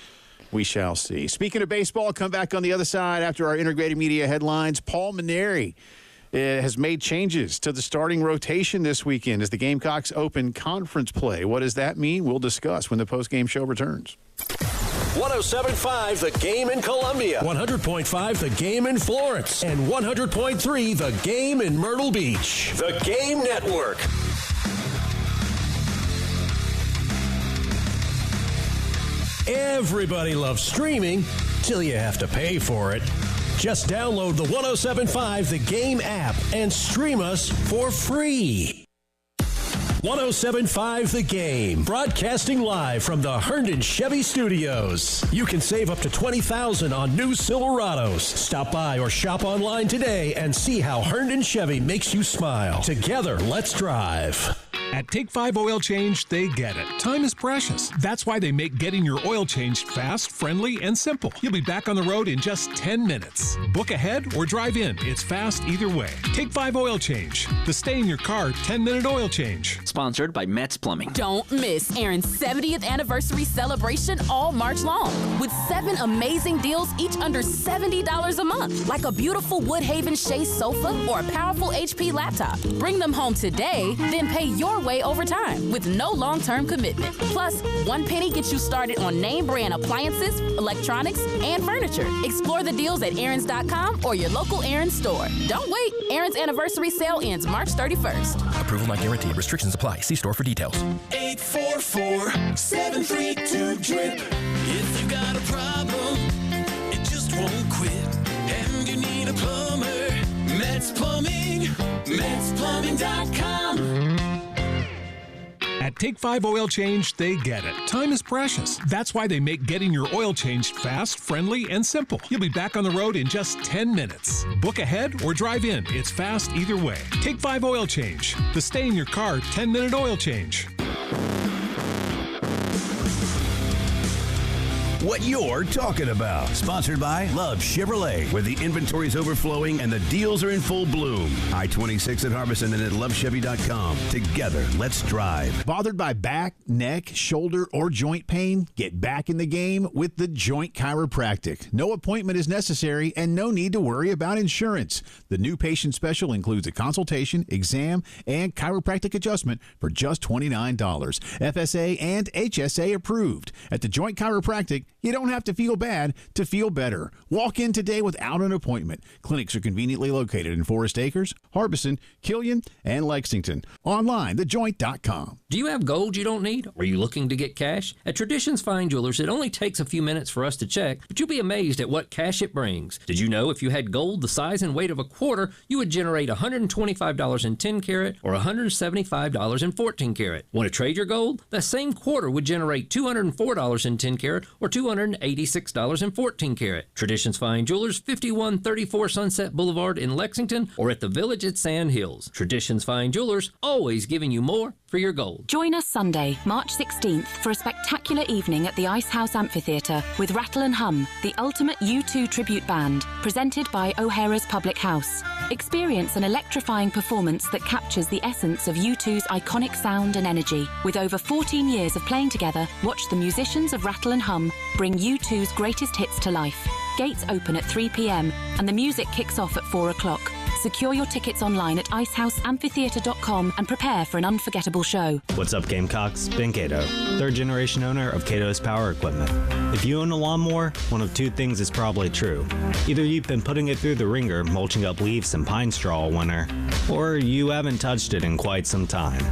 We shall see. Speaking of baseball, come back on the other side after our integrated media headlines. Paul Mainieri has made changes to the starting rotation this weekend as the Gamecocks open conference play. What does that mean? We'll discuss when the postgame show returns. 107.5 The Game in Columbia, 100.5 The Game in Florence, and 100.3 The Game in Myrtle Beach. The Game Network. Everybody loves streaming till you have to pay for it. Just download the 107.5 The Game app and stream us for free. 107.5 The Game, broadcasting live from the Herndon Chevy Studios. You can save up to $20,000 on new Silverados. Stop by or shop online today and see how Herndon Chevy makes you smile. Together, let's drive. At Take 5 Oil Change, they get it. Time is precious. That's why they make getting your oil changed fast, friendly, and simple. You'll be back on the road in just 10 minutes. Book ahead or drive in. It's fast either way. Take 5 Oil Change. The stay in your car 10-minute oil change. Sponsored by Metz Plumbing. Don't miss Aaron's 70th anniversary celebration all March long with 7 amazing deals, each under $70 a month, like a beautiful Woodhaven Shea sofa or a powerful HP laptop. Bring them home today, then pay your way over time with no long-term commitment. Plus, one penny gets you started on name brand appliances, electronics, and furniture. Explore the deals at Aaron's.com or your local Aaron's store. Don't wait. Aaron's anniversary sale ends March 31st. Approval not guaranteed. Restrictions apply. See store for details. 844-732-DRIP. If you got a problem, it just won't quit. And you need a plumber, Metz Plumbing, MetzPlumbing.com. At Take 5 Oil Change, they get it. Time is precious. That's why they make getting your oil changed fast, friendly, and simple. You'll be back on the road in just 10 minutes. Book ahead or drive in. It's fast either way. Take 5 Oil Change. The stay in your car 10-minute oil change. What you're talking about. Sponsored by Love Chevrolet, where the inventory's overflowing and the deals are in full bloom. I-26 at Harbison and at lovechevy.com. Together, let's drive. Bothered by back, neck, shoulder, or joint pain? Get back in the game with The Joint Chiropractic. No appointment is necessary and no need to worry about insurance. The new patient special includes a consultation, exam, and chiropractic adjustment for just $29. FSA and HSA approved. At The Joint Chiropractic, you don't have to feel bad to feel better. Walk in today without an appointment. Clinics are conveniently located in Forest Acres, Harbison, Killian, and Lexington. Online, thejoint.com. Do you have gold you don't need? Are you looking to get cash? At Traditions Fine Jewelers, it only takes a few minutes for us to check, but you'll be amazed at what cash it brings. Did you know if you had gold the size and weight of a quarter, you would generate $125 in 10 karat or $175 in 14 karat? Want to trade your gold? That same quarter would generate $204 in 10 karat or $286 in 14 karat. Traditions Fine Jewelers, 5134 Sunset Boulevard in Lexington or at the Village at Sand Hills. Traditions Fine Jewelers, always giving you more for your gold. Join us Sunday, March 16th for a spectacular evening at the Ice House Amphitheatre with Rattle and Hum, the ultimate U2 tribute band, presented by O'Hara's Public House. Experience an electrifying performance that captures the essence of U2's iconic sound and energy. With over 14 years of playing together, watch the musicians of Rattle and Hum bring U2's greatest hits to life. Gates open at 3 p.m. and the music kicks off at 4 o'clock. Secure your tickets online at icehouseamphitheatre.com and prepare for an unforgettable show. What's up, Gamecocks? Ben Cato, third-generation owner of Cato's Power Equipment. If you own a lawnmower, one of two things is probably true. Either you've been putting it through the ringer, mulching up leaves and pine straw all winter, or you haven't touched it in quite some time.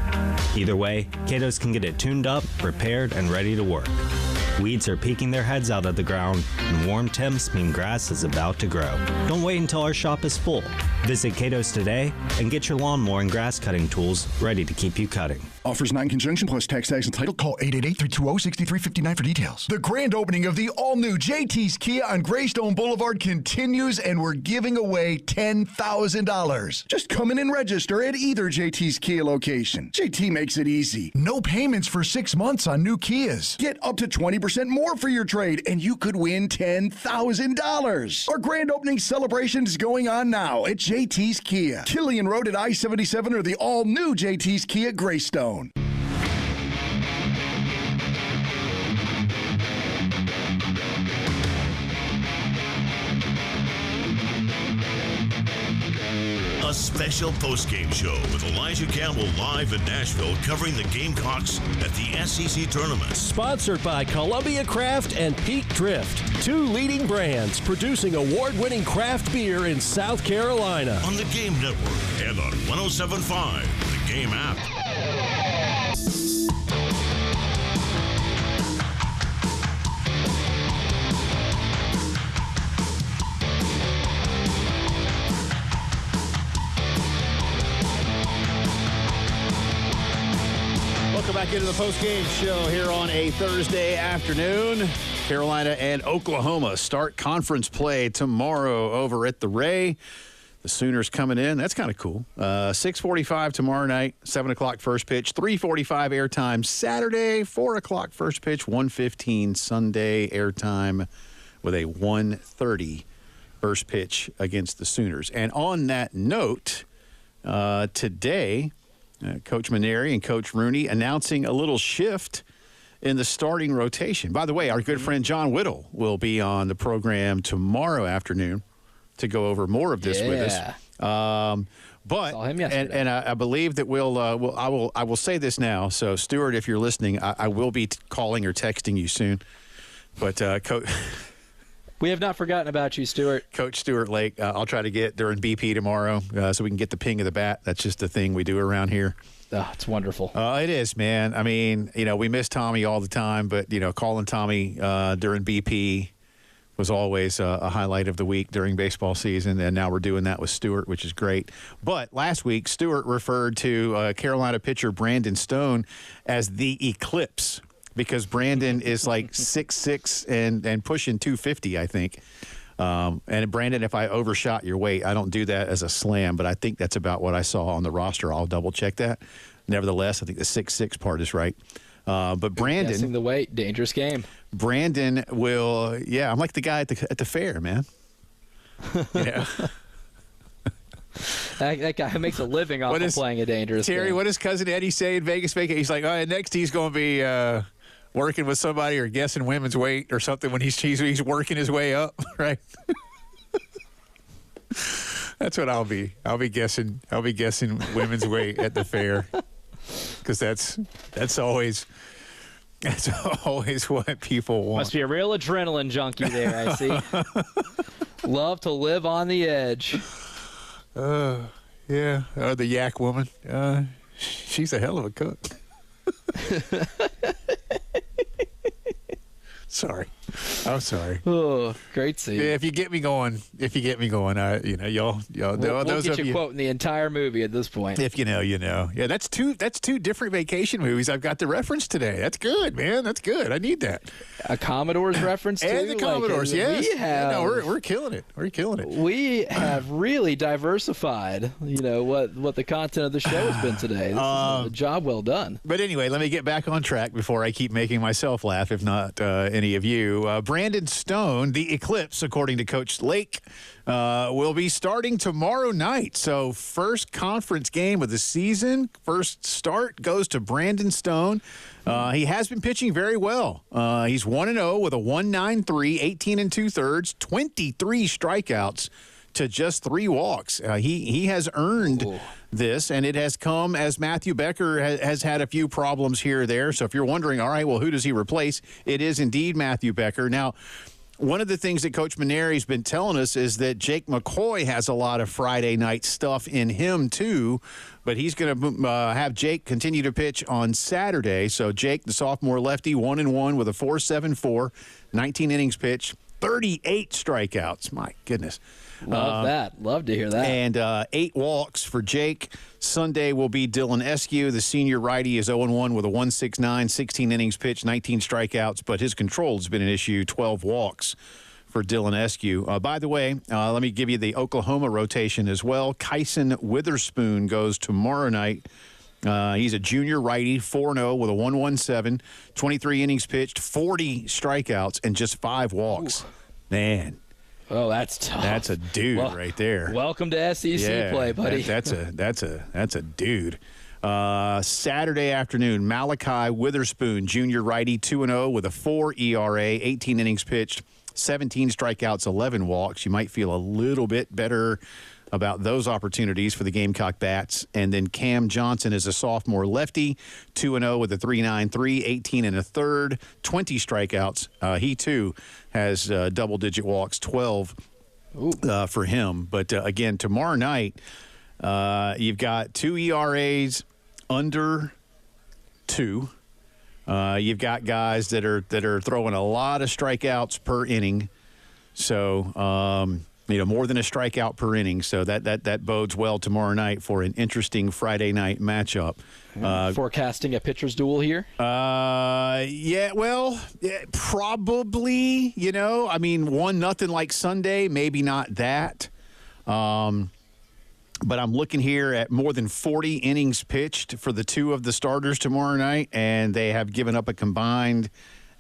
Either way, Cato's can get it tuned up, repaired, and ready to work. Weeds are peeking their heads out of the ground, and warm temps mean grass is about to grow. Don't wait until our shop is full. Visit Cato's today and get your lawnmower and grass cutting tools ready to keep you cutting. Offers not in conjunction plus tax and title. Call 888-320-6359 for details. The grand opening of the all-new JT's Kia on Greystone Boulevard continues, and we're giving away $10,000. Just come in and register at either JT's Kia location. JT makes it easy. No payments for 6 months on new Kias. Get up to 20% more for your trade, and you could win $10,000. Our grand opening celebration is going on now at JT's Kia. Killian Road at I-77 or the all-new JT's Kia Greystone. A special postgame show with Elijah Campbell live in Nashville covering the Gamecocks at the SEC tournament. Sponsored by Columbia Craft and Peak Drift, two leading brands producing award-winning craft beer in South Carolina. On the Game Network and on 107.5, the Game app. Welcome back into the post-game show here on a Thursday afternoon. Carolina and Oklahoma start conference play tomorrow over at the Ray. The Sooners coming in. That's kind of cool. 6:45 tomorrow night, 7 o'clock first pitch, 3:45 airtime Saturday, 4 o'clock first pitch, 1:15 Sunday airtime with a 1:30 first pitch against the Sooners. And on that note, today, Coach Maneri and Coach Rooney announcing a little shift in the starting rotation. By the way, our good friend John Whittle will be on the program tomorrow afternoon to go over more of this with us. But Saw him yesterday. and I believe that I will say this now. So Stuart, if you're listening, I will be calling or texting you soon. But Coach. We have not forgotten about you, Stuart. Coach Stuart Lake, I'll try to get during BP tomorrow so we can get the ping of the bat. That's just the thing we do around here. Oh, it's wonderful. It is, man. I mean, we miss Tommy all the time, but, calling Tommy during BP was always a highlight of the week during baseball season, and now we're doing that with Stuart, which is great. But last week, Stuart referred to Carolina pitcher Brandon Stone as the Eclipse, because Brandon is like 6'6" and pushing 250, I think. And Brandon, if I overshot your weight, I don't do that as a slam, but I think that's about what I saw on the roster. I'll double check that. Nevertheless, I think the 6'6" part is right. But Brandon, guessing the weight, dangerous game. Brandon will, I'm like the guy at the fair, man. That guy makes a living off of playing a dangerous Terry, game. what does Cousin Eddie say in Vegas? He's like, next he's going to be working with somebody or guessing women's weight or something when he's working his way up, right? That's what I'll be. I'll be guessing women's weight at the fair, because that's always what people want. Must be a real adrenaline junkie there, I see. Love to live on the edge. The yak woman. She's a hell of a cook. Sorry. I'm sorry. Oh, great scene. Yeah, if you get me going, y'all We'll those get of you you quoting the entire movie at this point. If you know. Yeah, that's two different vacation movies I've got to reference today. That's good, man. That's good. I need that. A Commodore's reference too. And the Commodores, yes. We're killing it. We're killing it. We have really diversified, what the content of the show has been today. This is a job well done. But anyway, let me get back on track before I keep making myself laugh, if not any of you. Brandon Stone, the Eclipse, according to Coach Lake, will be starting tomorrow night. So first conference game of the season, first start goes to Brandon Stone. He has been pitching very well. He's 1-0 with a 1.93, 18 2/3, 23 strikeouts to just 3 walks. He has earned this, and it has come as Matthew Becker has had a few problems here or there. So if you're wondering, all right, well, who does he replace? It is indeed Matthew Becker. Now, one of the things that Coach Maneri's been telling us is that Jake McCoy has a lot of Friday night stuff in him too, but he's going to have Jake continue to pitch on Saturday. So Jake, the sophomore lefty, 1-1 with a 4.74, 19 innings pitched, 38 strikeouts. My goodness. Love that. Love to hear that. And 8 walks for Jake. Sunday will be Dylan Eskew. The senior righty is 0-1 with a 1.69, 16 innings pitched, 19 strikeouts, but his control has been an issue, 12 walks for Dylan Eskew. By the way, let me give you the Oklahoma rotation as well. Kyson Witherspoon goes tomorrow night. He's a junior righty, 4-0 with a 1.17, 23 innings pitched, 40 strikeouts, and just 5 walks. Ooh. Man. Oh, that's tough. That's a dude right there. Welcome to SEC play, buddy. That's a dude. Saturday afternoon, Malachi Witherspoon, junior righty, 2-0 with a 4 ERA, 18 innings pitched, 17 strikeouts, 11 walks. You might feel a little bit better about those opportunities for the Gamecock Bats. And then Cam Johnson is a sophomore lefty, 2-0 with a 3.93, 18 and a third, 20 strikeouts. He, too, has double-digit walks, 12 for him. But, again, tomorrow night, you've got 2 ERAs under 2. You've got guys that are throwing a lot of strikeouts per inning. So, more than a strikeout per inning. So that bodes well tomorrow night for an interesting Friday night matchup. Forecasting a pitcher's duel here? Probably, 1-0 like Sunday, maybe not that. But I'm looking here at more than 40 innings pitched for the 2 of the starters tomorrow night, and they have given up a combined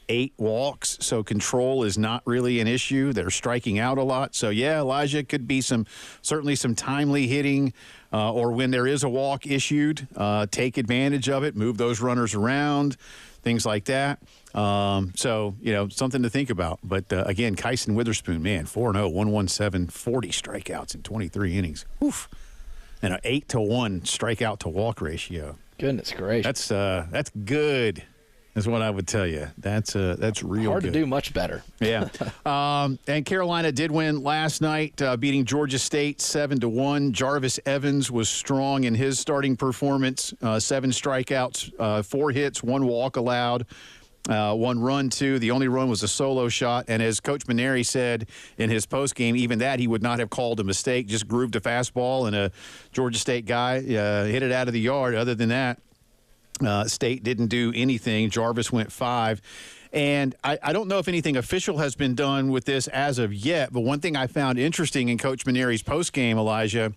8 walks, so control is not really an issue. They're striking out a lot. So, yeah, Elijah, could be certainly some timely hitting, or when there is a walk issued, take advantage of it, move those runners around, things like that. Something to think about. But, again, Kyson Witherspoon, man, 4-0, 1.17, 40 strikeouts in 23 innings. Oof. And an 8-to-1 strikeout to walk ratio. Goodness gracious. That's good. Is what I would tell you. That's real hard good. To do much better. Yeah. And Carolina did win last night, beating Georgia State 7-1. Jarvis Evans was strong in his starting performance. 7 strikeouts, 4 hits, 1 walk allowed, 1 run, 2. The only run was a solo shot. And as Coach Maneri said in his postgame, even that he would not have called a mistake. Just grooved a fastball, and a Georgia State guy hit it out of the yard. Other than that, State didn't do anything. Jarvis went 5. And I don't know if anything official has been done with this as of yet, but one thing I found interesting in Coach Maneri's postgame, Elijah,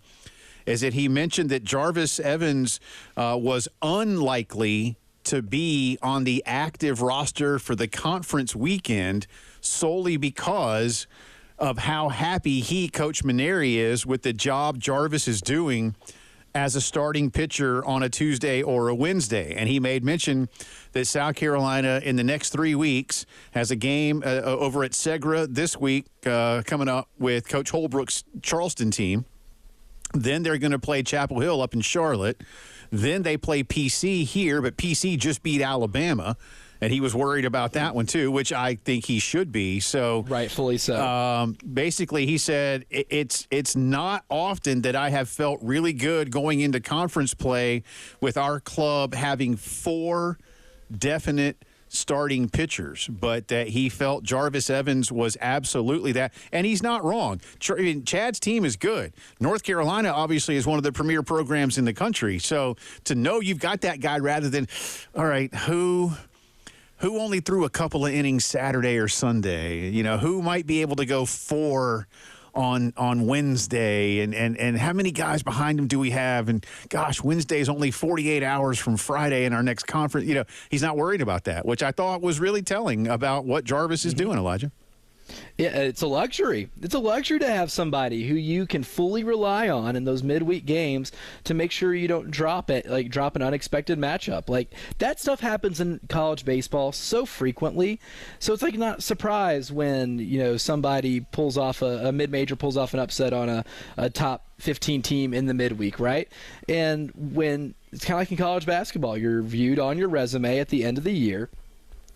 is that he mentioned that Jarvis Evans was unlikely to be on the active roster for the conference weekend solely because of how happy Coach Maneri is with the job Jarvis is doing as a starting pitcher on a Tuesday or a Wednesday. And he made mention that South Carolina in the next 3 weeks has a game over at Segra this week coming up with Coach Holbrook's Charleston team. Then they're going to play Chapel Hill up in Charlotte. Then they play PC here, but PC just beat Alabama. And he was worried about that one, too, which I think he should be. So rightfully so. Basically, he said, it's not often that I have felt really good going into conference play with our club having 4 definite starting pitchers, but that he felt Jarvis Evans was absolutely that. And he's not wrong. Chad's team is good. North Carolina, obviously, is one of the premier programs in the country. So to know you've got that guy rather than, all right, who only threw a couple of innings Saturday or Sunday? Who might be able to go 4 on Wednesday? And how many guys behind him do we have? And, gosh, Wednesday is only 48 hours from Friday in our next conference. He's not worried about that, which I thought was really telling about what Jarvis is doing, Elijah. Yeah, it's a luxury. It's a luxury to have somebody who you can fully rely on in those midweek games to make sure you don't drop an unexpected matchup. Like, that stuff happens in college baseball so frequently. So it's not a surprise when, somebody pulls off a mid-major, pulls off an upset on a top 15 team in the midweek, right? And when it's kind of like in college basketball, you're viewed on your resume at the end of the year.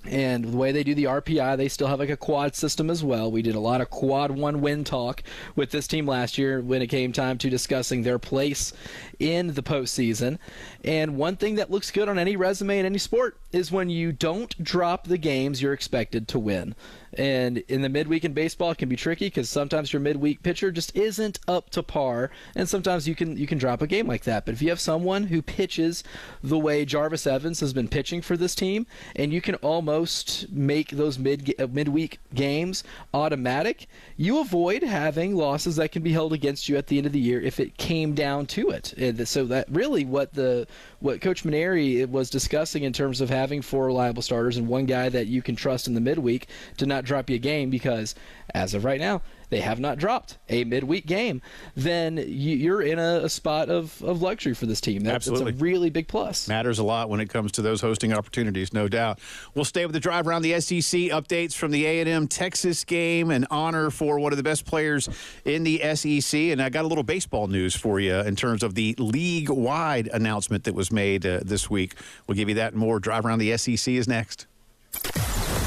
And the way they do the RPI, they still have like a quad system as well. We did a lot of quad 1 win talk with this team last year when it came time to discussing their place in the postseason. And one thing that looks good on any resume in any sport is when you don't drop the games you're expected to win. And in the midweek in baseball, it can be tricky because sometimes your midweek pitcher just isn't up to par, and sometimes you can drop a game like that. But if you have someone who pitches the way Jarvis Evans has been pitching for this team, and you can almost make those midweek games automatic, you avoid having losses that can be held against you at the end of the year if it came down to it. And so that really what Coach Maneri was discussing in terms of having 4 reliable starters and one guy that you can trust in the midweek to not drop you a game, because as of right now they have not dropped a midweek game, then you're in a spot of luxury for this team. That's a really big plus. Matters a lot when it comes to those hosting opportunities, no doubt. We'll stay with the drive around the SEC, updates from the A&M Texas game, an honor for one of the best players in the SEC. And I got a little baseball news for you in terms of the league-wide announcement that was made this week. We'll give you that and more. Drive around the SEC is next.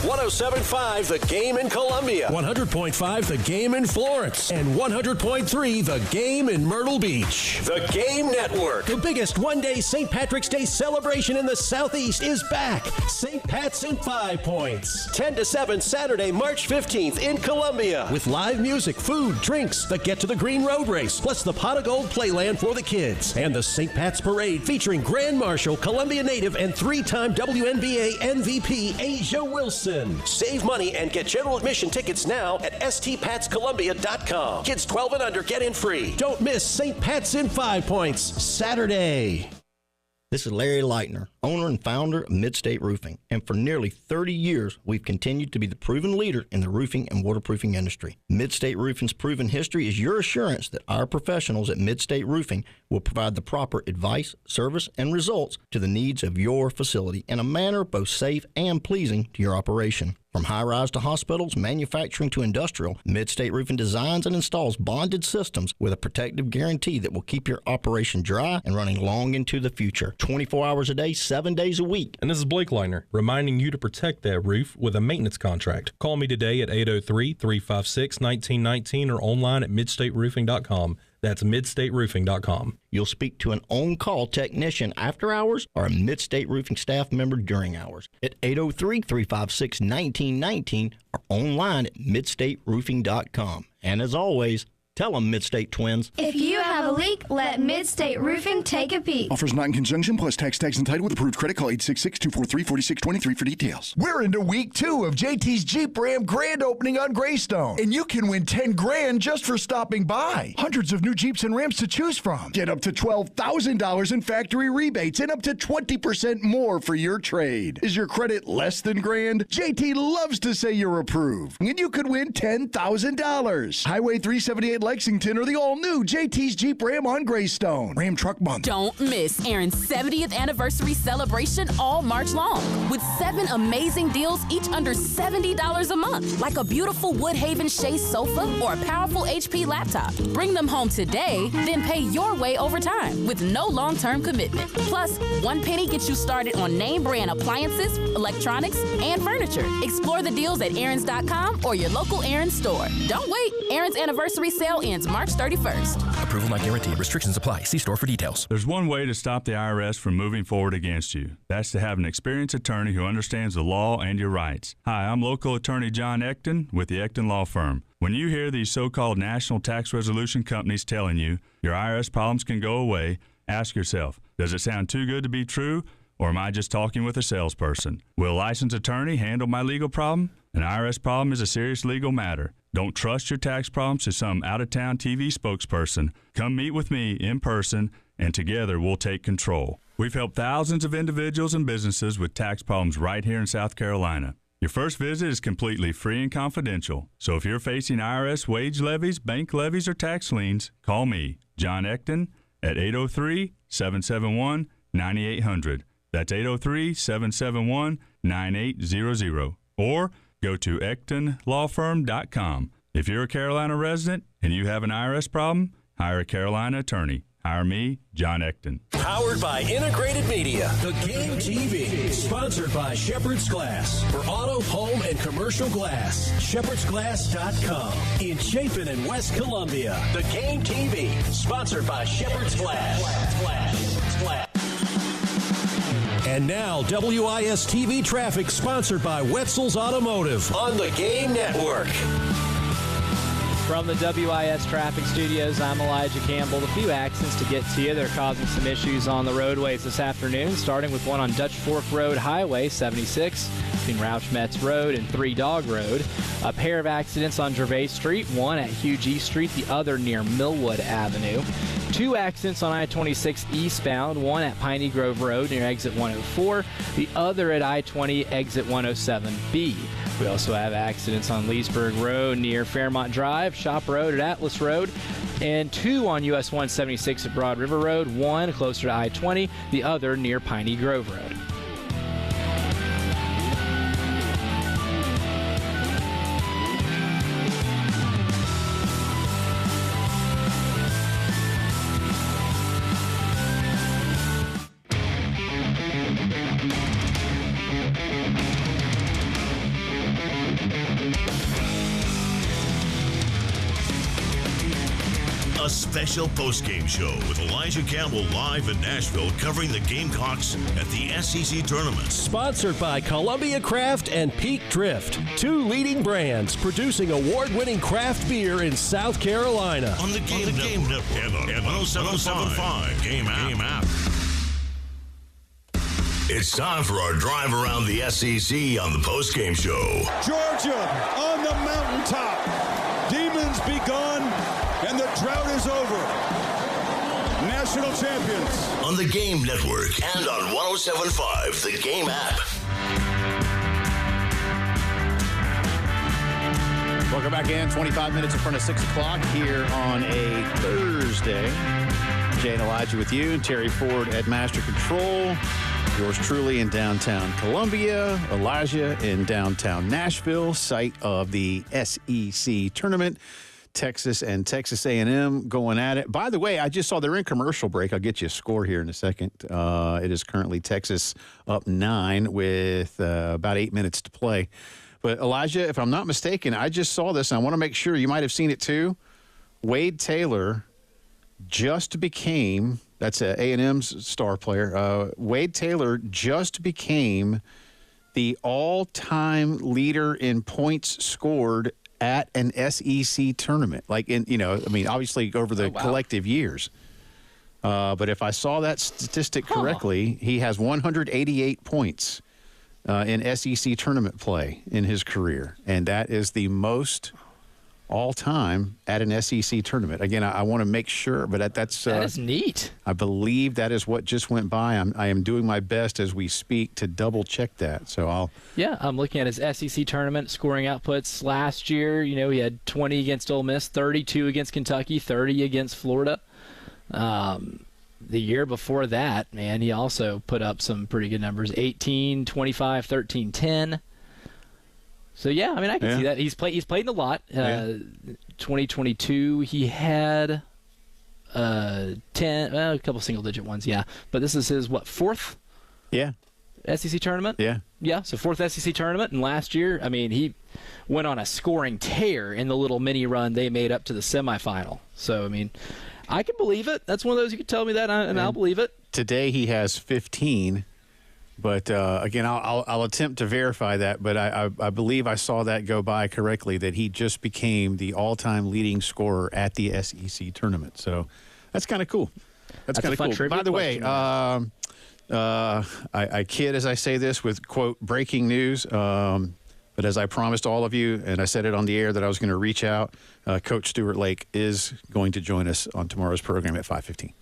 107.5 The Game in Columbia, 100.5 The Game in Florence, and 100.3 The Game in Myrtle Beach. The Game Network. The biggest one-day St. Patrick's Day celebration in the Southeast is back. St. Pat's in 5 Points. 10 to 7 Saturday, March 15th in Columbia. With live music, food, drinks, the Get to the Green Road Race, plus the Pot of Gold Playland for the kids, and the St. Pat's Parade featuring Grand Marshal, Columbia native, and 3-time WNBA MVP Asia Wilson. Save money and get general admission tickets now at stpatscolumbia.com. Kids 12 and under get in free. Don't miss St. Pat's in 5 Points, Saturday. This is Larry Leitner, owner and founder of Midstate Roofing, and for nearly 30 years, we've continued to be the proven leader in the roofing and waterproofing industry. Midstate Roofing's proven history is your assurance that our professionals at Midstate Roofing will provide the proper advice, service, and results to the needs of your facility in a manner both safe and pleasing to your operation. From high-rise to hospitals, manufacturing to industrial, Midstate Roofing designs and installs bonded systems with a protective guarantee that will keep your operation dry and running long into the future. 24 hours a day, 7 days a week. And this is Blake Leitner, reminding you to protect that roof with a maintenance contract. Call me today at 803-356-1919 or online at midstateroofing.com. That's midstateroofing.com. You'll speak to an on-call technician after hours or a Midstate Roofing staff member during hours at 803-356-1919 or online at midstateroofing.com. And as always, tell them Midstate Twins. If you have a leak, let Midstate Roofing take a peek. Offers not in conjunction, plus tax and title with approved credit. Call 866-243-4623 for details. We're into week 2 of JT's Jeep Ram grand opening on Greystone. And you can win $10,000 just for stopping by. Hundreds of new Jeeps and Rams to choose from. Get up to $12,000 in factory rebates and up to 20% more for your trade. Is your credit less than grand? JT loves to say you're approved. And you could win $10,000. Highway 378 Lexington or the all-new JT's Jeep Ram on Greystone. Ram Truck Month. Don't miss Aaron's 70th anniversary celebration all March long with 7 amazing deals, each under $70 a month, like a beautiful Woodhaven Shea sofa or a powerful HP laptop. Bring them home today, then pay your way over time with no long-term commitment. Plus, one penny gets you started on name brand appliances, electronics, and furniture. Explore the deals at Aaron's.com or your local Aaron's store. Don't wait. Aaron's anniversary sale ends March 31st. Approval not guaranteed. Restrictions apply. See store for details. There's one way to stop the IRS from moving forward against you. That's to have an experienced attorney who understands the law and your rights. Hi, I'm local attorney John Ecton with the Ecton Law Firm. When you hear these so-called national tax resolution companies telling you your IRS problems can go away, ask yourself, does it sound too good to be true, or am I just talking with a salesperson? Will a licensed attorney handle my legal problem? An IRS problem is a serious legal matter. Don't trust your tax problems to some out-of-town TV spokesperson. Come meet with me in person, and together we'll take control. We've helped thousands of individuals and businesses with tax problems right here in South Carolina. Your first visit is completely free and confidential. So if you're facing IRS wage levies, bank levies, or tax liens, call me, John Ecton, at 803-771-9800. That's 803-771-9800. Or go to EctonLawFirm.com. If you're a Carolina resident and you have an IRS problem, hire a Carolina attorney. Hire me, John Ecton. Powered by Integrated Media. The Game TV. Sponsored by Shepherd's Glass. For auto, home, and commercial glass. ShepherdsGlass.com. In Chapin and West Columbia. The Game TV. Sponsored by Shepherd's Glass. And now, WIS TV traffic sponsored by Wetzel's Automotive on the Game Network. From the WIS Traffic Studios, I'm Elijah Campbell. A few accidents to get to you. They're causing some issues on the roadways this afternoon, starting with one on Dutch Fork Road Highway 76 between Rauschmetz Road and Three Dog Road. A pair of accidents on Gervais Street, one at Hugh G Street, the other near Millwood Avenue. Two accidents on I-26 eastbound, one at Piney Grove Road near exit 104, the other at I-20 exit 107B. We also have accidents on Leesburg Road near Fairmont Drive, Shop Road at Atlas Road, and two on US 176 at Broad River Road, one closer to I-20, the other near Piney Grove Road. A special postgame show with Elijah Campbell live in Nashville covering the Gamecocks at the SEC tournament. Sponsored by Columbia Craft and Peak Drift, two leading brands producing award-winning craft beer in South Carolina. On the Game Network and on 1075 Game App. It's time for our drive around the SEC on the postgame show. Georgia on the mountaintop. Demons be gone, and the drought is over. National champions. On the Game Network and on 1075 The Game App. Welcome back in. 25 minutes in front of 6 o'clock here on a Thursday. Jay and Elijah with you. Terry Ford at Master Control. Yours truly in downtown Columbia. Elijah in downtown Nashville, site of the SEC tournament. Texas and Texas A&M going at it. By the way, I just saw they're in commercial break. I'll get you a score here in a second. It is currently Texas up 9 with about 8 minutes to play. But Elijah, if I'm not mistaken, I just saw this, and I want to make sure you might have seen it too. Wade Taylor just became, that's A&M's star player, Wade Taylor just became the all-time leader in points scored at an SEC tournament. Like, obviously over the collective years. But if I saw that statistic correctly, he has 188 points in SEC tournament play in his career. And that is the most all-time at an SEC tournament. Again, I want to make sure, but that is neat. I believe that is what just went by. I am doing my best as we speak to double-check that. So I'm looking at his SEC tournament scoring outputs last year. He had 20 against Ole Miss, 32 against Kentucky, 30 against Florida. The year before that, man, he also put up some pretty good numbers, 18, 25, 13, 10. So, I can see that. He's played a lot. 2022, he had 10, a couple single-digit ones, But this is his, fourth? Yeah. SEC tournament? Yeah. Yeah, so fourth SEC tournament. And last year, he went on a scoring tear in the little mini run they made up to the semifinal. So, I can believe it. That's one of those you can tell me that, and I'll believe it. Today he has 15. But, again, I'll attempt to verify that, but I believe I saw that go by correctly, that he just became the all-time leading scorer at the SEC tournament. So that's kind of cool. That's kind of cool. By the way, I kid as I say this with, quote, breaking news, but as I promised all of you, and I said it on the air that I was going to reach out, Coach Stuart Lake is going to join us on tomorrow's program at 5:15.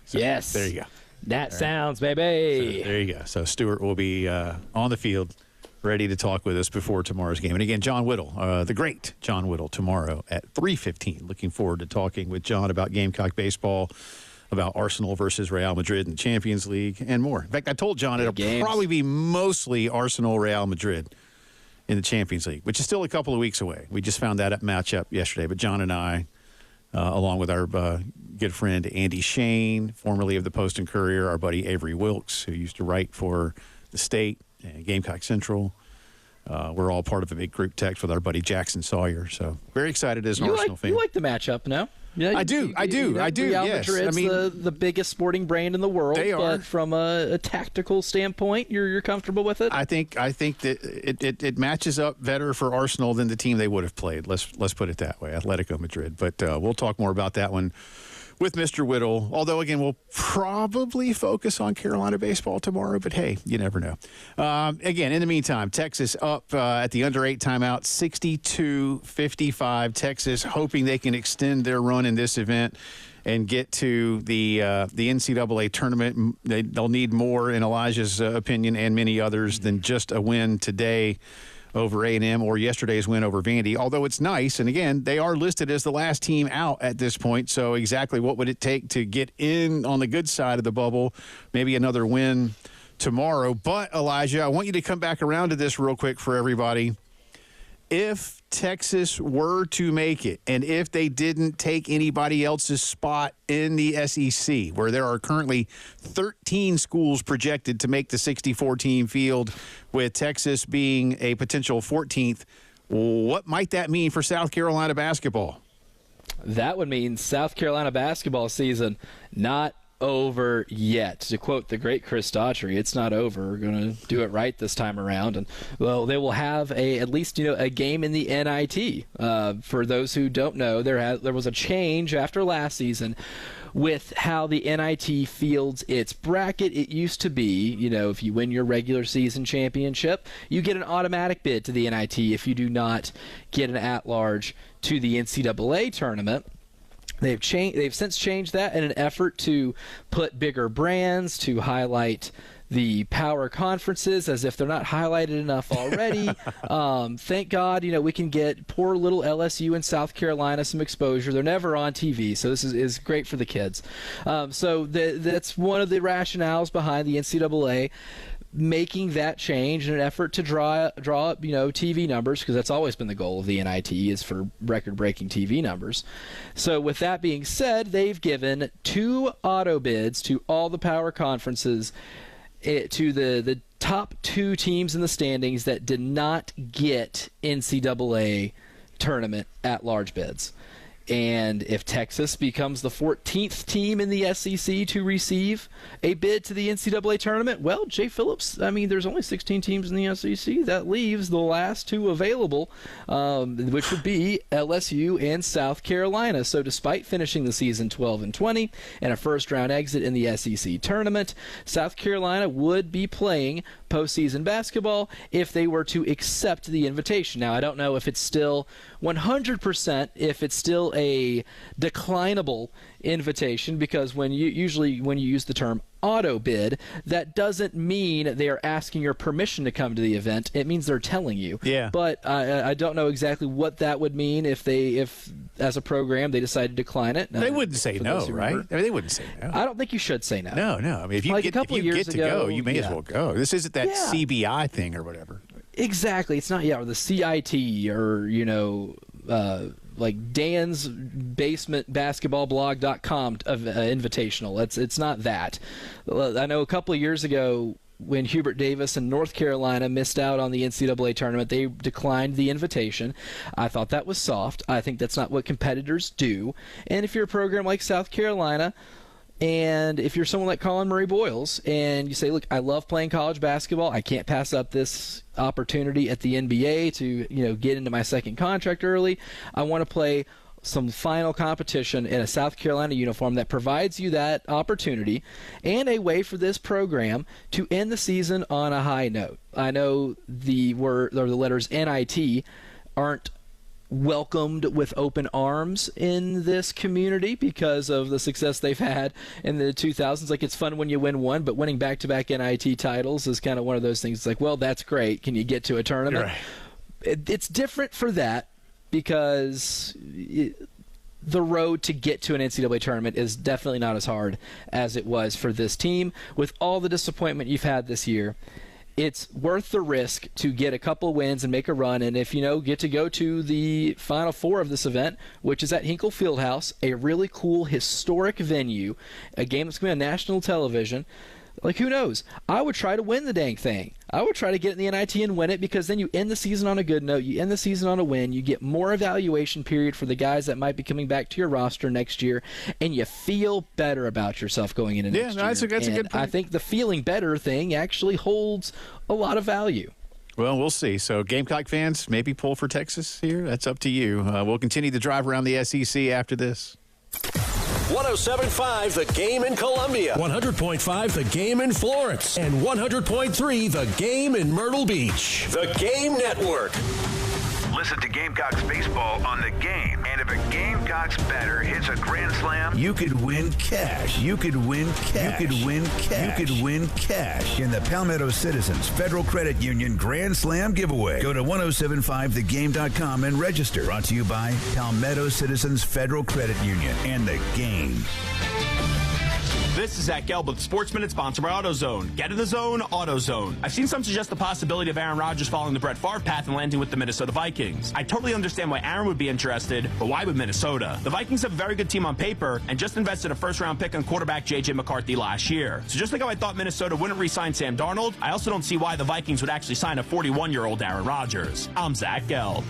So, yes. There you go. That sounds, baby. So there you go. So Stuart will be on the field, ready to talk with us before tomorrow's game. And again, John Whittle, the great John Whittle, tomorrow at 3:15. Looking forward to talking with John about Gamecock baseball, about Arsenal versus Real Madrid in the Champions League, and more. In fact, I told John it'll probably be mostly Arsenal-Real Madrid in the Champions League, which is still a couple of weeks away. We just found that matchup yesterday. But John and I along with our good friend Andy Shane, formerly of the Post and Courier, our buddy Avery Wilkes, who used to write for the State and Gamecock Central. We're all part of a big group text with our buddy Jackson Sawyer. So very excited as an Arsenal fan. You like the matchup, no? Yeah, I do. Real yes. Madrid's the biggest sporting brand in the world. They are. But from a tactical standpoint, you're comfortable with it? I think that it matches up better for Arsenal than the team they would have played. Let's put it that way, Atletico Madrid. But we'll talk more about that one with Mr. Whittle. Although, again, we'll probably focus on Carolina baseball tomorrow. But, hey, you never know. Again, in the meantime, Texas up at the under 8 timeout, 62-55. Texas hoping they can extend their run in this event and get to the NCAA tournament. They'll need more, in Elijah's opinion, and many others, than just a win today over A&M or yesterday's win over Vandy, although it's nice. And, again, they are listed as the last team out at this point, so exactly what would it take to get in on the good side of the bubble? Maybe another win tomorrow. But, Elijah, I want you to come back around to this real quick for everybody. If Texas were to make it, and if they didn't take anybody else's spot in the SEC, where there are currently 13 schools projected to make the 64-team field, with Texas being a potential 14th, what might that mean for South Carolina basketball? That would mean South Carolina basketball season not over yet. To quote the great Chris Daughtry, it's not over. We're going to do it right this time around. And, well, they will have at least a game in the NIT. For those who don't know, there was a change after last season with how the NIT fields its bracket. It used to be, if you win your regular season championship, you get an automatic bid to the NIT if you do not get an at-large to the NCAA tournament. They've since changed that in an effort to put bigger brands, to highlight the power conferences as if they're not highlighted enough already. Thank God, we can get poor little LSU and South Carolina some exposure. They're never on TV, so this is great for the kids. So that's one of the rationales behind the NCAA making that change in an effort to draw up, TV numbers, because that's always been the goal of the NIT, is for record-breaking TV numbers. So with that being said, they've given 2 auto bids to all the power conferences, to the top 2 teams in the standings that did not get NCAA tournament at-large bids. And if Texas becomes the 14th team in the SEC to receive a bid to the NCAA tournament, well, Jay Phillips, there's only 16 teams in the SEC. That leaves the last 2 available, which would be LSU and South Carolina. So despite finishing the season 12-20 and a first-round exit in the SEC tournament, South Carolina would be playing postseason basketball if they were to accept the invitation. Now, I don't know if it's still 100%, if it's still a declinable invitation, because when you use the term auto bid, that doesn't mean they are asking your permission to come to the event. It means they're telling you. Yeah. But I don't know exactly what that would mean if as a program they decide to decline it. They wouldn't say no, right? They wouldn't say no. I don't think you should say no. No. If you get to go, you may as well go. This isn't that CBI thing or whatever. Exactly. It's not, or the CIT or, like Dan's basement basketballblog.com invitational. It's not that. I know a couple of years ago when Hubert Davis and North Carolina missed out on the NCAA tournament, they declined the invitation. I thought that was soft. I think that's not what competitors do. And if you're a program like South Carolina, and if you're someone like Colin Murray Boyles and you say, look, I love playing college basketball, I can't pass up this opportunity at the NBA to get into my second contract early, I want to play some final competition in a South Carolina uniform that provides you that opportunity and a way for this program to end the season on a high note. I know the letters NIT aren't welcomed with open arms in this community because of the success they've had in the 2000s. Like, it's fun when you win one, but winning back-to-back NIT titles is kind of one of those things. It's like, well, that's great. Can you get to a tournament? Right. It's different for that because the road to get to an NCAA tournament is definitely not as hard as it was for this team. With all the disappointment you've had this year, it's worth the risk to get a couple wins and make a run. And if get to go to the Final Four of this event, which is at Hinkle Fieldhouse, a really cool historic venue, a game that's going to be on national television. Like, who knows? I would try to win the dang thing. I would try to get in the NIT and win it, because then you end the season on a good note. You end the season on a win. You get more evaluation period for the guys that might be coming back to your roster next year, and you feel better about yourself going into next year. That's a good point. I think the feeling better thing actually holds a lot of value. Well, we'll see. So, Gamecock fans, maybe pull for Texas here. That's up to you. We'll continue the drive around the SEC after this. 107.5 The Game in Columbia, 100.5 The Game in Florence, and 100.3 The Game in Myrtle Beach. The Game Network. Listen to Gamecocks baseball on The Game. And if a Gamecocks batter hits a grand slam, you could win cash. You could win cash. You could win cash. You could win cash in the Palmetto Citizens Federal Credit Union Grand Slam giveaway. Go to 1075thegame.com and register. Brought to you by Palmetto Citizens Federal Credit Union and The Game. This is Zach Gelb with Sports Minute, sponsored by AutoZone. Get in the zone, AutoZone. I've seen some suggest the possibility of Aaron Rodgers following the Brett Favre path and landing with the Minnesota Vikings. I totally understand why Aaron would be interested, but why would Minnesota? The Vikings have a very good team on paper and just invested a first-round pick on quarterback J.J. McCarthy last year. So just like how I thought Minnesota wouldn't re-sign Sam Darnold, I also don't see why the Vikings would actually sign a 41-year-old Aaron Rodgers. I'm Zach Gelb.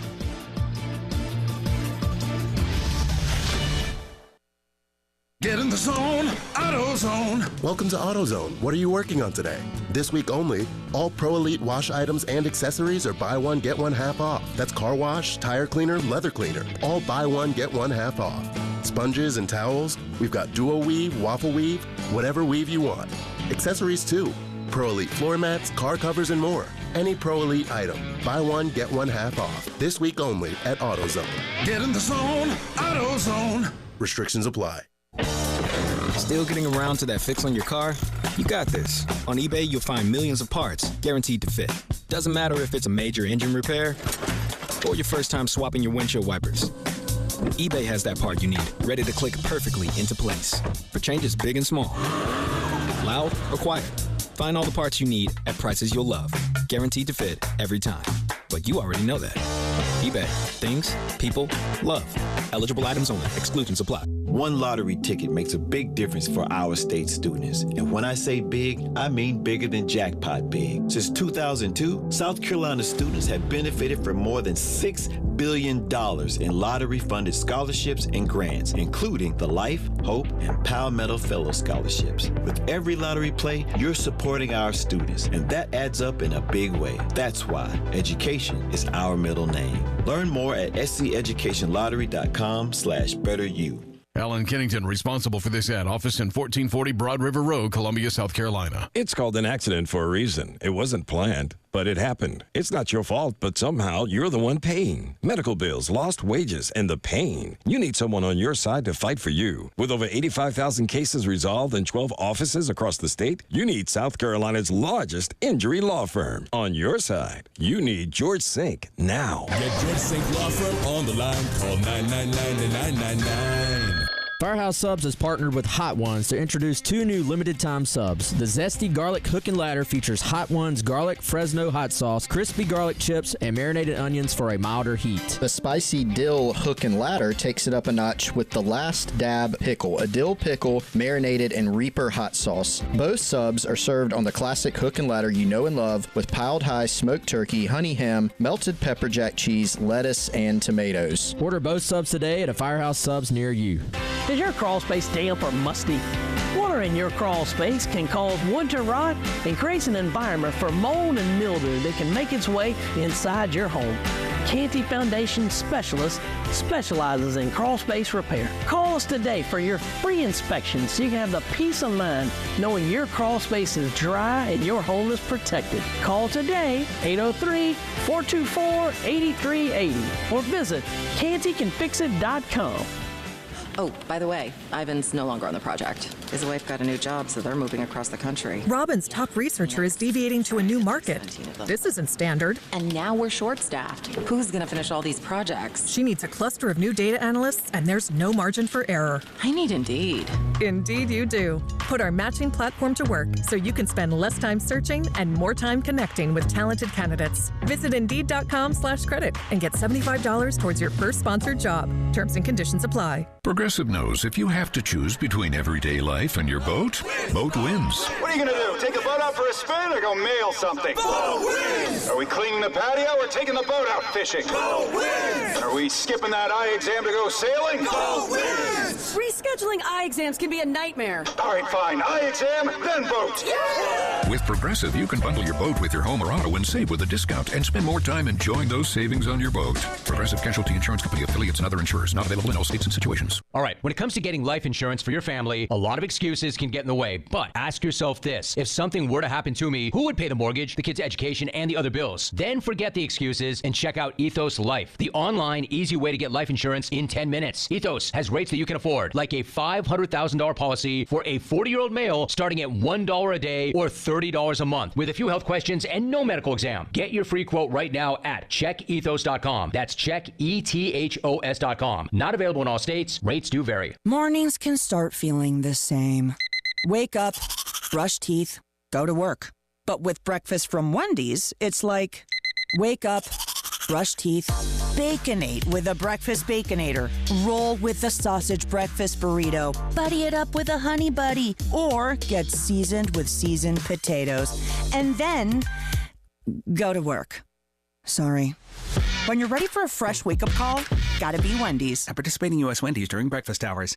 Get in the zone, AutoZone. Welcome to AutoZone. What are you working on today? This week only, all Pro Elite wash items and accessories are buy one, get one half off. That's car wash, tire cleaner, leather cleaner. All buy one, get one half off. Sponges and towels, we've got duo weave, waffle weave, whatever weave you want. Accessories too. Pro Elite floor mats, car covers, and more. Any Pro Elite item, buy one, get one half off. This week only at AutoZone. Get in the zone, AutoZone. Restrictions apply. Still getting around to that fix on your car? You got this. On eBay, you'll find millions of parts guaranteed to fit. Doesn't matter if it's a major engine repair or your first time swapping your windshield wipers. eBay has that part you need, ready to click perfectly into place for changes big and small. Loud or quiet. Find all the parts you need at prices you'll love. Guaranteed to fit every time. But you already know that. eBay. Things, people, love. Eligible items only. Exclusions apply. One lottery ticket makes a big difference for our state students. And when I say big, I mean bigger than jackpot big. Since 2002, South Carolina students have benefited from more than $6 billion in lottery-funded scholarships and grants, including the Life, Hope, and Palmetto Fellow Scholarships. With every lottery play, you're supporting our students, and that adds up in a big way. That's why education is our middle name. Learn more at sceducationlottery.com/betteryou. Alan Kennington, responsible for this ad. Office in 1440 Broad River Road, Columbia, South Carolina. It's called an accident for a reason. It wasn't planned, but it happened. It's not your fault, but somehow you're the one paying. Medical bills, lost wages, and the pain. You need someone on your side to fight for you. With over 85,000 cases resolved in 12 offices across the state, you need South Carolina's largest injury law firm. On your side, you need George Sink now. Get George Sink Law Firm on the line. Call 999-9999. Firehouse Subs has partnered with Hot Ones to introduce two new limited-time subs. The Zesty Garlic Hook and Ladder features Hot Ones garlic Fresno hot sauce, crispy garlic chips, and marinated onions for a milder heat. The Spicy Dill Hook and Ladder takes it up a notch with the Last Dab Pickle, a dill pickle marinated in Reaper hot sauce. Both subs are served on the classic Hook and Ladder you know and love with piled high smoked turkey, honey ham, melted pepper jack cheese, lettuce, and tomatoes. Order both subs today at a Firehouse Subs near you. Is your crawl space damp or musty? Water in your crawl space can cause wood to rot and creates an environment for mold and mildew that can make its way inside your home. Canty Foundation Specialist specializes in crawl space repair. Call us today for your free inspection so you can have the peace of mind knowing your crawl space is dry and your home is protected. Call today, 803-424-8380, or visit cantycanfixit.com. Oh, by the way, Ivan's no longer on the project. His wife got a new job, so they're moving across the country. Robin's top researcher is deviating to a new market. This isn't standard. And now we're short-staffed. Who's going to finish all these projects? She needs a cluster of new data analysts, and there's no margin for error. I need Indeed. Indeed you do. Put our matching platform to work so you can spend less time searching and more time connecting with talented candidates. Visit Indeed.com/credit and get $75 towards your first sponsored job. Terms and conditions apply. Progressive knows if you have to choose between everyday life and your boat, boat wins. What are you going to do? Take the boat out for a spin or go mail something? Boat wins! Are we cleaning the patio or taking the boat out fishing? Boat wins! Are we skipping that eye exam to go sailing? Boat wins! Rescheduling eye exams can be a nightmare. All right, fine. Eye exam, then boat. Yeah! With Progressive, you can bundle your boat with your home or auto and save with a discount and spend more time enjoying those savings on your boat. Progressive Casualty Insurance Company, affiliates, and other insurers. Not available in all states and situations. All right, when it comes to getting life insurance for your family, a lot of excuses can get in the way. But ask yourself this. If something were to happen to me, who would pay the mortgage, the kids' education, and the other bills? Then forget the excuses and check out Ethos Life, the online, easy way to get life insurance in 10 minutes. Ethos has rates that you can afford, like a $500,000 policy for a 40-year-old male starting at $1 a day or $30 a month, with a few health questions and no medical exam. Get your free quote right now at checkethos.com. That's checkethos.com. Not available in all states. Rates do vary. Mornings can start feeling the same. Wake up, brush teeth, go to work. But with breakfast from Wendy's, it's like, wake up, brush teeth, Baconate with a breakfast Baconator. Roll with the sausage breakfast burrito. Buddy it up with a honey buddy. Or get seasoned with seasoned potatoes. And then go to work. Sorry. When you're ready for a fresh wake-up call, gotta be Wendy's. At participating U.S. Wendy's during breakfast hours.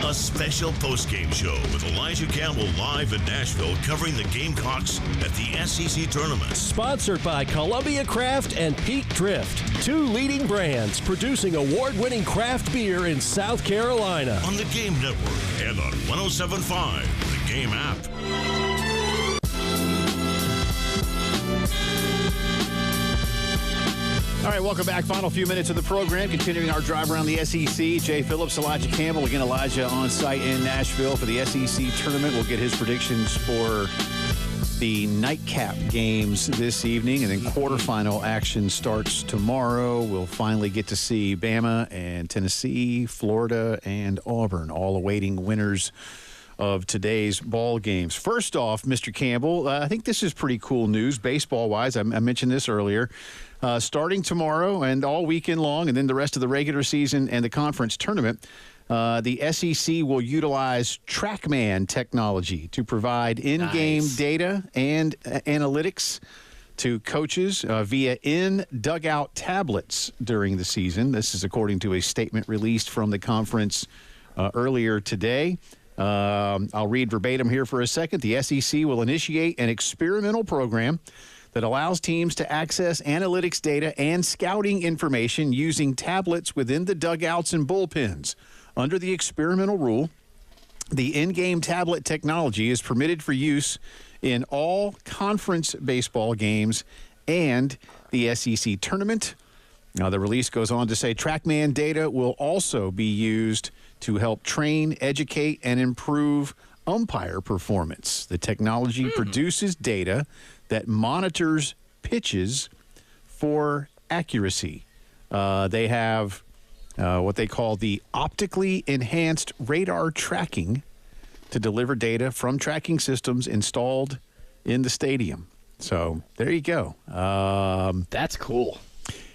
A special postgame show with Elijah Campbell live in Nashville covering the Gamecocks at the SEC tournament. Sponsored by Columbia Craft and Peak Drift, two leading brands producing award-winning craft beer in South Carolina. On the Game Network and on 107.5, the Game app. All right, welcome back. Final few minutes of the program. Continuing our drive around the SEC. Jay Phillips, Elijah Campbell. Again, Elijah on site in Nashville for the SEC tournament. We'll get his predictions for the nightcap games this evening. And then quarterfinal action starts tomorrow. We'll finally get to see Bama and Tennessee, Florida, and Auburn, all awaiting winners of today's ball games. First off, Mr. Campbell, I think this is pretty cool news baseball-wise. I mentioned this earlier. Starting tomorrow and all weekend long, and then the rest of the regular season and the conference tournament, the SEC will utilize TrackMan technology to provide in-game data and analytics to coaches via in-dugout tablets during the season. This is according to a statement released from the conference earlier today. I'll read verbatim here for a second. The SEC will initiate an experimental program that allows teams to access analytics data and scouting information using tablets within the dugouts and bullpens. Under the experimental rule, the in-game tablet technology is permitted for use in all conference baseball games and the SEC tournament. Now, the release goes on to say TrackMan data will also be used to help train, educate, and improve umpire performance. The technology produces data that monitors pitches for accuracy. They have what they call the optically enhanced radar tracking to deliver data from tracking systems installed in the stadium. So there you go. That's cool.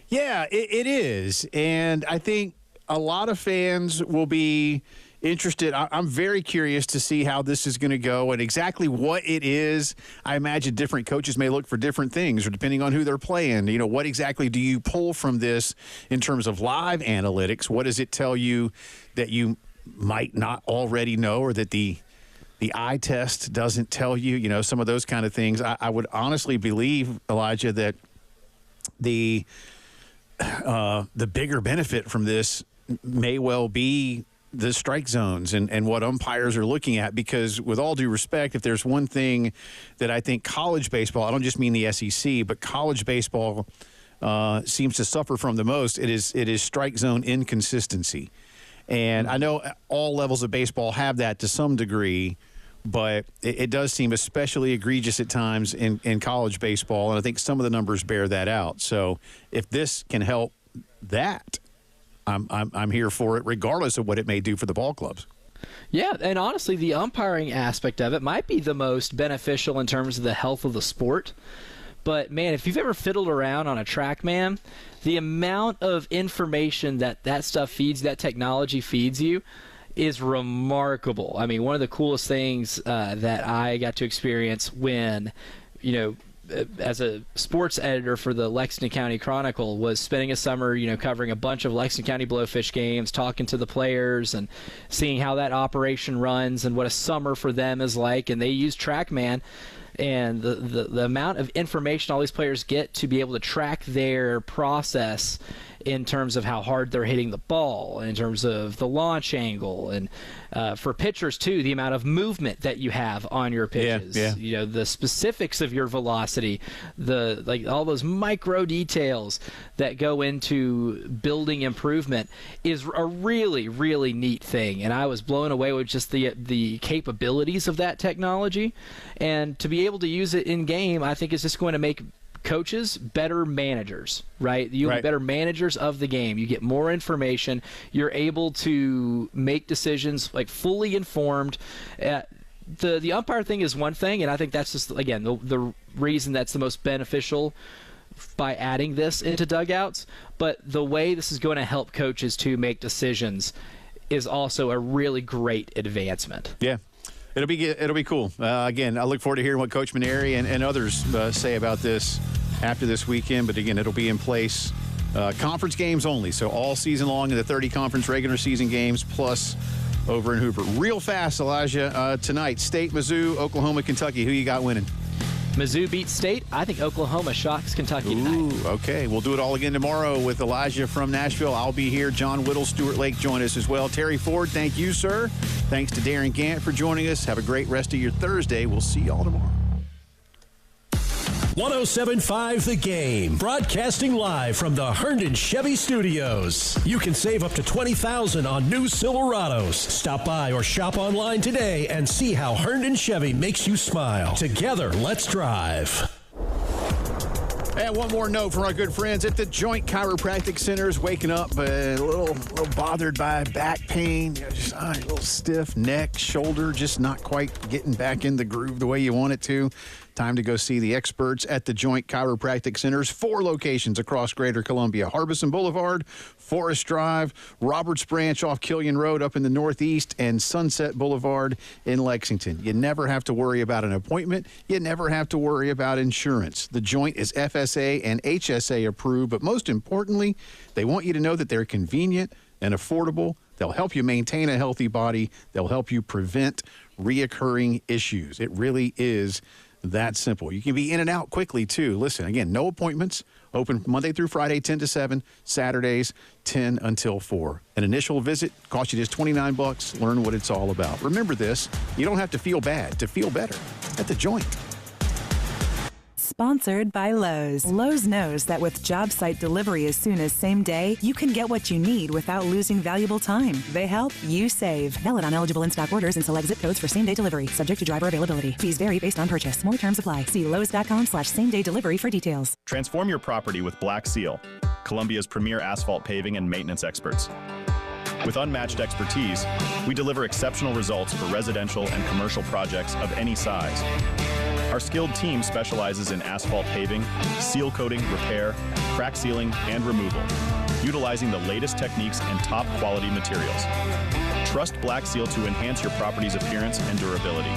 Yeah, it is. And I think a lot of fans will be interested. I'm very curious to see how this is going to go and exactly what it is. I imagine different coaches may look for different things, or depending on who they're playing. You know, what exactly do you pull from this in terms of live analytics? What does it tell you that you might not already know, or that the eye test doesn't tell you? You know, some of those kind of things. I would honestly believe, Elijah, that the bigger benefit from this may well be the strike zones and what umpires are looking at, because with all due respect, if there's one thing that I think college baseball, I don't just mean the SEC, but college baseball seems to suffer from the most, it is strike zone inconsistency. And I know all levels of baseball have that to some degree, but it does seem especially egregious at times in college baseball, and I think some of the numbers bear that out. So if this can help that, I'm here for it, regardless of what it may do for the ball clubs. Yeah, and honestly, the umpiring aspect of it might be the most beneficial in terms of the health of the sport. But, man, if you've ever fiddled around on a TrackMan, the amount of information that stuff feeds, that technology feeds you, is remarkable. I mean, one of the coolest things that I got to experience when, as a sports editor for the Lexington County Chronicle, was spending a summer, covering a bunch of Lexington County Blowfish games, talking to the players and seeing how that operation runs and what a summer for them is like. And they use TrackMan. And the amount of information all these players get to be able to track their process in terms of how hard they're hitting the ball, in terms of the launch angle, and for pitchers too, the amount of movement that you have on your pitches. Yeah. The specifics of your velocity, all those micro details that go into building improvement is a really, really neat thing. And I was blown away with just the capabilities of that technology, and to be able to use it in game, I think is just going to make coaches better managers, right? You'll be better managers of the game. You get more information. You're able to make decisions fully informed. The umpire thing is one thing, and I think that's just, again, the reason that's the most beneficial by adding this into dugouts. But the way this is going to help coaches to make decisions is also a really great advancement. Yeah. It'll be cool. Again, I look forward to hearing what Coach Maneri and others say about this after this weekend. But again, it'll be in place. Conference games only, so all season long in the 30 conference regular season games, plus over in Hoover. Real fast, Elijah, tonight, State, Mizzou, Oklahoma, Kentucky. Who you got winning? Mizzou beats State. I think Oklahoma shocks Kentucky tonight. Okay. We'll do it all again tomorrow with Elijah from Nashville. I'll be here. John Whittle, Stuart Lake join us as well. Terry Ford, thank you, sir. Thanks to Darren Gant for joining us. Have a great rest of your Thursday. We'll see y'all tomorrow. 107.5 The Game, broadcasting live from the Herndon Chevy Studios. You can save up to $20,000 on new Silverados. Stop by or shop online today and see how Herndon Chevy makes you smile. Together, let's drive. And one more note from our good friends at the Joint Chiropractic Centers. Waking up a little bothered by back pain, just a little stiff neck, shoulder, just not quite getting back in the groove the way you want it to. Time to go see the experts at the Joint Chiropractic Centers. 4 locations across Greater Columbia: Harbison Boulevard, Forest Drive, Roberts Branch off Killian Road up in the Northeast, and Sunset Boulevard in Lexington. You never have to worry about an appointment. You never have to worry about insurance. The Joint is FSA and HSA approved, but most importantly, they want you to know that they're convenient and affordable. They'll help you maintain a healthy body. They'll help you prevent reoccurring issues. It really is that simple. You can be in and out quickly, too. Listen, again, no appointments. Open Monday through Friday, 10 to 7. Saturdays, 10 until 4. An initial visit costs you just $29. Learn what it's all about. Remember this, you don't have to feel bad to feel better at the Joint. Sponsored by Lowe's. Lowe's knows that with job site delivery as soon as same day, you can get what you need without losing valuable time. They help, you save. Valid on eligible in-stock orders and select zip codes for same-day delivery. Subject to driver availability. Fees vary based on purchase. More terms apply. See lowes.com/same-day delivery for details. Transform your property with Black Seal, Columbia's premier asphalt paving and maintenance experts. With unmatched expertise, we deliver exceptional results for residential and commercial projects of any size. Our skilled team specializes in asphalt paving, seal coating, repair, crack sealing, and removal, utilizing the latest techniques and top quality materials. Trust Black Seal to enhance your property's appearance and durability.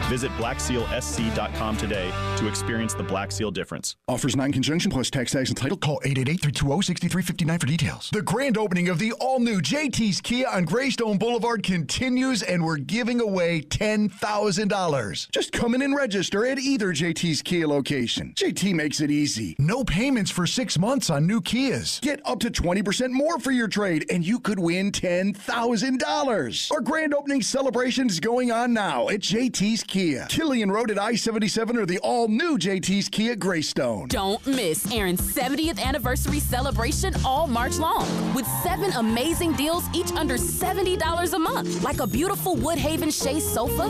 Visit blacksealsc.com today to experience the Black Seal difference. Offers not in conjunction plus tax and title. Call 888-320-6359 for details. The grand opening of the all-new JT's Kia on Greystone Boulevard continues, and we're giving away $10,000. Just come in and register at either JT's Kia location. JT makes it easy. No payments for 6 months on new Kias. Get up to 20% more for your trade, and you could win $10,000. Our grand opening celebration is going on now at JT's Kia. Killian Road at I-77 or the all-new JT's Kia Greystone. Don't miss Aaron's 70th anniversary celebration all March long with 7 amazing deals, each under $70 a month, like a beautiful Woodhaven Shea sofa